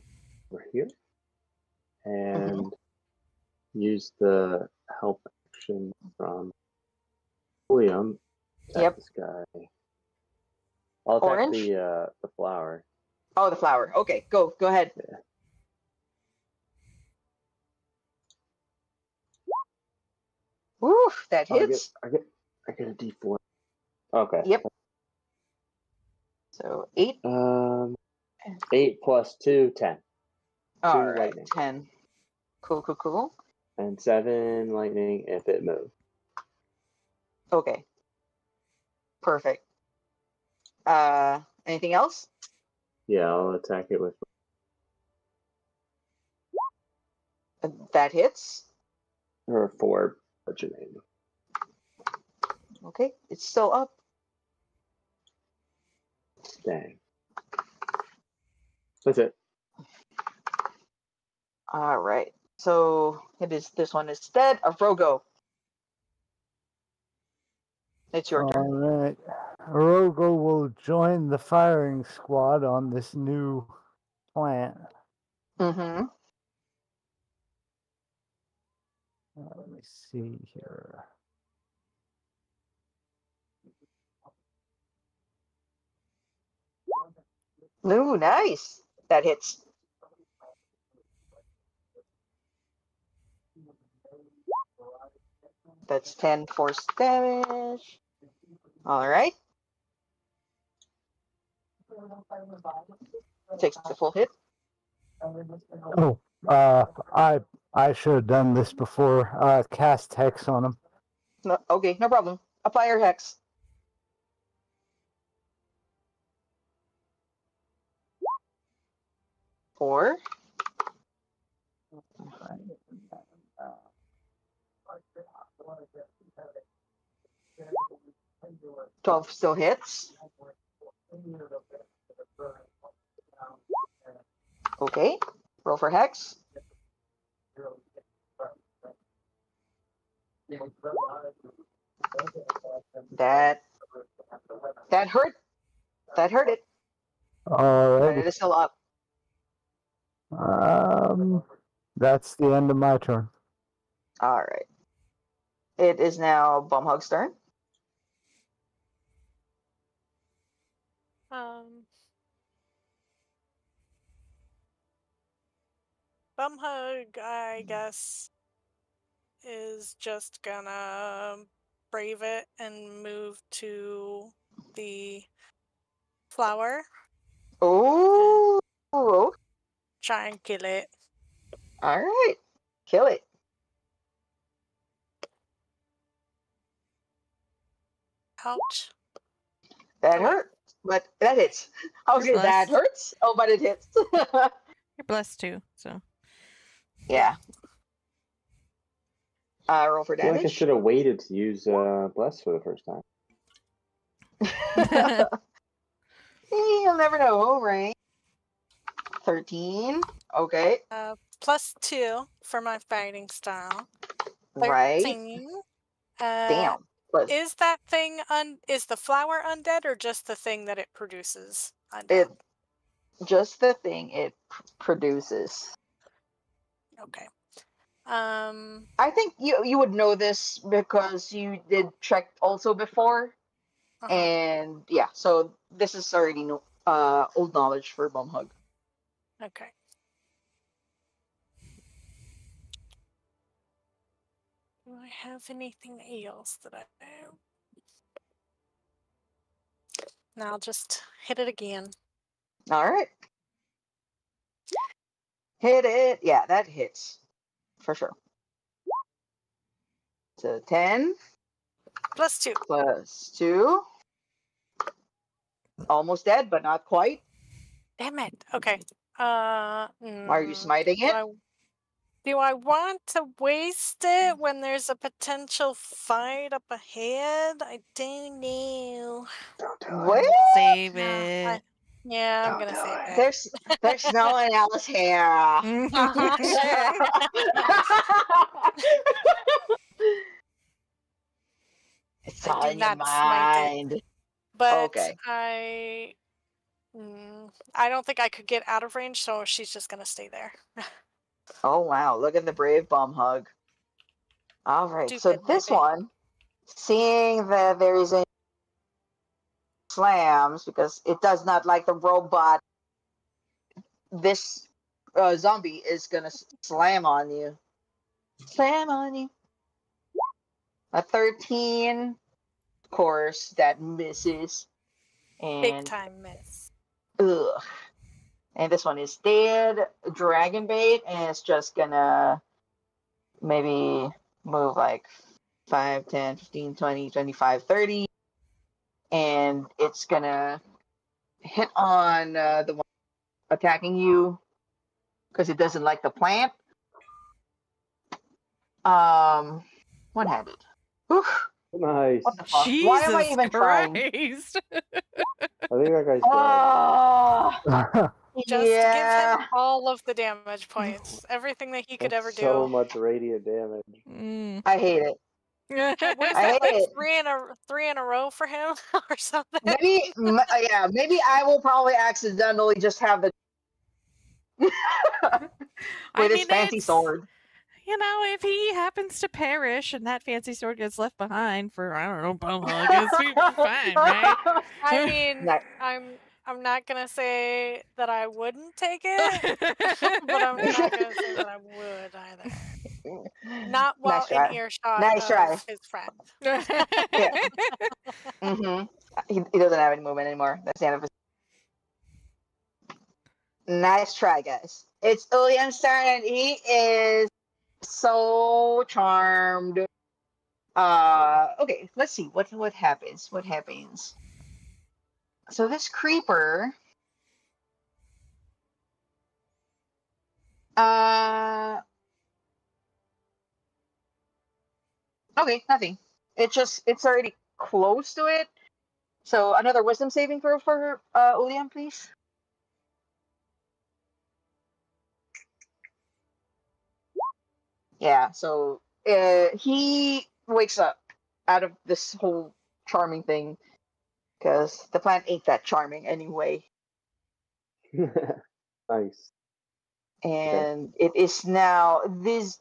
over here and use the help action from William. Attack this guy. I'll attack Orange? the flower. Oh, the flower. Okay, go ahead. Yeah. Woo, that hits. I get a D4. Okay. Yep. So 8. 8 plus 2, 10. All 2 right, lightning. 10. Cool. And 7 lightning if it moves. Okay. Perfect. Anything else? Yeah, I'll attack it with... That hits. Or 4 bludgeoning. Okay, it's still up. Dang. That's it. All right. So this one is dead. Rogo. It's your turn. All right. Rogo will join the firing squad on this new plant. Mm-hmm. Let me see here. Ooh, nice. That hits. That's 10 force damage. All right. Takes the full hit. Oh, I should have done this before. Cast hex on him. No, okay, no problem. Apply your hex. Four. 12 still hits. Okay. Roll for Hex. That hurt. That hurt it. But Alrighty. it is still up. That's the end of my turn. All right. It is now Bumhug's turn. Bumhug, I guess, is just gonna brave it and move to the flower. Oh. Try and kill it. All right. Kill it. Ouch. That Oh, wait. hurt. But that hits. Okay, You're that blessed. hurts. Oh, but it hits. You're blessed too, so. Yeah. Roll for I feel like I damage. should have waited to use Bless for the first time. You'll never know, right? 13. Okay. +2 for my fighting style. Right. 13. Damn. But Is that thing is the flower undead or just the thing that it produces undead? it just the thing it produces. Okay. I think you would know this because you did check also before. And yeah, so this is already old knowledge for Bumhug. Okay. Do I have anything else that I know? Now I'll just hit it again. All right. Hit it. Yeah, that hits. For sure. So 10 +2. +2. Almost dead, but not quite. Damn it. Okay. Are you smiting it? Do I want to waste it when there's a potential fight up ahead? I don't know. Don't do What? it. Save Yeah, it. I'm Don't gonna do save it. it. There's no one else here. Sure. It's I all do in your not smite it. mind. But Okay. I don't think I could get out of range, so she's just gonna stay there. Oh wow, look at the brave Bumhug. All right, so Stupid this baby. one, seeing that there is a slams because it does not like the robot, this zombie is gonna slam on you. Slam on you. A 13, of course, that misses. Big And time miss. ugh. And this one is dead. Dragon bait, and it's just gonna maybe move like 5, 10, 15, 20, 25, 30. And it's gonna hit on the one attacking you because it doesn't like the plant. One-handed. Oof. Nice. What the fuck? Jesus Why am I even trying? Christ. I think that guy's dead. Oh, Just give yeah. him all of the damage points. Everything that he could ever That's so do. much radiant damage. Mm. I hate it. What is I that, like hate it. three in a row for him or something? Maybe, yeah, maybe I will probably accidentally just have the with his fancy it's- sword. You know, if he happens to perish and that fancy sword gets left behind for, I don't know, Bumhug, it's fine, right? I mean, Nice. I'm not gonna say that I wouldn't take it, but I'm not gonna say that I would either. Not while Nice try. in earshot Nice of try. his friend. Yeah. He doesn't have any movement anymore. That's the end of his. Nice try, guys. It's Illian's turn, and he is so charmed. Okay, let's see what happens. What happens? So this creeper. Okay, nothing. It's already close to it, So another wisdom saving throw for Uliam, please. Yeah, so he wakes up out of this whole charming thing because the plant ain't that charming anyway. Nice. And it is now this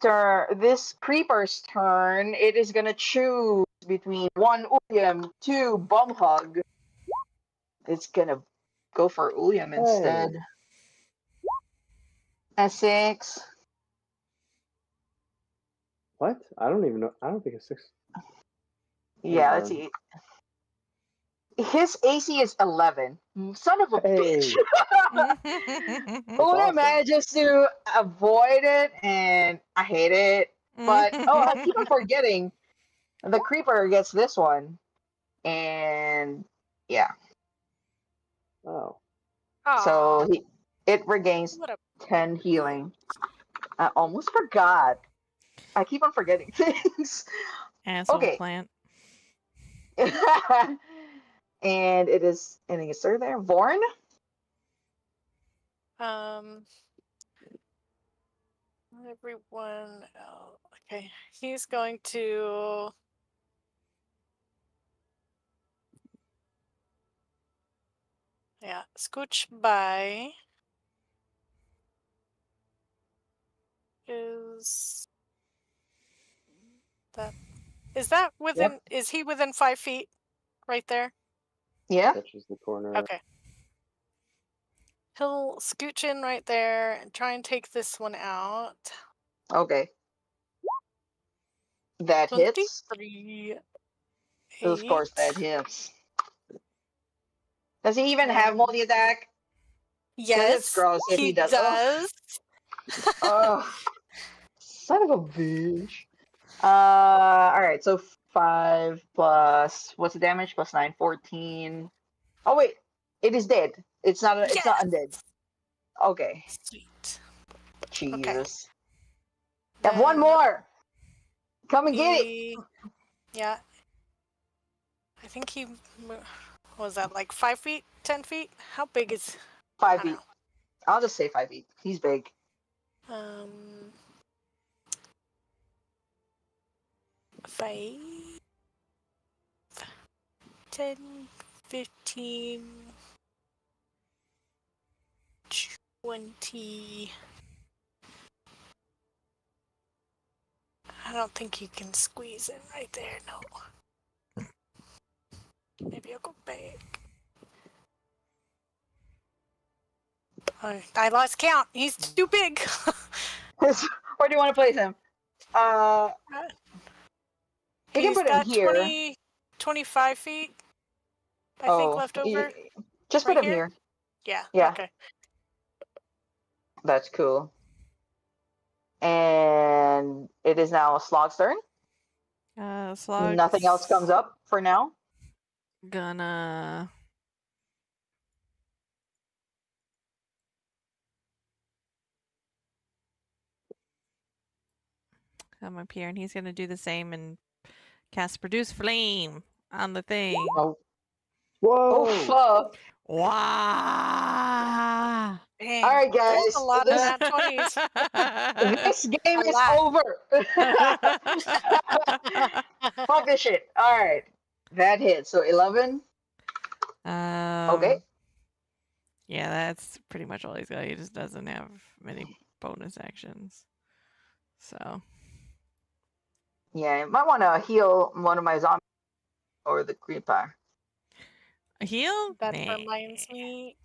creeper's turn. It is gonna choose between 1 Uliam, 2 bum hug. It's gonna go for Uliam instead. A 6. What? I don't even know. I don't think a 6. Yeah, let's see. His AC is 11. Son of a bitch. Uliam awesome. manages to avoid it, and I hate it. But I keep on forgetting. The creeper gets this one, and yeah. Oh. So it regains What a 10 healing. I almost forgot. I keep on forgetting things. Asshole Okay. plant. And it is, I think it's third there. VORN? Everyone. Oh, okay. He's going to. Yeah, scooch by. Is that within? Yep. Is he within 5 feet? Right there. Yeah. Touches the corner. Okay. He'll scooch in right there and try and take this one out. Okay. That hits. 23. Of course, 8. that hits. Does he even have multi attack? Yes, it's gross if he does. Oh, son of a bitch. Alright, so 5 plus, what's the damage? Plus 9, 14. Oh, wait. It is dead. It's not undead. Okay. Sweet. Jesus. Okay. Have one more. Come and get it. Yeah. I think he what was that, like 5 feet, 10 feet? How big is 5 feet. I'll just say 5 feet. He's big. 5, 10, 15, 20. I don't think you can squeeze in right there, no. Maybe I'll go back. Oh, I lost count. He's too big. Where do you want to place him? You can He's put him got here. 25 feet, I think, left over. Just right put him here? here. Yeah. Okay. That's cool. And it is now Slog's turn. Slog's Nothing else comes up for now. Gonna come up here, and he's gonna do the same and cast Produce Flame on the thing. Oh. Whoa! Oh, fuck. Wow! Dang, All right, guys. there's a lot of nat 20s. This game is lot. over. Fuck this shit. All right. That hits. So 11. Okay. Yeah, that's pretty much all he's got. He just doesn't have many bonus actions. So. Yeah, you might want to heal one of my zombies or the creeper. A heal? That Nah. reminds me,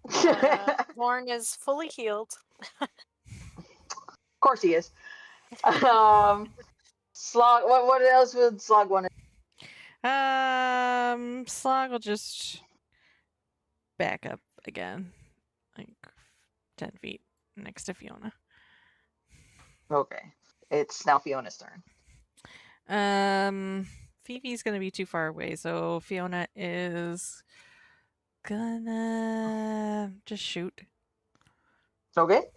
VORN is fully healed. Of course he is. Slog. What else would Slog want to? Slog will just back up again, like 10 feet next to Fiona. Okay, it's now Fiona's turn. Phoebe's gonna be too far away, so Fiona is gonna just shoot. Okay.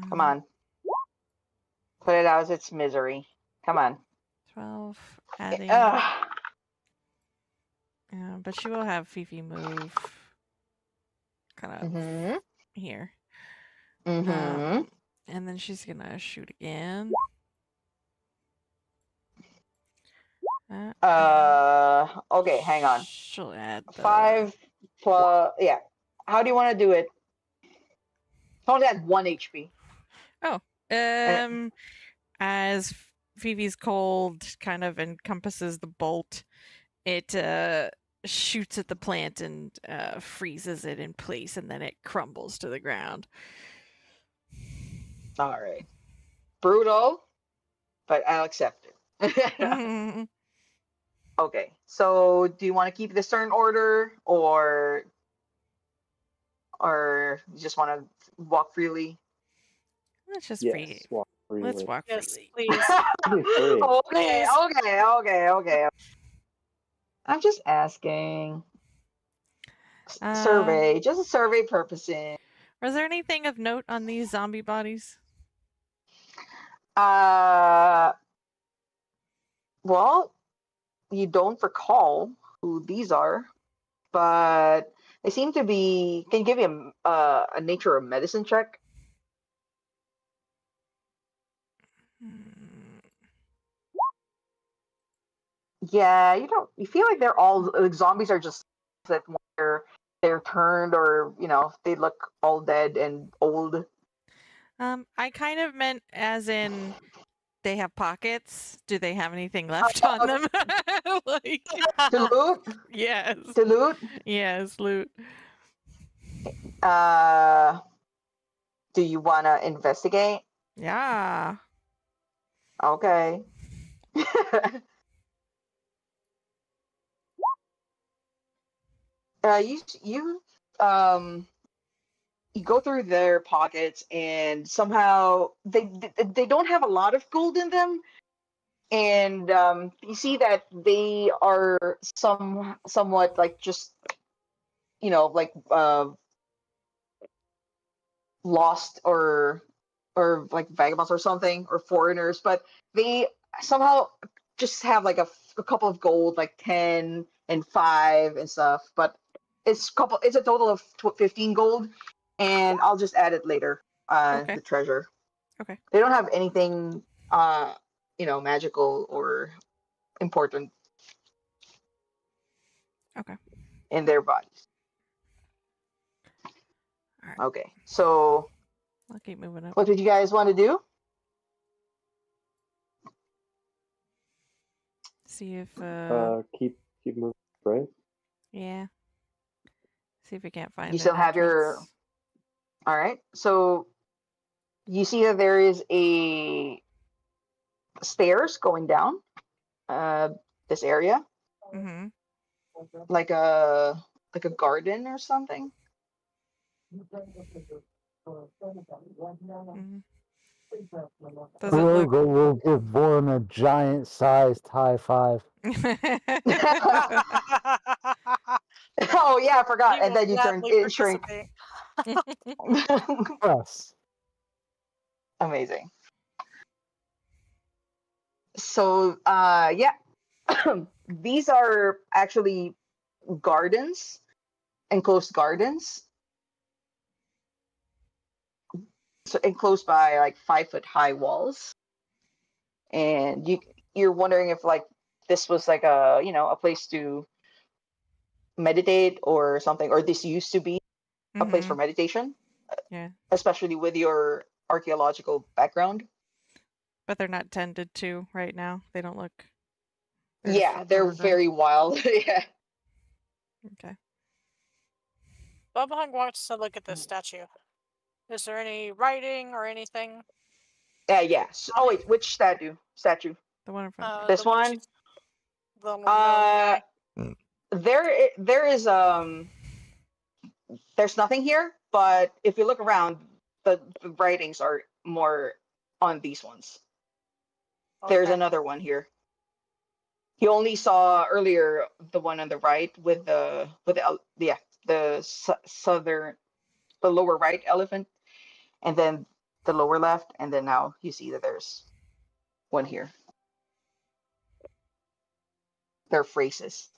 Come on. Put it out as its misery. Come on. 12, adding But she will have Fifi move kind of Mm-hmm. here. Mm-hmm. And then she's gonna shoot again. Okay, hang on. She'll add the 5 plus, yeah. How do you want to do it? Only at 1 HP. As Phoebe's cold kind of encompasses the bolt, it shoots at the plant and freezes it in place, and then it crumbles to the ground. All right. Brutal, but I'll accept it. Okay, so do you want to keep this turn order, or you just want to walk freely? Let's just Yes, walk freely. Let's walk Yes, freely. please. Okay, Please. okay. I'm just asking. Survey, just a survey purposes. Was there anything of note on these zombie bodies? Well, you don't recall who these are, but they seem to be. Can you give me a nature or medicine check? Yeah, you don't. You feel like they're all like zombies are just that when they're turned, or they look all dead and old. I kind of meant as in they have pockets. Do they have anything left on them? Like, To loot? yes. To loot? Yes, loot. Do you want to investigate? Yeah. Okay. You you go through their pockets, and somehow they don't have a lot of gold in them, and you see that they are somewhat like just like lost, or like vagabonds or something, or foreigners, but they somehow just have like a couple of gold, like 10 and 5 and stuff, but it's a total of 15 gold, and I'll just add it later, Okay. the treasure. Okay. They don't have anything magical or important Okay. in their bodies. All right. Okay, so I'll keep moving up. what did you guys want to do? See if Keep moving, right? yeah. See if we can't find. You still have your. All right, so you see that there is a stairs going down this area, Mm-hmm. like a garden or something. Mm-hmm. Does it look? We'll give VORN a giant sized high five. Oh yeah, I forgot. He And will then you turn gladly it shrink. participate. Yes. Amazing. So yeah, these are actually gardens, enclosed gardens. So enclosed by like 5-foot high walls, and you're wondering if like this was like a place to meditate or something, or this used to be a place for meditation. Yeah. Especially with your archaeological background. But they're not tended to right now. They don't look. Yeah, they're very wild. Yeah. Okay. Bubba Hung wants to look at this statue. Is there any writing or anything? Yeah. Oh wait, which statue? The one in front. This one. The one There is there's nothing here, but if you look around, the writings are more on these ones. There's another one here. You only saw earlier the one on the right with the lower right elephant, and then the lower left, and then now you see that there's one here. They're phrases.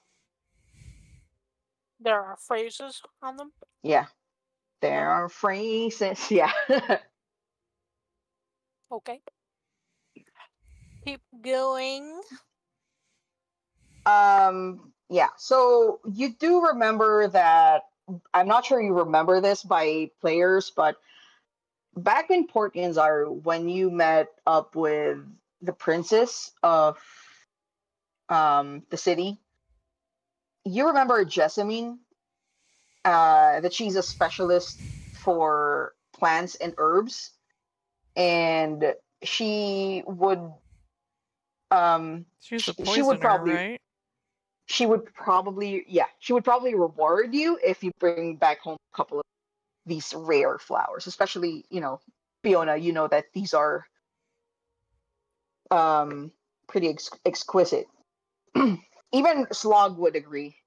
There are phrases on them. Yeah, there No. are phrases. Yeah. Okay. Keep going. Yeah. So you do remember that? I'm not sure you remember this by players, but back in Port Ganzaru, when you met up with the princess of the city, you remember Jessamine, that she's a specialist for plants and herbs, and she would She's a she would poisoner, probably right? she would probably reward you if you bring back home a couple of these rare flowers, especially Fiona. You know that these are pretty exquisite. Even Slog would agree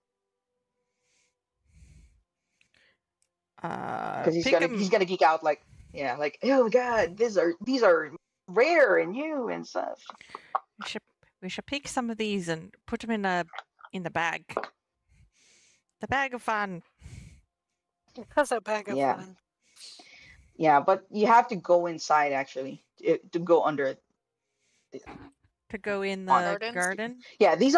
because he's Pick gonna them. he's gonna geek out like, yeah, like, oh my god, these are rare and new and stuff. We should pick some of these and put them in the bag. The bag of fun. That's a bag of Yeah. fun. Yeah, but you have to go inside actually to go under it. To go in the Gardens? garden. Yeah, these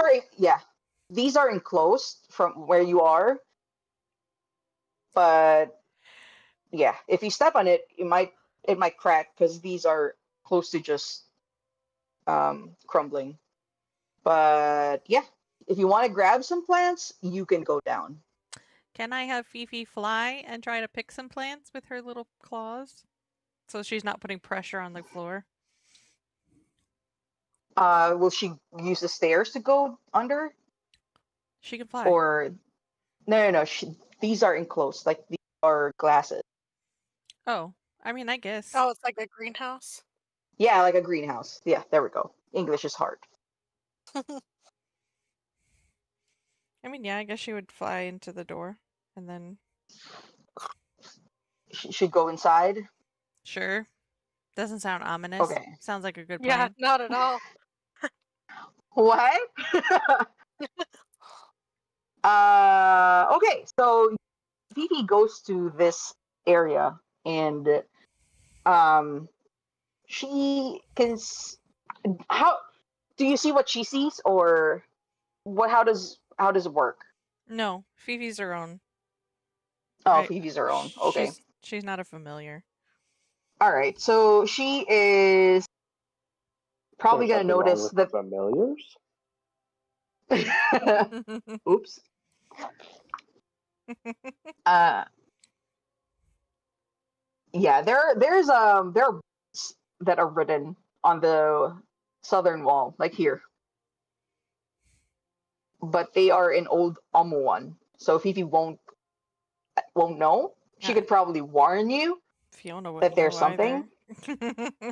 are enclosed from where you are, but yeah, if you step on it, it might crack because these are close to just crumbling. But yeah, if you want to grab some plants, you can go down. Can I have Fifi fly and try to pick some plants with her little claws? So she's not putting pressure on the floor. Will she use the stairs to go under? She can fly. Or no. These are enclosed, like these are glasses. Oh, I mean, I guess. Oh, it's like a greenhouse. Yeah, like a greenhouse. Yeah, there we go. English is hard. I mean, yeah, I guess she would fly into the door and then. She should go inside. Sure. Doesn't sound ominous. Okay. Sounds like a good Yeah, plan. not at all. What? Okay, so Fifi goes to this area and she can how do you see what she sees, or what? How does it work? No, Fifi's her own. Oh, Right. Fifi's her own. Okay. She's not a familiar. All right. So she is probably There's going to something notice wrong with that. familiars. Oops. Yeah, there are books that are written on the southern wall, like here, but they are in old Omuan. So Fifi won't know. She could probably warn you Fiona would that there's something.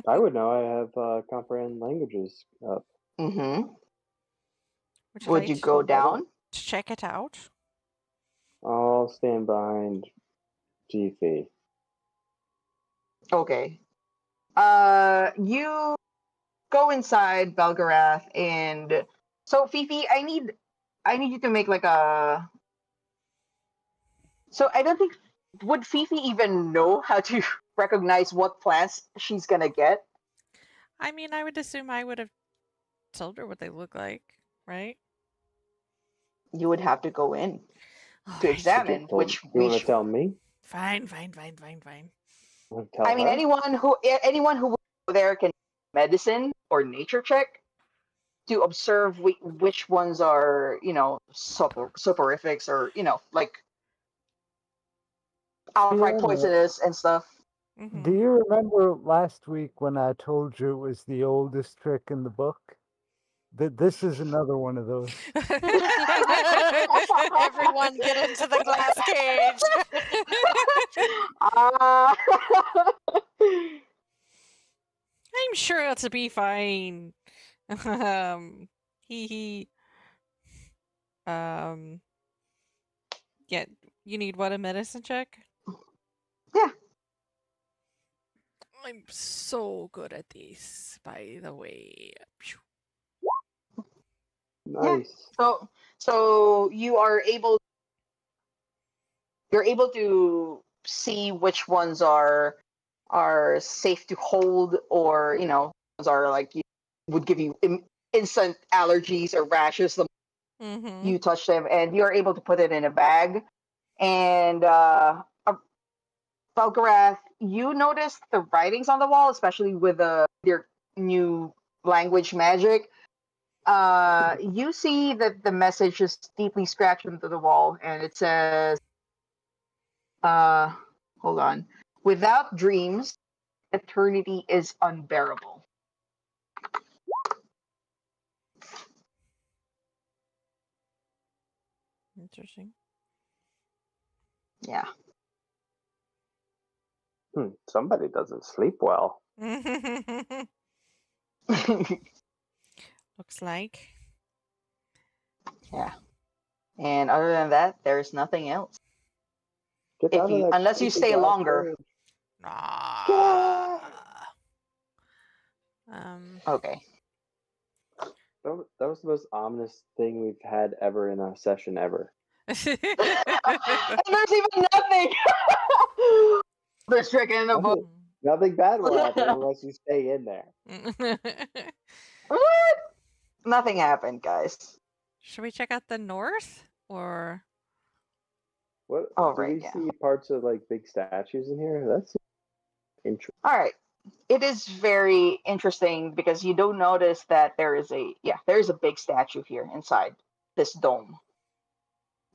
I would know. I have comprehend languages up. Mm-hmm. Would Would you go down? to check it out? I'll stand behind Fifi. Okay. You go inside Belgarath, and so Fifi, I need you to make like a. So I don't think, would Fifi even know how to recognize what plants she's gonna get? I mean, I would assume I would have told her what they look like, right? You would have to go in to Alright. examine You want to tell me? Fine. Tell I mean, her? anyone who would go there can medicine or nature check to observe which ones are, soporifics, or like outright Fiona, poisonous and stuff. Mhm. do you remember last week when I told you it was the oldest trick in the book? This is another one of those. Everyone get into the glass cage. I'm sure it'll be fine. He. Yeah, you need what, a medicine check? Yeah. I'm so good at these, by the way. Nice. So you are able you're able to see which ones are safe to hold, or ones are like would give you instant allergies or rashes the Mm-hmm. you touch them, and you're able to put it in a bag. And Falgarath, you notice the writings on the wall, especially with your new language magic. You see that the message is deeply scratched into the wall, and it says, hold on. Without dreams, eternity is unbearable. Interesting. Yeah. Somebody doesn't sleep well. Looks like. Yeah. And other than that, there's nothing else. Get out of that Unless you creepy stay glass longer. cage. Ah. Okay. That was the most ominous thing we've had ever in a session ever. And there's even nothing. There's freaking a book. Nothing bad will happen unless you stay in there. What? Nothing happened, guys. Should we check out the north or? What? Oh, Do right, we yeah. see parts of like big statues in here? That's interesting. All right. It is very interesting because you do notice that there is a big statue here inside this dome.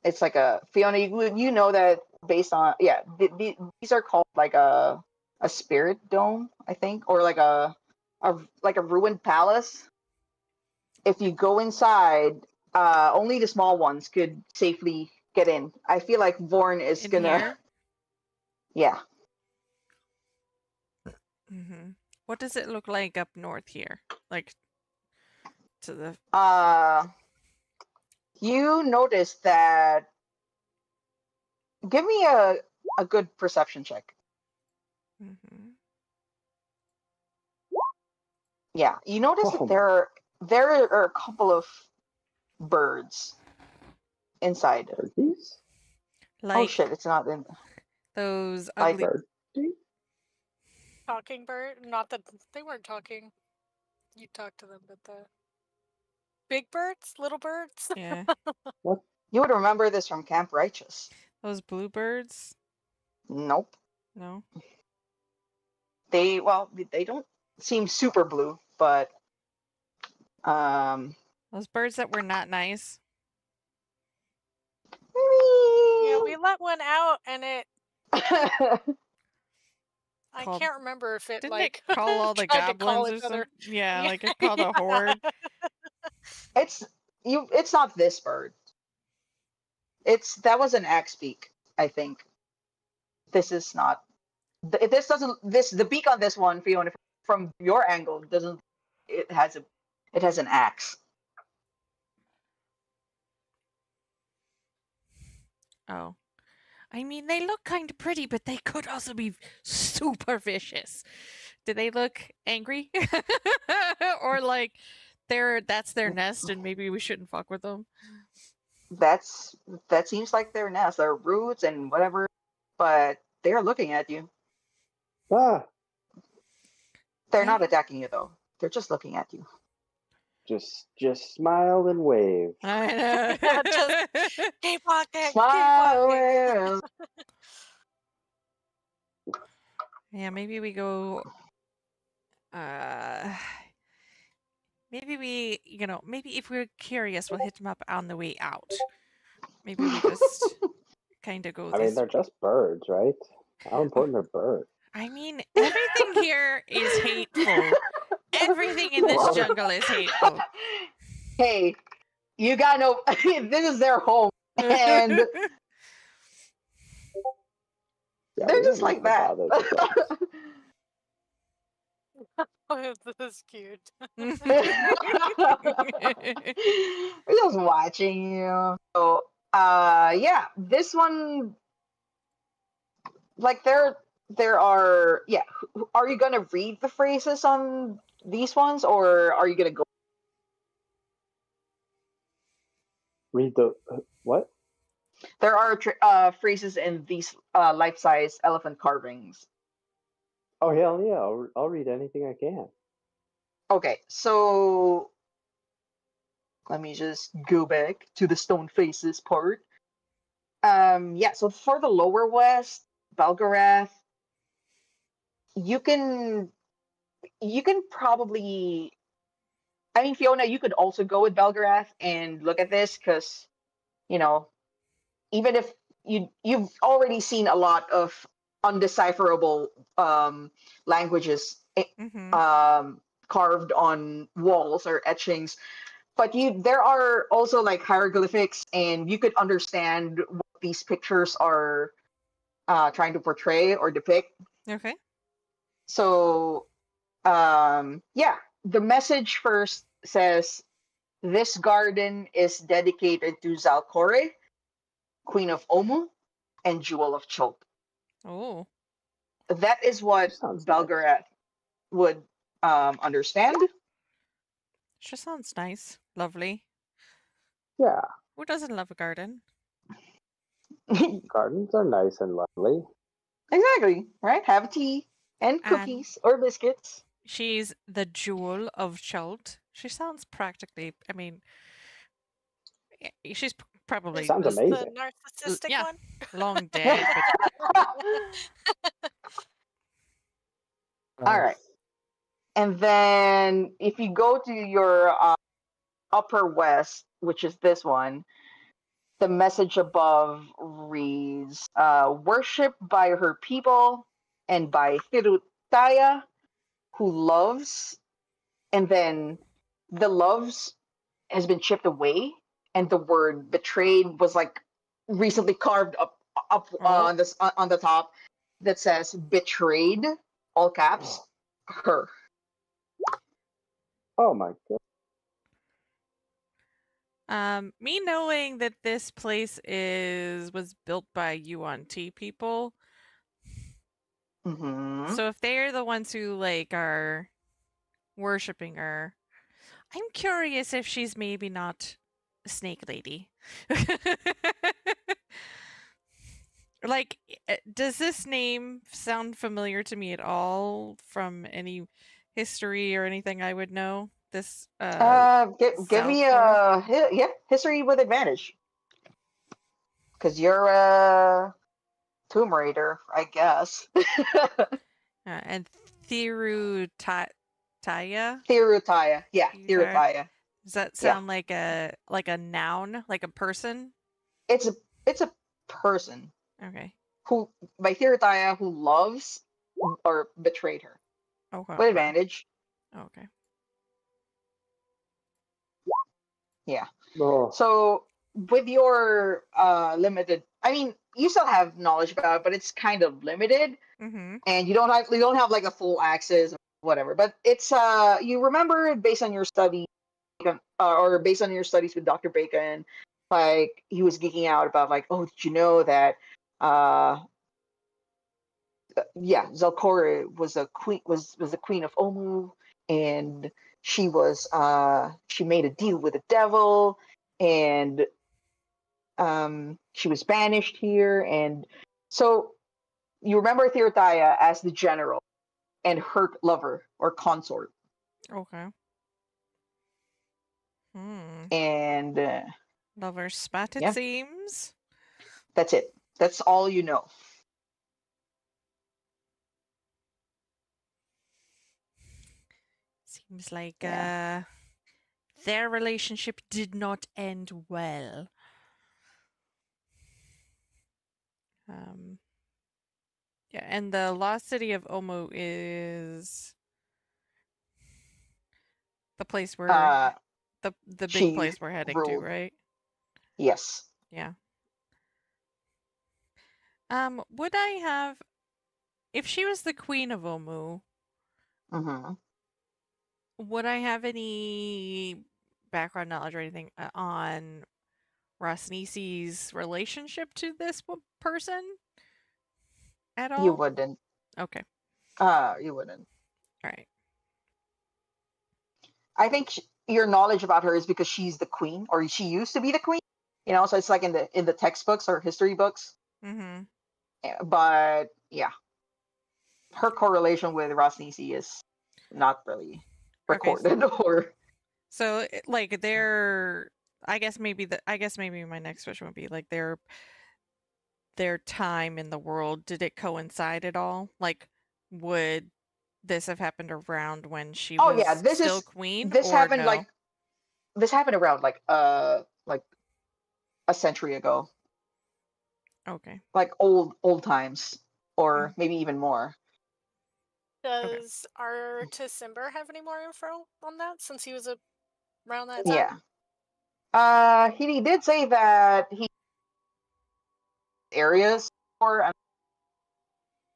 It's like a Fiona. You know that based on these are called like a spirit dome, I think, or like a ruined palace. If you go inside, only the small ones could safely get in. I feel like VORN is In gonna. here? Yeah. Mm-hmm. What does it look like up north here? Like to the. You notice that. Give me a good perception check. Mm-hmm. Yeah, you notice that there are a couple of birds inside. Birdies? Like Oh shit! It's not in. those Like ugly. Birdies? Talking bird? Not that they weren't talking. You talked to them, but the big birds, little birds. Yeah. What? You would remember this from Camp Righteous. Those bluebirds. Nope. No. They don't seem super blue, but Those birds that were not nice. Yeah, we let one out, and it. I Called- can't remember if it Didn't like it call all the tried to call goblins or each other. something? Yeah, like it called a horde. It's not this bird. That was an axe beak, I think. This is not. The beak on this one, Fiona, from your angle doesn't. It has an axe. Oh. I mean, they look kind of pretty, but they could also be super vicious. Do they look angry? Or like that's their nest and maybe we shouldn't fuck with them? That seems like their nest, their roots and whatever, but they're looking at you. Ah! They're not attacking you though. They're just looking at you. Just smile and wave. I know. Just keep walking. Keep Smile. walking. Yeah, maybe we go maybe if we're curious, we'll hit them up on the way out. Maybe we just kind of go I mean, this they're way. just birds, right? How important are birds? I mean, everything here is hateful. Everything in this jungle is hateful. Hey, you gotta know, this is their home, and Yeah, they're we just don't like need to that. bother the birds. Oh, this is cute. We're just watching you. So, yeah, this one, like, there are, yeah. Are you gonna read the phrases on these ones, or are you gonna go? Read the what? There are phrases in these life-size elephant carvings. Oh hell yeah! I'll read anything I can. Okay, so let me just go back to the stone faces part. Yeah, so for the lower west, Belgarath, you can probably, I mean, Fiona, you could also go with Belgarath and look at this because, you know, even if you've already seen a lot of undecipherable languages Mm-hmm. carved on walls or etchings, but there are also like hieroglyphics, and you could understand what these pictures are trying to portray or depict. Okay. So yeah, the message first says, "This garden is dedicated to Zalcore, Queen of Omu, and Jewel of Chult." Oh, That is what Sounds nice. Belgarath would understand. sure sounds nice. Lovely. Yeah, Who doesn't love a garden? gardens are nice and lovely. Exactly, right? Have tea and And cookies or biscuits. she's the jewel of Chult. She sounds practically, I mean, she's probably, Sounds Is the amazing. narcissistic yeah, one? long dead, but All right. And then if you go to your upper west, which is this one, the message above reads, "Worshipped by her people and by Thirutaya, who loves," and then the loves has been chipped away, and the word betrayed was like recently carved up oh, on the top that says betrayed, all caps, her. Oh my god. me knowing that this place was built by UNT people. Mm-hmm. So if they're the ones who like are worshiping her, I'm curious if she's maybe not a snake lady. Like, does this name sound familiar to me at all from any history or anything I would know? This Give me Zalcor? a history with advantage, because you're a Tomb Raider, I guess. And Thirutaya? Thirutaya, yeah, Thirutaya? Thirutaya. Does that Yeah, sound like a noun, like a person? it's a person Okay. who by Thirutaya who loves or betrayed her Okay. with advantage. Okay. Yeah. Oh, So with your limited, I mean, you still have knowledge about it, but it's kind of limited, Mm-hmm. and you don't have like a full access or whatever. But it's you remember based on your study, or based on your studies with Dr. Bacon, like he was geeking out about like, oh, did you know that yeah, Zelkora was a queen, was the queen of Omu, and she made a deal with the devil, and she was banished here, and so you remember Theotaya as the general and her lover or consort, Okay. Hmm. and Lover spat, it yeah, seems. that's it. That's all you know. Seems like Yeah. their relationship did not end well. Yeah, and the lost city of Omo is the place where Uh, the big she place we're heading to, ruled. right? Yes. Yeah. Would I have, if she was the queen of Omu, Mm-hmm. would I have any background knowledge or anything on Rosnisi's relationship to this person at You all? wouldn't. Okay. You wouldn't. All right. I think your knowledge about her is because she's the queen, or she used to be the queen. So it's like in the textbooks or history books. Mm-hmm. But yeah, her correlation with Rosnisi is not really recorded. Or so like their, I guess maybe my next question would be like their time in the world, did it coincide at all? Like, would this have happened around when she oh was yeah, still queen, this or happened no? this happened around like a century ago, Okay. like old times, or maybe even more. Does Artisimber have any more info on that since he was around that time? Yeah. He did say that he areas or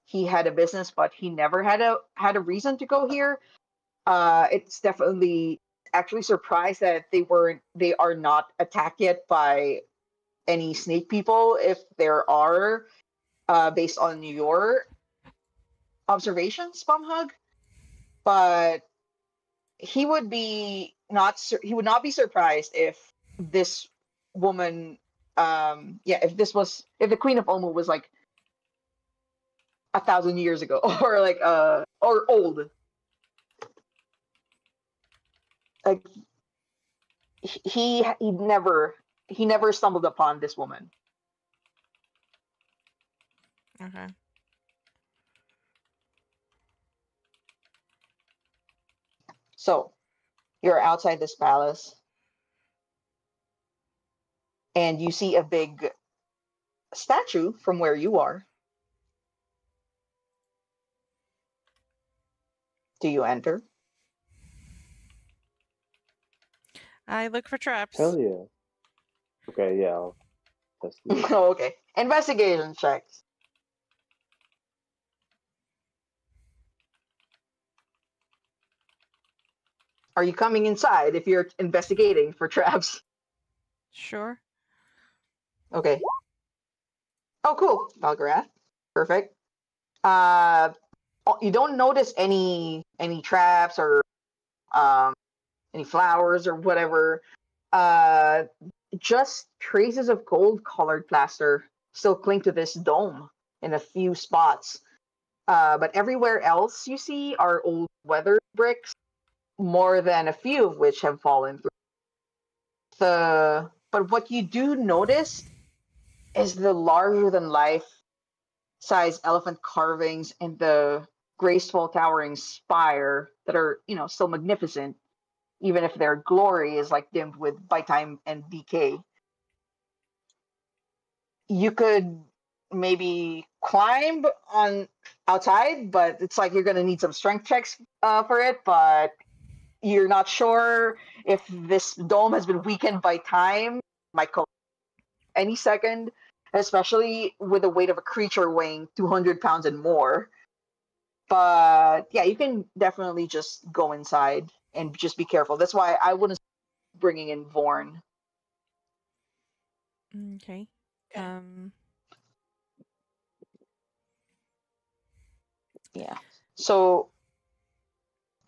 he had a business, but he never had a reason to go here. It's definitely actually surprised that they are not attacked yet by any snake people, if there are, based on your observations, Bumhug. But he would not be surprised if this woman, if the Queen of Omu was like 1,000 years ago, or like or old. Like he never stumbled upon this woman. Okay. So you're outside this palace, and you see a big statue from where you are. Do you enter? I look for traps. Hell yeah. Okay, yeah. I'll investigate. Oh, okay. Investigation checks. Are you coming inside if you're investigating for traps? Sure. Okay. Oh, cool. Valgarath. Perfect. You don't notice any traps or any flowers or whatever. Just traces of gold-colored plaster still cling to this dome in a few spots. But everywhere else you see are old weathered bricks, more than a few of which have fallen through. But what you do notice is the larger-than-life size elephant carvings and the graceful towering spire that are, still magnificent, even if their glory is like dimmed by time and decay. You could maybe climb on outside, but it's like you're gonna need some strength checks for it. But you're not sure if this dome has been weakened by time. Might collapse any second, especially with the weight of a creature weighing 200 pounds and more. But yeah, you can definitely just go inside and just be careful. That's why I wouldn't bringing in VORN. Okay. Yeah. So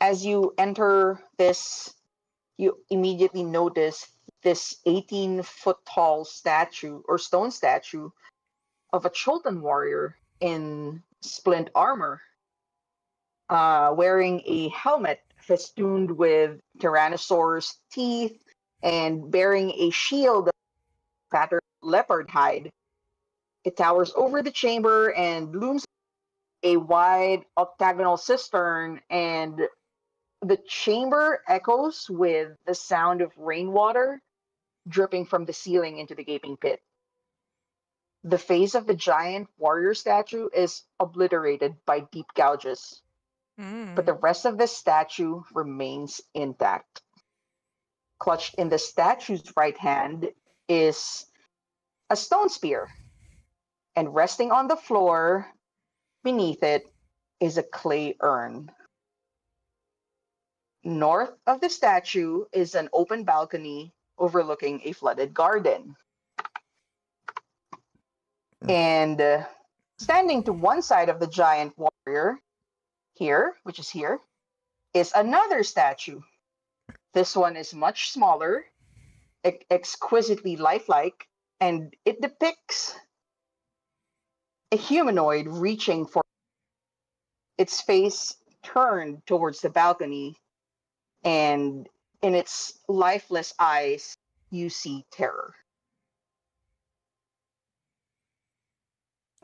as you enter this, you immediately notice this 18-foot tall statue or stone statue of a Cholton warrior in splint armor, wearing a helmet festooned with Tyrannosaurus teeth and bearing a shield of patterned leopard hide. It towers over the chamber and looms a wide octagonal cistern, and the chamber echoes with the sound of rainwater dripping from the ceiling into the gaping pit. The face of the giant warrior statue is obliterated by deep gouges, but the rest of the statue remains intact. Clutched in the statue's right hand is a stone spear, and resting on the floor beneath it is a clay urn. North of the statue is an open balcony overlooking a flooded garden. And standing to one side of the giant warrior, which is here, is another statue. This one is much smaller, exquisitely lifelike, and it depicts a humanoid reaching for its face turned towards the balcony, and in its lifeless eyes, you see terror.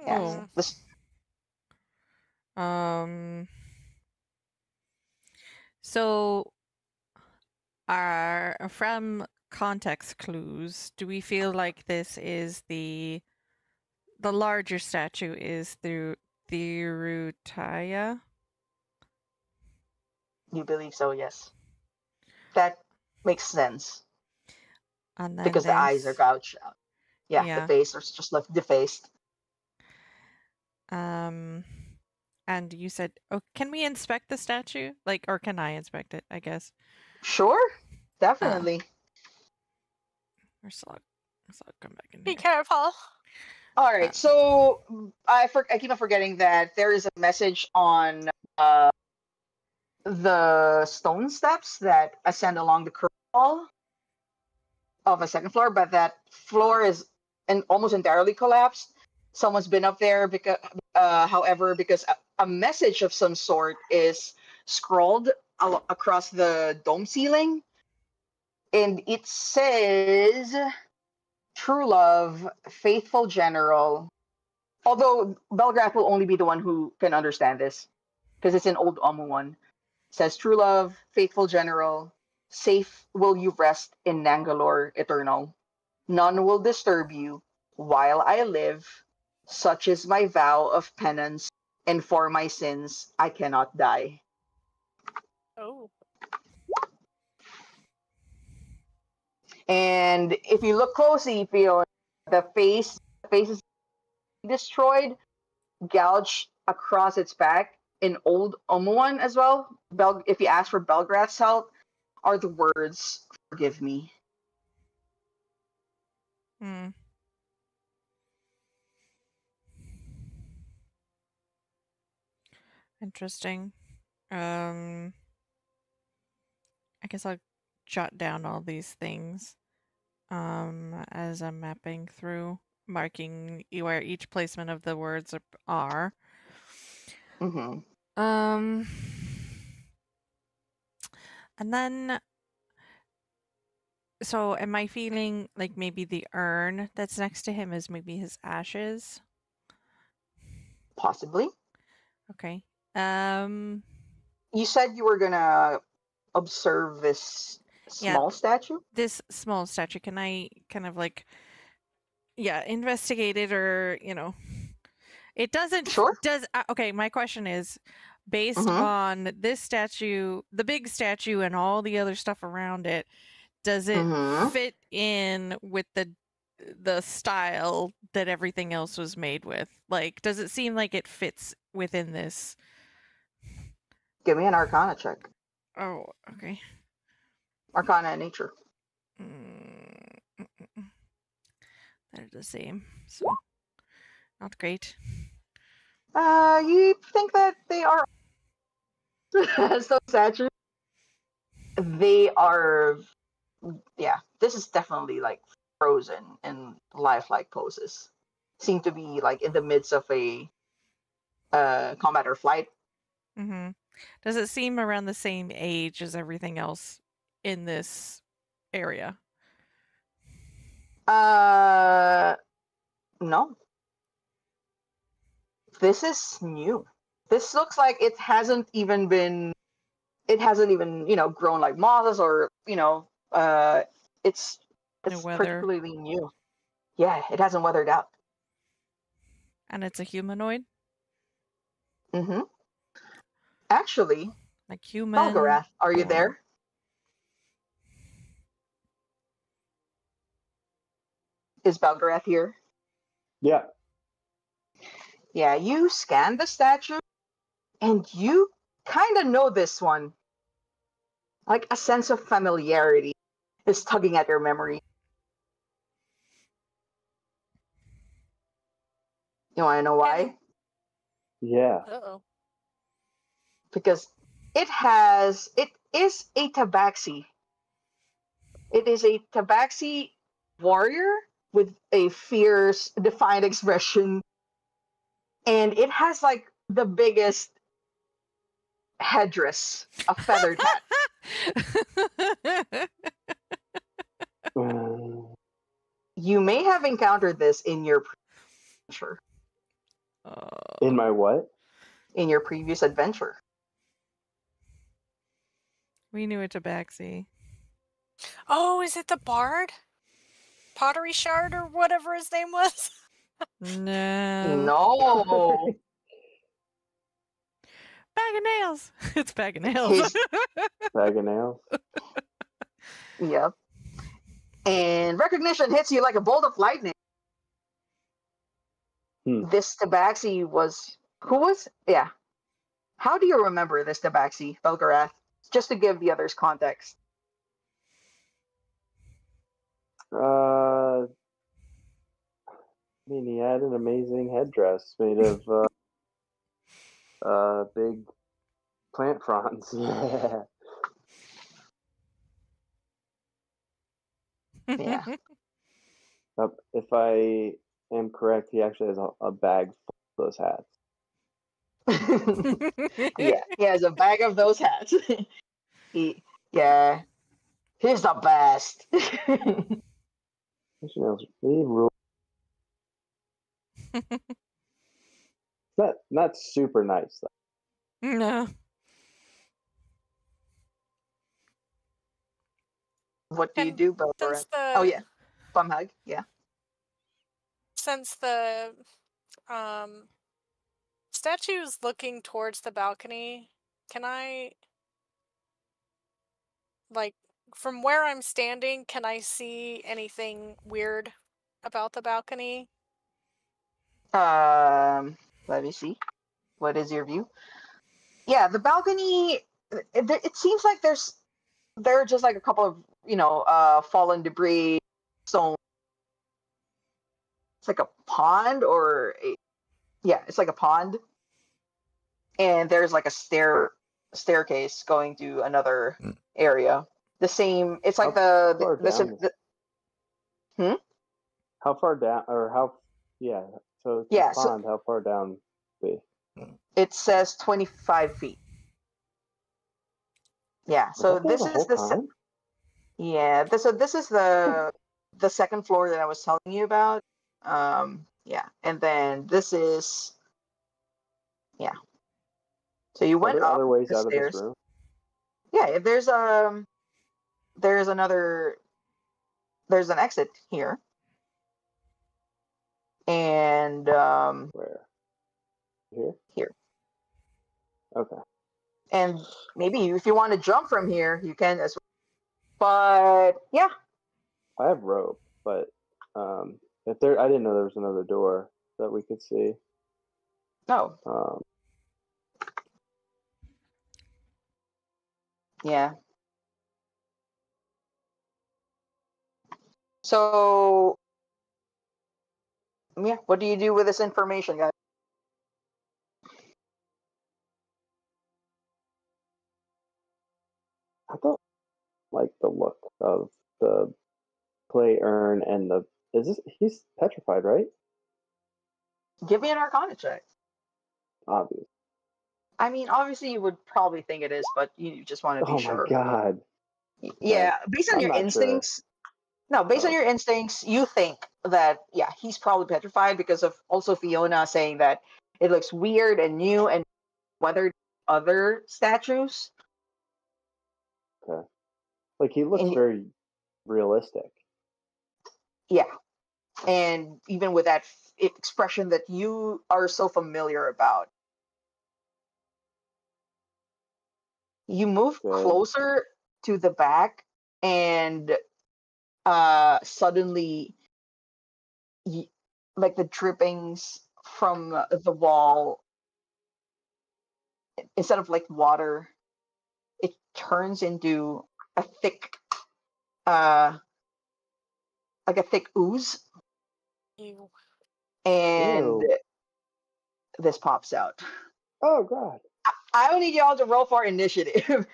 Yes. Oh. This, So, from context clues, do we feel like this is the larger statue is the Rutaya? you believe so, yes. That makes sense. And then Because the eyes are gouged out. Yeah, the Yeah. face is just like defaced. And you said, oh, can we inspect the statue? Like, or can I inspect it, I guess? Sure, definitely. Or Slug come back in Be here. careful. All right, so I keep on forgetting that there is a message on the stone steps that ascend along the curved wall of a second floor, but that floor is almost entirely collapsed. Someone's been up there because, however, because a message of some sort is scrawled across the dome ceiling, and it says, "True love, faithful general." Although Belgraph will only be the one who can understand this, because it's an old Omuan. Says, "True love, faithful general, safe will you rest in Nangalore eternal. None will disturb you while I live. Such is my vow of penance, and for my sins I cannot die." Oh. And if you look closely, you feel the face is destroyed, gouged across its back in old Omuan as well. If you ask for Belgrath's help, are the words, "Forgive me." Hmm. Interesting. I guess I'll jot down all these things as I'm mapping through, marking where each placement of the words are. Mm-hmm. And then, so am I feeling like maybe the urn that's next to him is maybe his ashes? Possibly. Okay. You said you were gonna observe this small statue? This small statue, can I kind of like, investigate it, or, it doesn't, Sure. Okay, my question is, based on this statue, the big statue, and all the other stuff around it, does it fit in with the style that everything else was made with? Like, does it seem like it fits within this? Give me an Arcana check. Oh, okay. Arcana and nature. They're the same, so not great. You think that they are so statues? They are, this is definitely like frozen in lifelike poses. Seem to be like in the midst of a combat or flight. Does it seem around the same age as everything else in this area? No. This is new. This looks like it hasn't even, grown like mosses, or, it's particularly new. Yeah, it hasn't weathered out. And it's a humanoid? Actually, like human. Belgarath, are you there? Is Belgarath here? Yeah. Yeah, you scan the statue, and you kind of know this one. Like a sense of familiarity is tugging at your memory. You want to know why? Yeah. Uh-oh. Because it is a tabaxi. It is a tabaxi warrior with a fierce, defiant expression, and it has like the biggest headdress, a feathered hat. You may have encountered this in your adventure. In my what? In your previous adventure. We knew it, Tabaxi. Oh, is it the bard? Pottery Shard or whatever his name was? No. No. Bag of nails. It's bag of nails. His, Bag of nails. yep. And recognition hits you like a bolt of lightning. This tabaxi was... Who was... Yeah. How do you remember this tabaxi, Belgarath? Just to give the others context. I mean, he had an amazing headdress made of big plant fronds. Yeah. Yeah. If I am correct, he actually has a bag full of those hats. Yeah, he has a bag of those hats. He's the best. Not super nice though. No. What do you And do, Belgarath? Oh yeah, bum hug. Yeah. Since the statue is looking towards the balcony, can I, like, from where I'm standing, can I see anything weird about the balcony? Let me see. What is your view? Yeah, the balcony. It seems like there are just like a couple of fallen debris, stone. It's like a pond it's like a pond, and there's like a staircase going to another area. The same. It's like How far down, or how? Yeah. So it's a pond. How far down? Be? It says 25 feet. Yeah. So this is the. Yeah. So this is the second floor that I was telling you about. Yeah, and then this is. Yeah. So you went up other ways the out stairs. of this room? Yeah, there's an exit here. And where? Here? Here. Okay. And maybe if you want to jump from here, you can as well. But yeah. I have rope, but I didn't know there was another door that we could see. No. Yeah. So, yeah, what do you do with this information, guys? I don't like the look of the clay urn and he's petrified, right? Give me an Arcana check. Obvious. I mean, obviously you would probably think it is, but you just want to be sure. Oh my god. Yeah, based on your instincts. Sure. No, based on your instincts, you think that he's probably petrified because of also Fiona saying that it looks weird and new and weathered other statues. Okay. Like he looks very realistic. Yeah. And even with that expression that you are so familiar about. You move closer to the back and suddenly like the drippings from the wall, instead of like water, it turns into a thick like a thick ooze. Ew. And this pops out. Oh god. I don't need y'all to roll for initiative.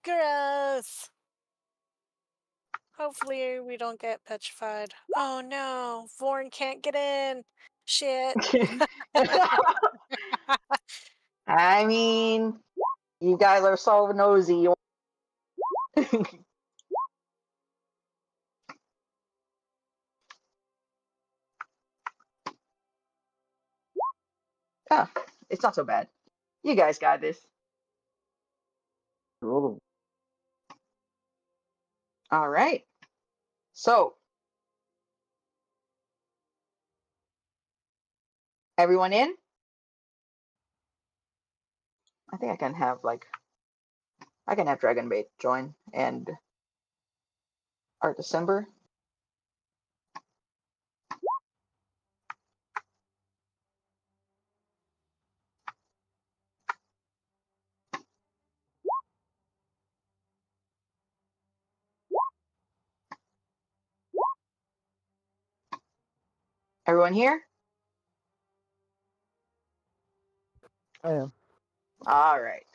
Gross. Hopefully we don't get petrified. Oh no, VORN can't get in. Shit. I mean, you guys are so nosy. Oh, it's not so bad. You guys got this. Roll All right. So, everyone in? I think I can have Dragonbait join and Art December. Everyone here? I am. All right.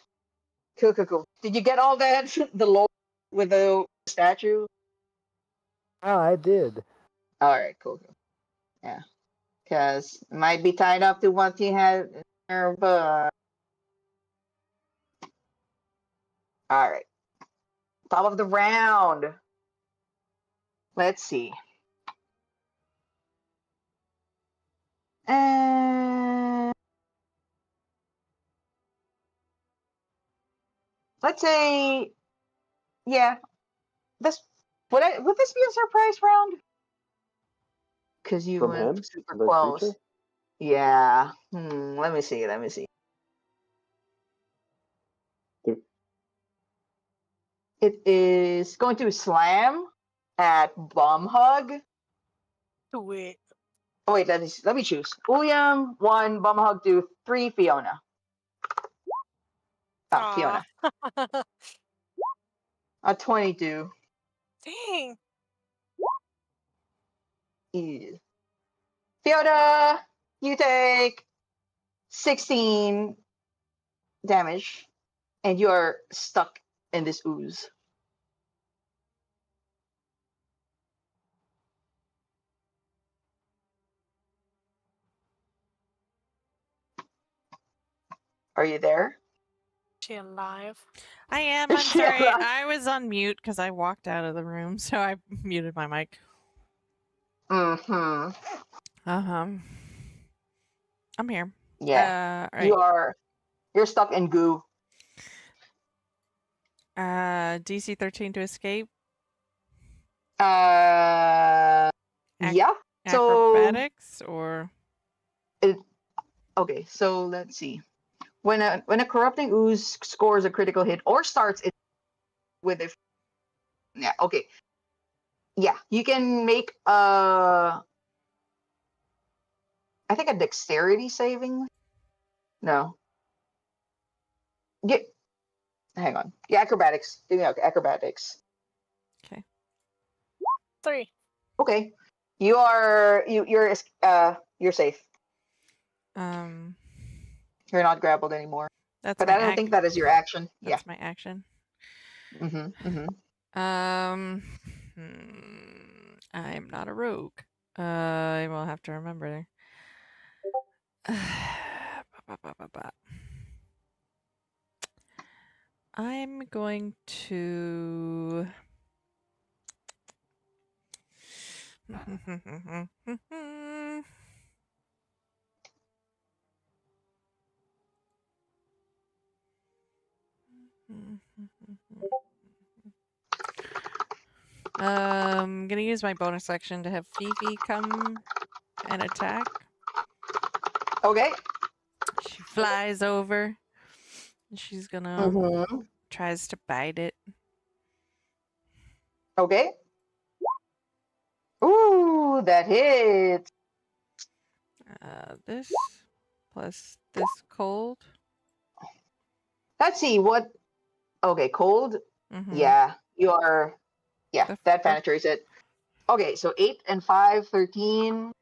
Cool, cool, cool. Did you get all that? The lore with the statue? Ah, I did. All right, cool, cool. Yeah. Because it might be tied up to what he had there, but. All right. Top of the round. Let's see. Let's say, yeah. This would this be a surprise round? Because you from went him, super the close. creature. Yeah. Let me see. Let me see. Dude. It is going to slam at Bomb Hug. Do it. Oh wait, let me choose. William 1, Bomb Hug 2, 3, Fiona. Ah, Fiona. Aw. A 22. Dang. Ew. Fiona, you take 16 damage, and you are stuck in this ooze. Are you there? She alive? I am. I'm Yeah. sorry. I was on mute because I walked out of the room, so I muted my mic. Mm-hmm. I'm here. Yeah. Right. You're stuck in goo. DC 13 to escape. Yeah. So Acrobatics or okay. So let's see. When a corrupting ooze scores a critical hit or starts it with a okay. Yeah, you can make I think a dexterity saving. No. Get hang on. Yeah, acrobatics. Give me acrobatics. okay. 3. Okay. You're safe. You're not grappled anymore. That's But my I don't think that is your action. That's my action. I'm not a rogue. I will have to remember. I'm going to. I'm gonna use my bonus action to have Fifi come and attack. Okay. She flies over. And she's gonna tries to bite it. Okay. Ooh, that hits. This plus this cold. Let's see what. Okay, cold. Yeah, you are. Yeah, that penetrates it. Okay, so 8 and 5, 13.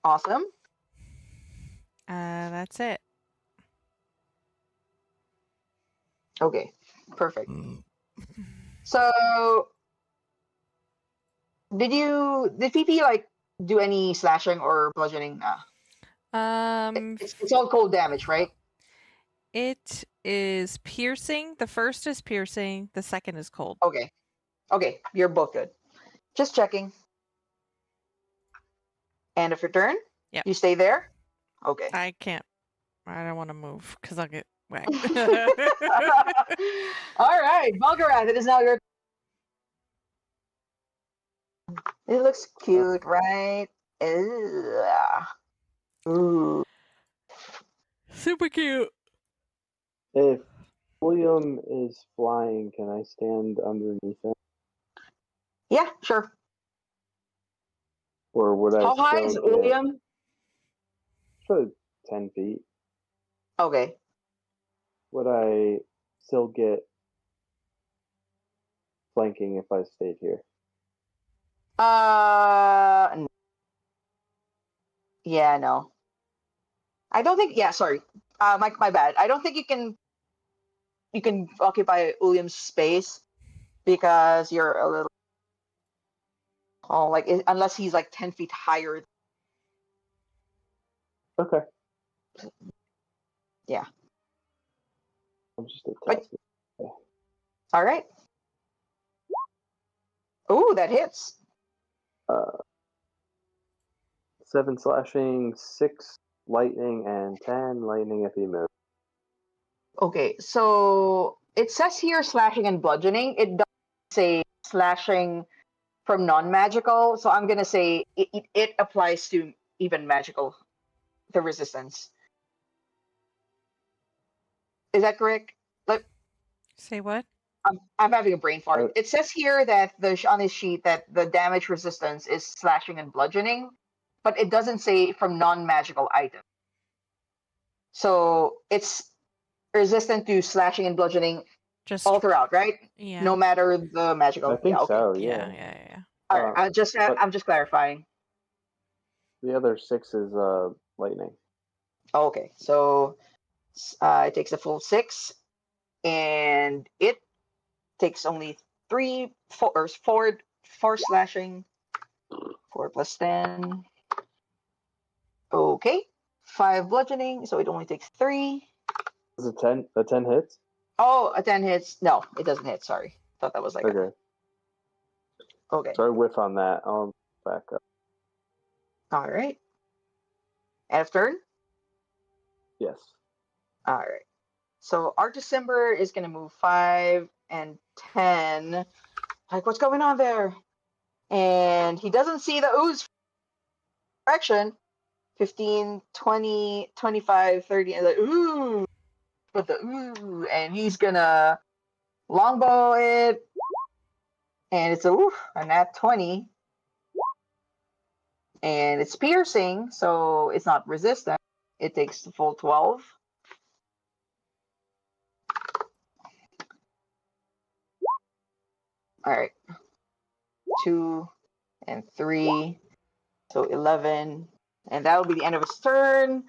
Awesome. That's it. Okay, perfect. So did PP like do any slashing or bludgeoning? It's all cold damage, right? It is piercing. The first is piercing. The second is cold. Okay. Okay, you're both good. Just checking. End of your turn? Yep. You stay there? Okay. I can't. I don't want to move because I'll get whacked. All right, Volgarath, it is now your. It looks cute, right? Ugh. Ooh. Super cute. If William is flying, can I stand underneath him? Yeah, sure. Or would I How high is still get William? so 10 feet? Okay. Would I still get flanking if I stayed here? Yeah, no. I don't think. Yeah, sorry. My bad. I don't think you can occupy William's space because you're a little. Oh, like unless he's like 10 feet higher. Okay. Yeah. I'm just a But- test. All right. Ooh, that hits. 7 slashing, 6 lightning, and 10 lightning if he moves. Okay, so it says here slashing and bludgeoning. It doesn't say slashing from non-magical, so I'm gonna say it applies to even magical, the resistance. Is that correct? Like, Say what? I'm having a brain fart. It says here that on this sheet that the damage resistance is slashing and bludgeoning, but it doesn't say from non-magical items. So it's resistant to slashing and bludgeoning Just all throughout, right? yeah. No matter the magical. I think okay. so, Yeah. yeah. All right, I'm just clarifying. The other 6 is lightning. Okay, so it takes a full 6, and it takes only 4 slashing. 4 plus 10. Okay, 5 bludgeoning, so it only takes 3. Is it 10? A 10 hits? Oh, a 10 hits. No, it doesn't hit. Sorry, thought that was like Okay. Okay. So I whiff on that. I'll back up. All right. End of turn. Yes. All right. So Artisimber is gonna move 5 and 10. Like, what's going on there? And he doesn't see the ooze direction. 15, 20, 25, 30, and the ooh, but the ooh, and he's gonna longbow it, and it's a nat 20, and it's piercing, so it's not resistant. It takes the full 12. All right, 2 and 3, so 11, and that will be the end of his turn.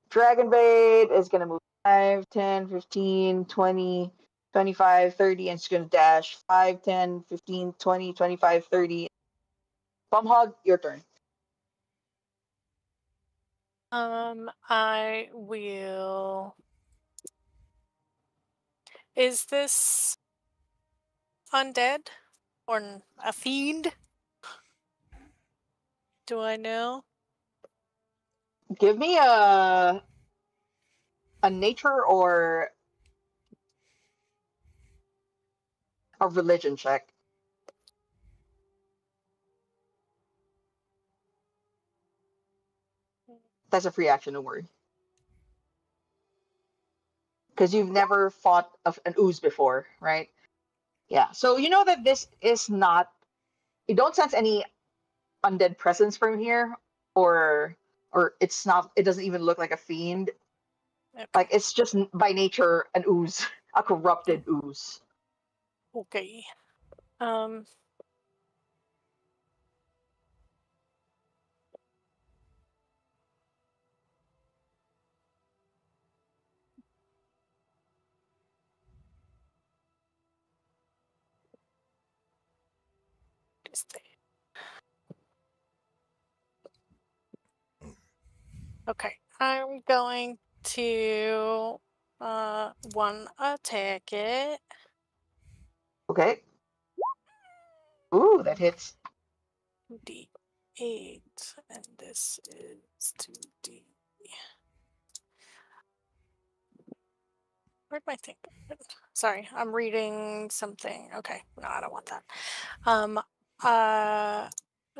Dragon Bait is going to move 5, 10, 15, 20, 25, 30, and it's going to dash 5, 10, 15, 20, 25, 30. Bumhog, your turn. I will. Is this undead or a fiend? Do I know? Give me a nature or a religion check. That's a free action, don't worry. Because you've never fought an ooze before, right? Yeah. So you know that this is not. You don't sense any undead presence from here, or it's not. It doesn't even look like a fiend. Okay. Like, it's just by nature an ooze, a corrupted ooze. Okay. este. Okay, I'm going to one attack it. Okay. Ooh, that hits. 2d8, and this is 2d. Where'd my thing go? Sorry, I'm reading something. Okay, no, I don't want that.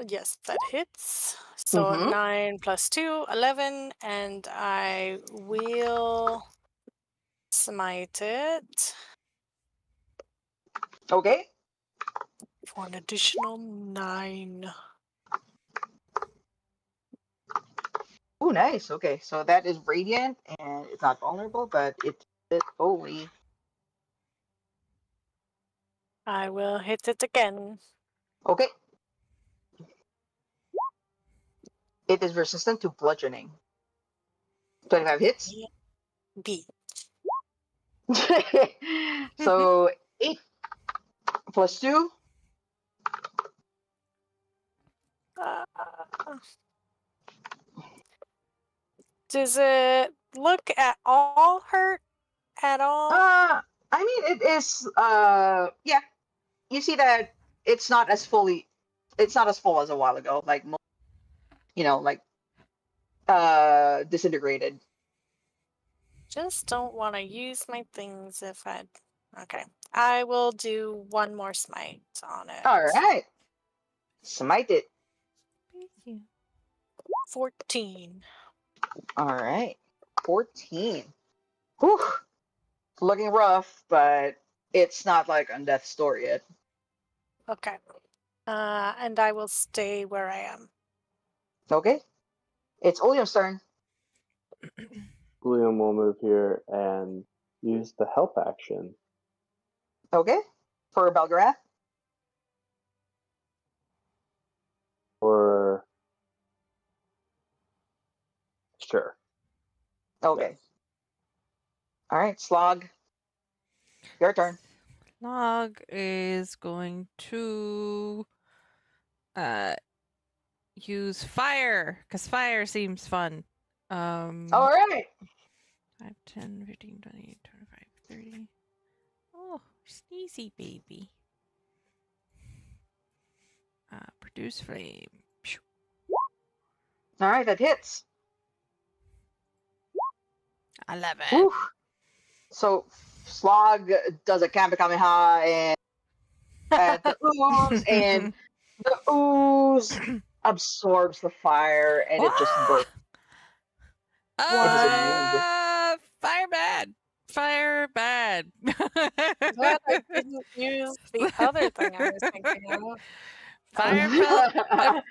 Yes, that hits. So Mhm. 9 plus 2, 11, and I will smite it Okay. for an additional 9. Ooh, nice. Okay, so that is radiant, and it's not vulnerable, but it's holy. I will hit it again. Okay. It is resistant to bludgeoning. 25 hits. B. So 8 plus 2. Uh, does it look at all hurt at all? I mean, it is. Yeah. You see that it's not as fully. It's not as full as a while ago. Like, like disintegrated. Just don't want to use my things if I. Okay. I will do one more smite on it. All right. Smite it. Thank you. 14. All right. 14. Whew. It's looking rough, but it's not like on death's door yet. Okay. And I will stay where I am. Okay. It's William's turn. William will move here and use the help action. Okay. For Belgarath. Or sure. Okay. Yes. All right, Slog. Your turn. Log is going to use fire because fire seems fun. All right. 5, 10, 15, 20, 25, 30. Oh, sneezy baby. Produce flame. Phew. All right, that hits. 11. Whew. So Slog does a Kamikameha and at the ooze, and the ooze absorbs the fire, and it just bursts. It is immune. Fire bad. Fire bad. Glad I didn't use the other thing I was thinking of. Fire felt.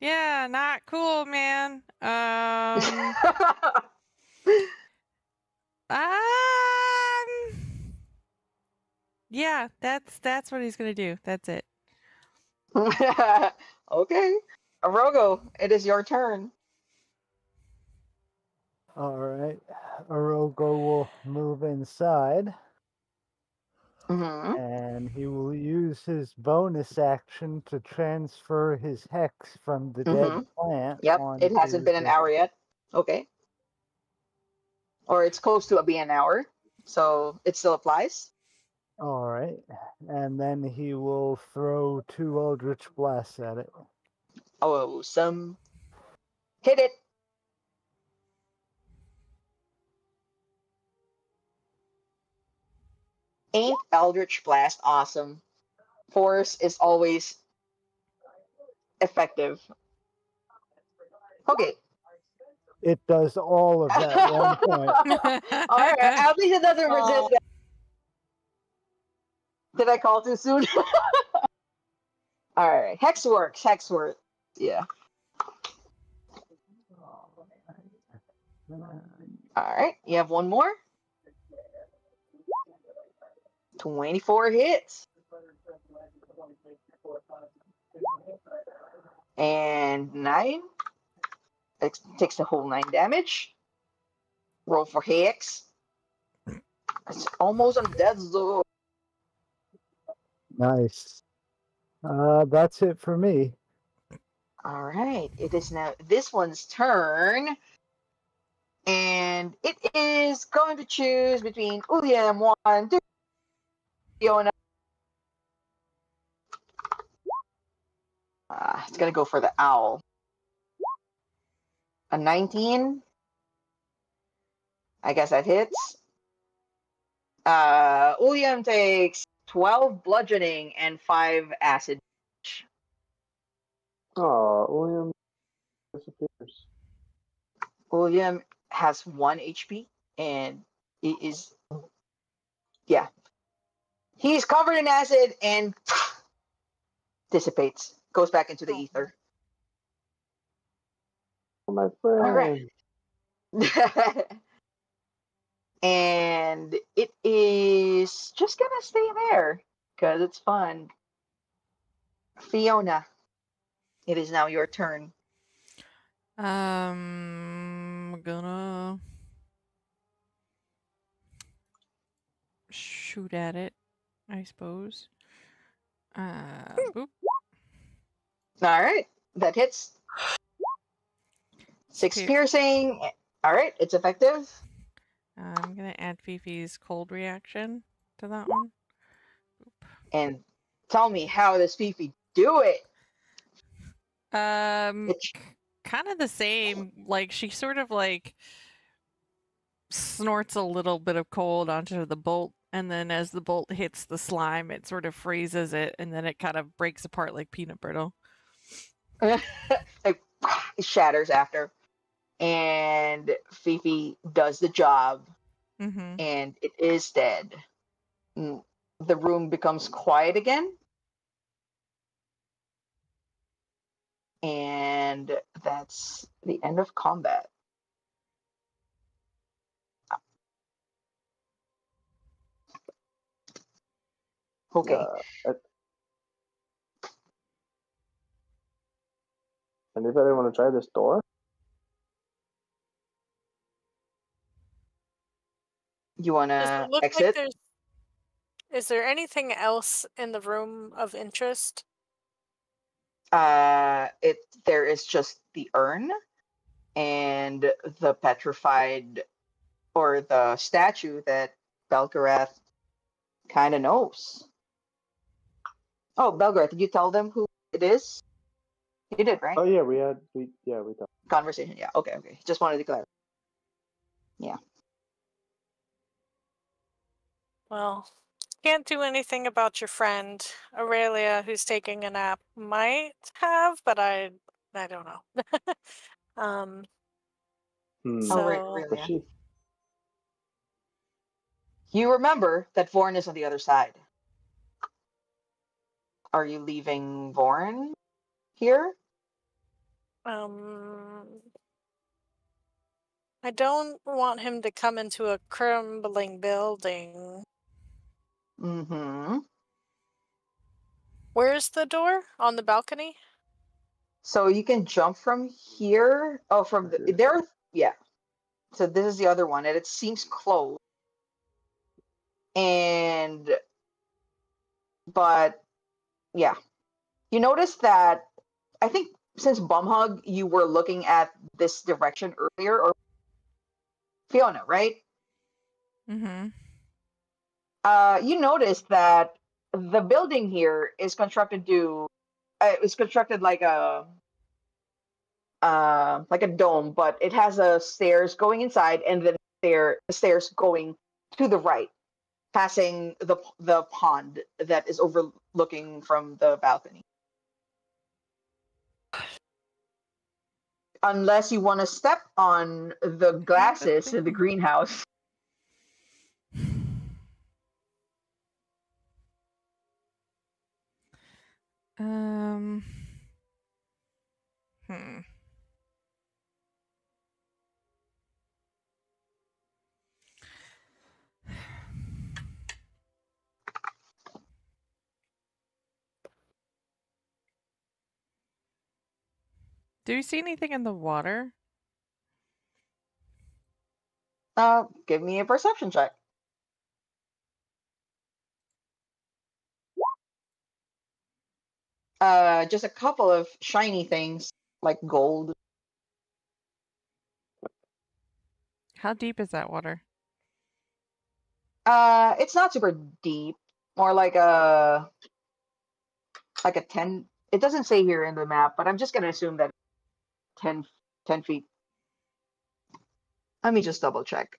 Yeah, not cool, man. Yeah, that's what he's gonna do. That's it. Okay. Arogo, it is your turn. All right. Orogo will move inside Mm-hmm. and he will use his bonus action to transfer his hex from the dead Mm-hmm. plant. Yep, it hasn't onto been an his- hour yet. Okay. Or it's close to being an hour, so it still applies. All right. And then he will throw 2 Eldritch Blasts at it. Awesome. Hit it. Ain't Eldritch Blast awesome? Force is always effective. Okay. It does all of that 1 point. All right. At least it doesn't resist. Oh. Did I call too soon? All right. Hex works. Hex works. Yeah. All right. You have one more. 24 hits. And 9. Takes the whole 9 damage. Roll for Hex. It's almost on death's door. Nice. That's it for me. All right. It is now this one's turn. And it is going to choose between William 1, 2, Fiona. It's going to go for the owl. A 19. I guess that hits. William takes 12 bludgeoning and 5 acid. Oh, William disappears. William has 1 HP and he is, yeah. He's covered in acid and dissipates, goes back into the ether. Oh, my friend. All right. And it is just gonna stay there because it's fun. Fiona, it is now your turn. Gonna shoot at it, I suppose. Boop. All right, that hits. 6 Okay. piercing. All right, it's effective. I'm gonna add Fifi's cold reaction to that one. And tell me, how does Fifi do it? Kind of the same. Like she sort of like snorts a little bit of cold onto the bolt, and then as the bolt hits the slime, it sort of freezes it, and then it kind of breaks apart like peanut brittle. Like, it shatters after. And Fifi does the job, and it is dead. The room becomes quiet again. And that's the end of combat. Okay. Anybody want to try this door? You want Does to it look exit? like is there anything else in the room of interest? There is just the urn and the petrified, or the statue that Belgarath kind of knows. Oh, Belgarath, did you tell them who it is? You did, right? Oh yeah, we talked. Conversation. Yeah. Okay. Just wanted to clarify. Yeah. Well, can't do anything about your friend Aurelia, who's taking a nap. Might have, but I don't know. Oh, right, So Aurelia. You remember that VORN is on the other side. Are you leaving VORN here? I don't want him to come into a crumbling building. Where's the door? On the balcony? So you can jump from here. Oh, from there. Yeah. So this is the other one, and it seems closed. But yeah, you notice that. I think since Bumhug, you were looking at this direction earlier, or Fiona, right? You noticed that the building here is constructed like a dome, but it has a stairs going inside, and then stairs going to the right, passing the pond that is overlooking from the balcony. Unless you want to step on the glasses in the greenhouse. Do you see anything in the water? Give me a perception check. just a couple of shiny things like gold. How deep is that water? It's not super deep. More like a 10. It doesn't say here in the map, but I'm just gonna assume that 10 feet. Let me just double check.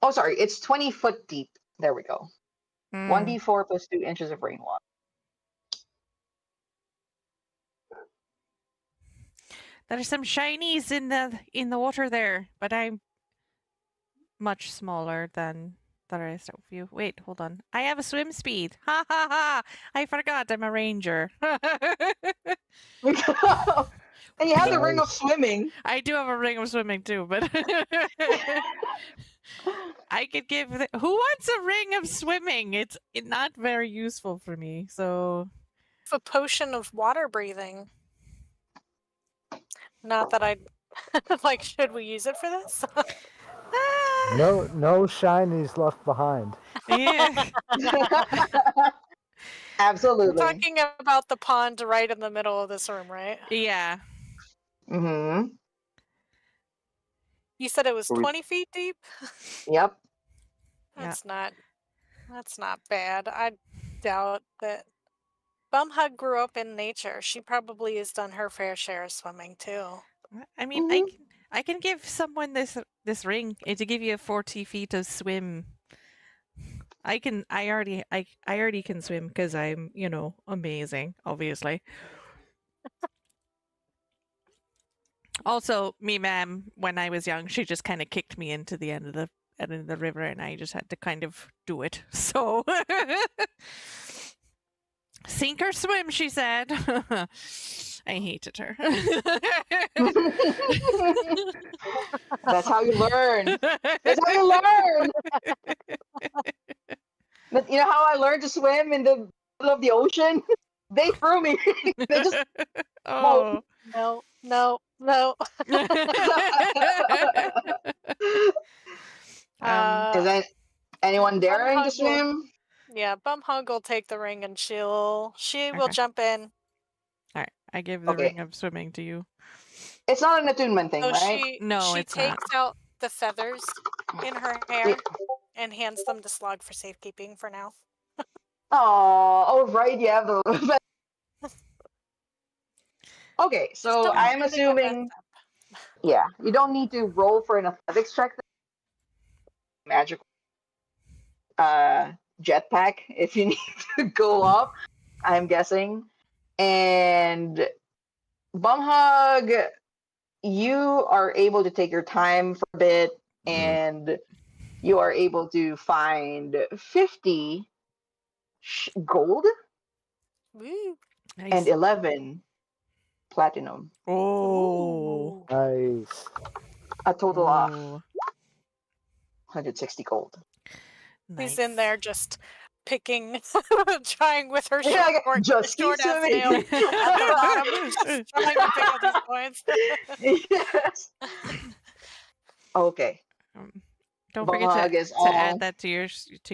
Oh, sorry, it's 20 foot deep. There we go. 1d4 plus 2 inches of rainwater. There's some shinies in the water there, but I'm much smaller than the rest of you. Wait, hold on. I have a swim speed. Ha ha ha! I forgot I'm a ranger. And you have the ring of swimming. I do have a ring of swimming too, but I could give. Who wants a ring of swimming? It's not very useful for me. So, A potion of water breathing. Not that I like. Should we use it for this? No shinies left behind. yeah. Absolutely. We're talking about the pond right in the middle of this room, right? Yeah. Mm-hmm. You said it was Are we- 20 feet deep? Yep. That's not bad. I doubt that Bumhug grew up in nature. She probably has done her fair share of swimming too. I mean, I can give someone this ring to give you 40 feet of swim. I already can swim because I'm, amazing, obviously. Also, me ma'am, when I was young, she just kind of kicked me into the end of the river, and I just had to kind of do it. So, sink or swim, she said. I hated her. That's how you learn. That's how you learn. But you know how I learned to swim in the middle of the ocean? They threw me. They just Oh. No. Is anyone daring to Bumhug will- swim? Yeah, Bumhug will take the ring and she will jump in. All right, I give the Okay. ring of swimming to you. It's not an attunement thing, So right? No, she it's not. takes out the feathers in her hair and hands them to Slug for safekeeping for now. Oh, right. You have the. Okay, so Still I'm doing a assuming. Yeah, you don't need to roll for an athletics check. Magical jetpack if you need to go up, I'm guessing. And Bumhug, you are able to take your time for a bit, and you are able to find 50 gold Woo. Nice. and 11 platinum. Oh. Nice. A total of Ooh, 160 gold. He's in nice. there just picking, trying with her Yeah, short, just keep short ass swimming. nail at the bottom, just trying to pick up these points. Yes. Okay. Don't forget Bumhug is to add all- that to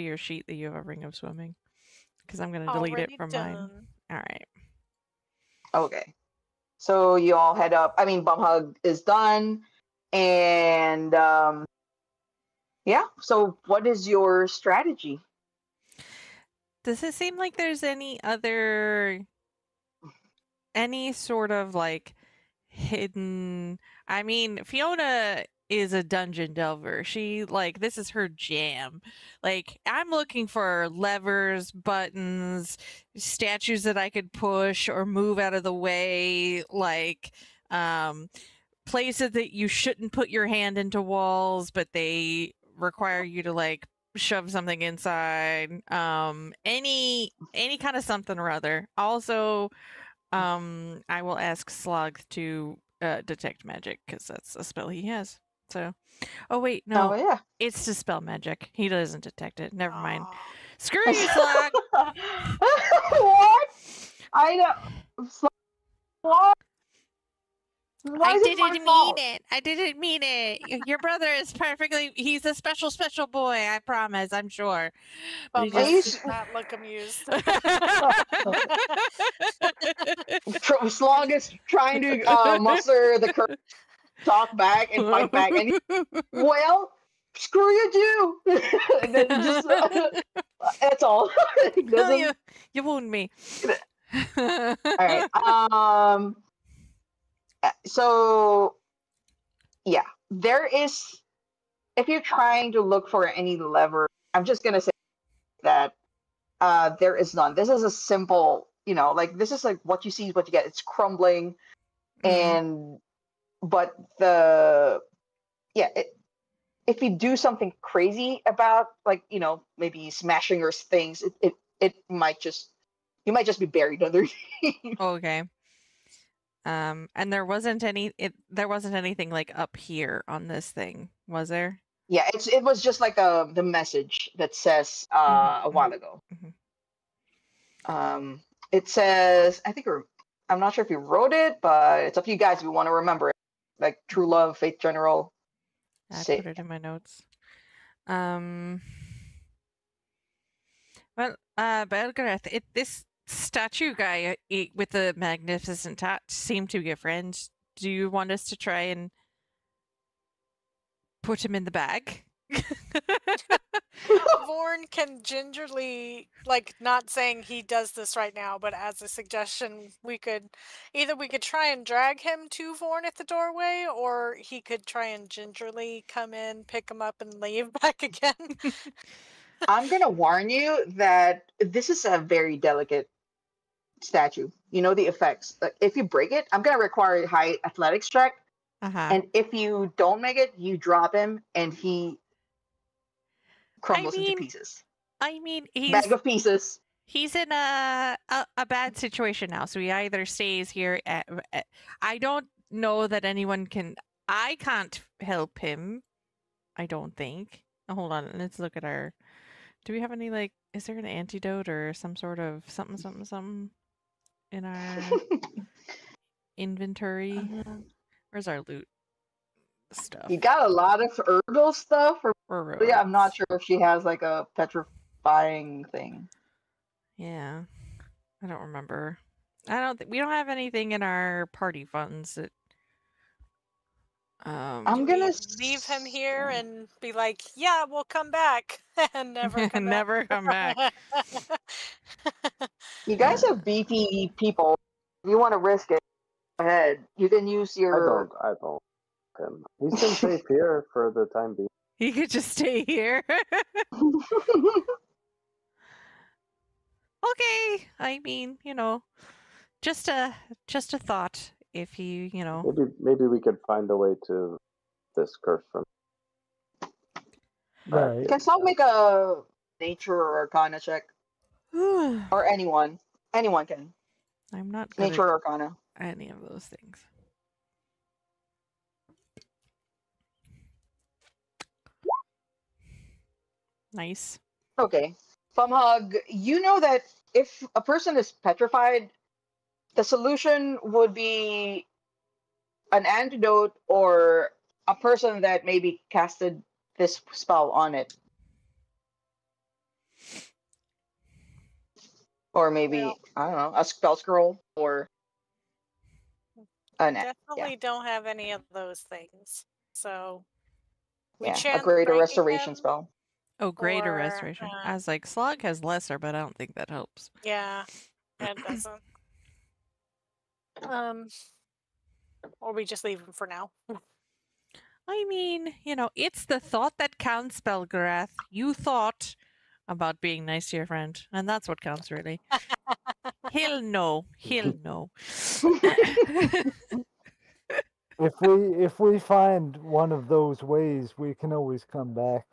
your sheet that you have a ring of swimming, because I'm gonna delete it Already from mine. done. All right. Okay. So you all head up. I mean, Bumhug is done. And yeah, so what is your strategy? Does it seem like there's any sort of like hidden? I mean, Fiona is a dungeon delver. She this is her jam. Like, I'm looking for levers, buttons, statues that I could push or move out of the way, places that you shouldn't put your hand into walls, but they require you to shove something inside. Any kind of something or other. Also, I will ask Slug to detect magic, because that's a spell he has. So, oh wait, no, Oh yeah. it's to spell magic. He doesn't detect it. Never mind. Aw. Screw you, Slug. What? I know. What? Why I is it my didn't mean fault? it. I didn't mean it. Your brother is he's a special boy, I promise, I'm sure. But he Bumhug just- does not look amused. Slog is trying to muster the courage to talk back and fight back, and well, screw you too. And then just that's all. It No, doesn't. you wound me. All right. So yeah, there is. If you're trying to look for any lever, I'm just gonna say that there is none. This is a simple, like this is like what you see is what you get. It's crumbling, and but if you do something crazy about like maybe smashing or things, it might just you might just be buried underneath. Okay. And there wasn't anything like up here on this thing, was there? Yeah, it was just like the message that says a while ago. It says I'm not sure if you wrote it, but it's up to you guys if you want to remember it. Like true love, faith general. I put it in my notes. Well, Belgareth, this statue guy with the magnificent hat seemed to be a friend. Do you want us to try and put him in the bag? VORN can gingerly, like, not saying he does this right now, but as a suggestion, we could try and drag him to VORN at the doorway, or he could try and gingerly come in, pick him up, and leave back again. I'm gonna warn you that this is a very delicate statue. You know the effects. Like, if you break it, I'm gonna require a high athletics check. And if you don't make it, you drop him, and he crumbles into pieces. I mean, bag of pieces. He's in a bad situation now, so he either stays here. I don't know that anyone can. I can't help him. I don't think. Oh, hold on, let's look at our. Do we have any like? Is there an antidote or some sort of something in our inventory? Where's our loot stuff? You got a lot of herbal stuff, yeah, I'm not sure if she has like a petrifying thing. Yeah, I don't remember. We don't have anything in our party funds that. I'm gonna leave him here and be like, "Yeah, we'll come back," and never come back. Never come back. You guys have beefy people. If you want to risk it, go ahead. You can use your. I don't. He's been safe here for the time being. He could just stay here. Okay, I mean, just a thought. If you, maybe we could find a way to this curse from. Right. Can someone make a nature or arcana check? Or anyone can. I'm not good nature or arcana. Any of those things. Nice. Okay. Fumhug, you know that if a person is petrified, the solution would be an antidote or a person that maybe casted this spell on it. Or maybe, I don't know, a spell scroll or an definitely don't have any of those things. So we a greater restoration spell. Oh, greater restoration. I was like, Slog has lesser, but I don't think that helps. Yeah, it doesn't. Or we just leave him for now. I mean, it's the thought that counts, Belgarath. You thought about being nice to your friend, and that's what counts, really. He'll know. If we find one of those ways, we can always come back.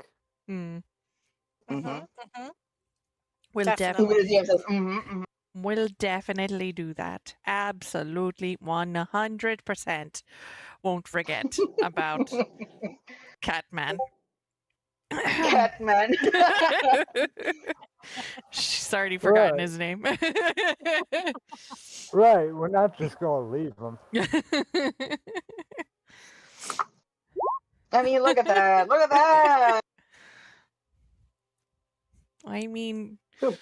We'll definitely do that. Absolutely 100%. Won't forget about Catman. Catman. She's already forgotten his name. Right, we're not just going to leave him. I mean, look at that. Look at that. I mean, it's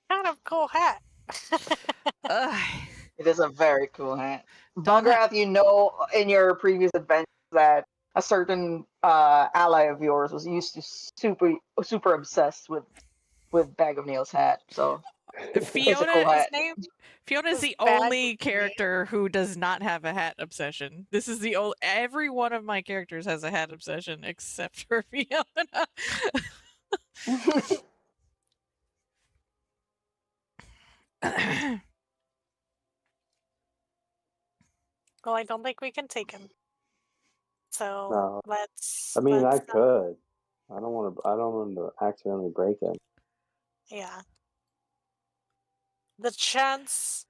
kind of a cool hat. It is a very cool hat. Don't ha- Bungrath, you know, in your previous adventures that a certain ally of yours was used to super obsessed with Bag of Nails hat. So it's a Fiona cool His hat. name Fiona's was the Bag only of character who does not have a hat obsession. This is the only. Every one of my characters has a hat obsession except for Fiona. Well, I don't think we can take him. So No. let's. I mean, I let's, could. I don't want to. I don't want to accidentally break him. Yeah. The chance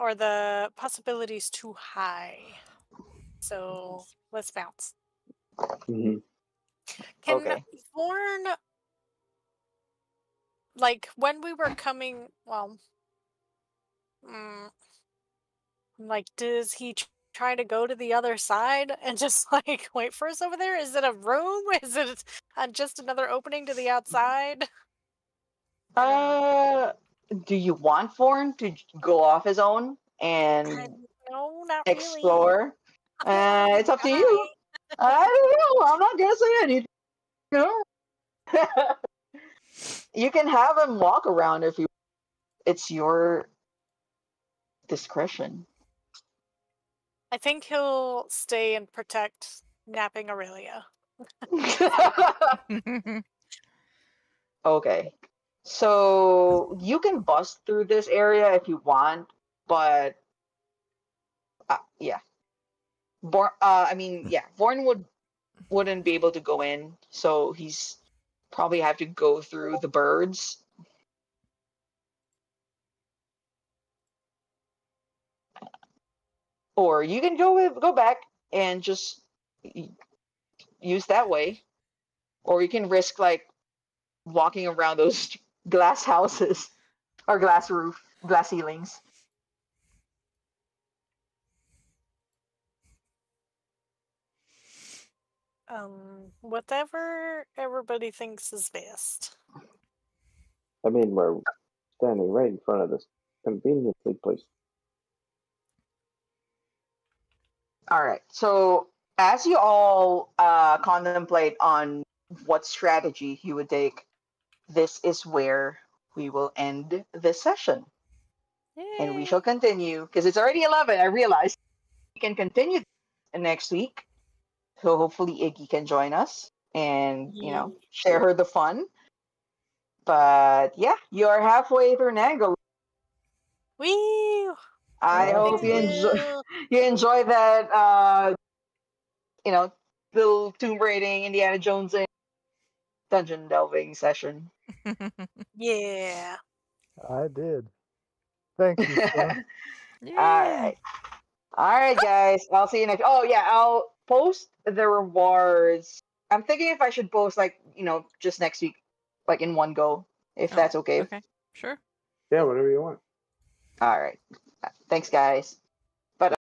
or the possibility is too high. So let's bounce. Mhm. Can Okay. Vorn, like when we were coming, well, like does he try to go to the other side and just like wait for us over there? Is it a room? Is it just another opening to the outside? Do you want Vorn to go off his own and No, not really. explore? I don't want to be It's up to shy. you. I don't know. I'm not gonna say anything. You know? You can have him walk around if you. It's your discretion. I think he'll stay and protect napping Aurelia. Okay. So you can bust through this area if you want, but yeah. Vorn wouldn't be able to go in, so he's probably have to go through the birds. Or you can go back and just use that way, or you can risk like walking around those glass houses or glass ceilings. Whatever everybody thinks is best. I mean, we're standing right in front of this conveniently placed. All right. So as you all contemplate on what strategy you would take, this is where we will end this session. And we shall continue because it's already 11. I realize we can continue next week. So hopefully Iggy can join us and share her the fun. But yeah, you're halfway through Nangalore. Woo! I hope you enjoy that little tomb raiding Indiana Jones and dungeon delving session. Yeah. I did. Thank you, sir. All right, guys. I'll see you next. Oh yeah, I'll post the rewards. I'm thinking if I should post just next week, like in one go, if that's okay. Okay, sure. Yeah, whatever you want. All right. Thanks, guys.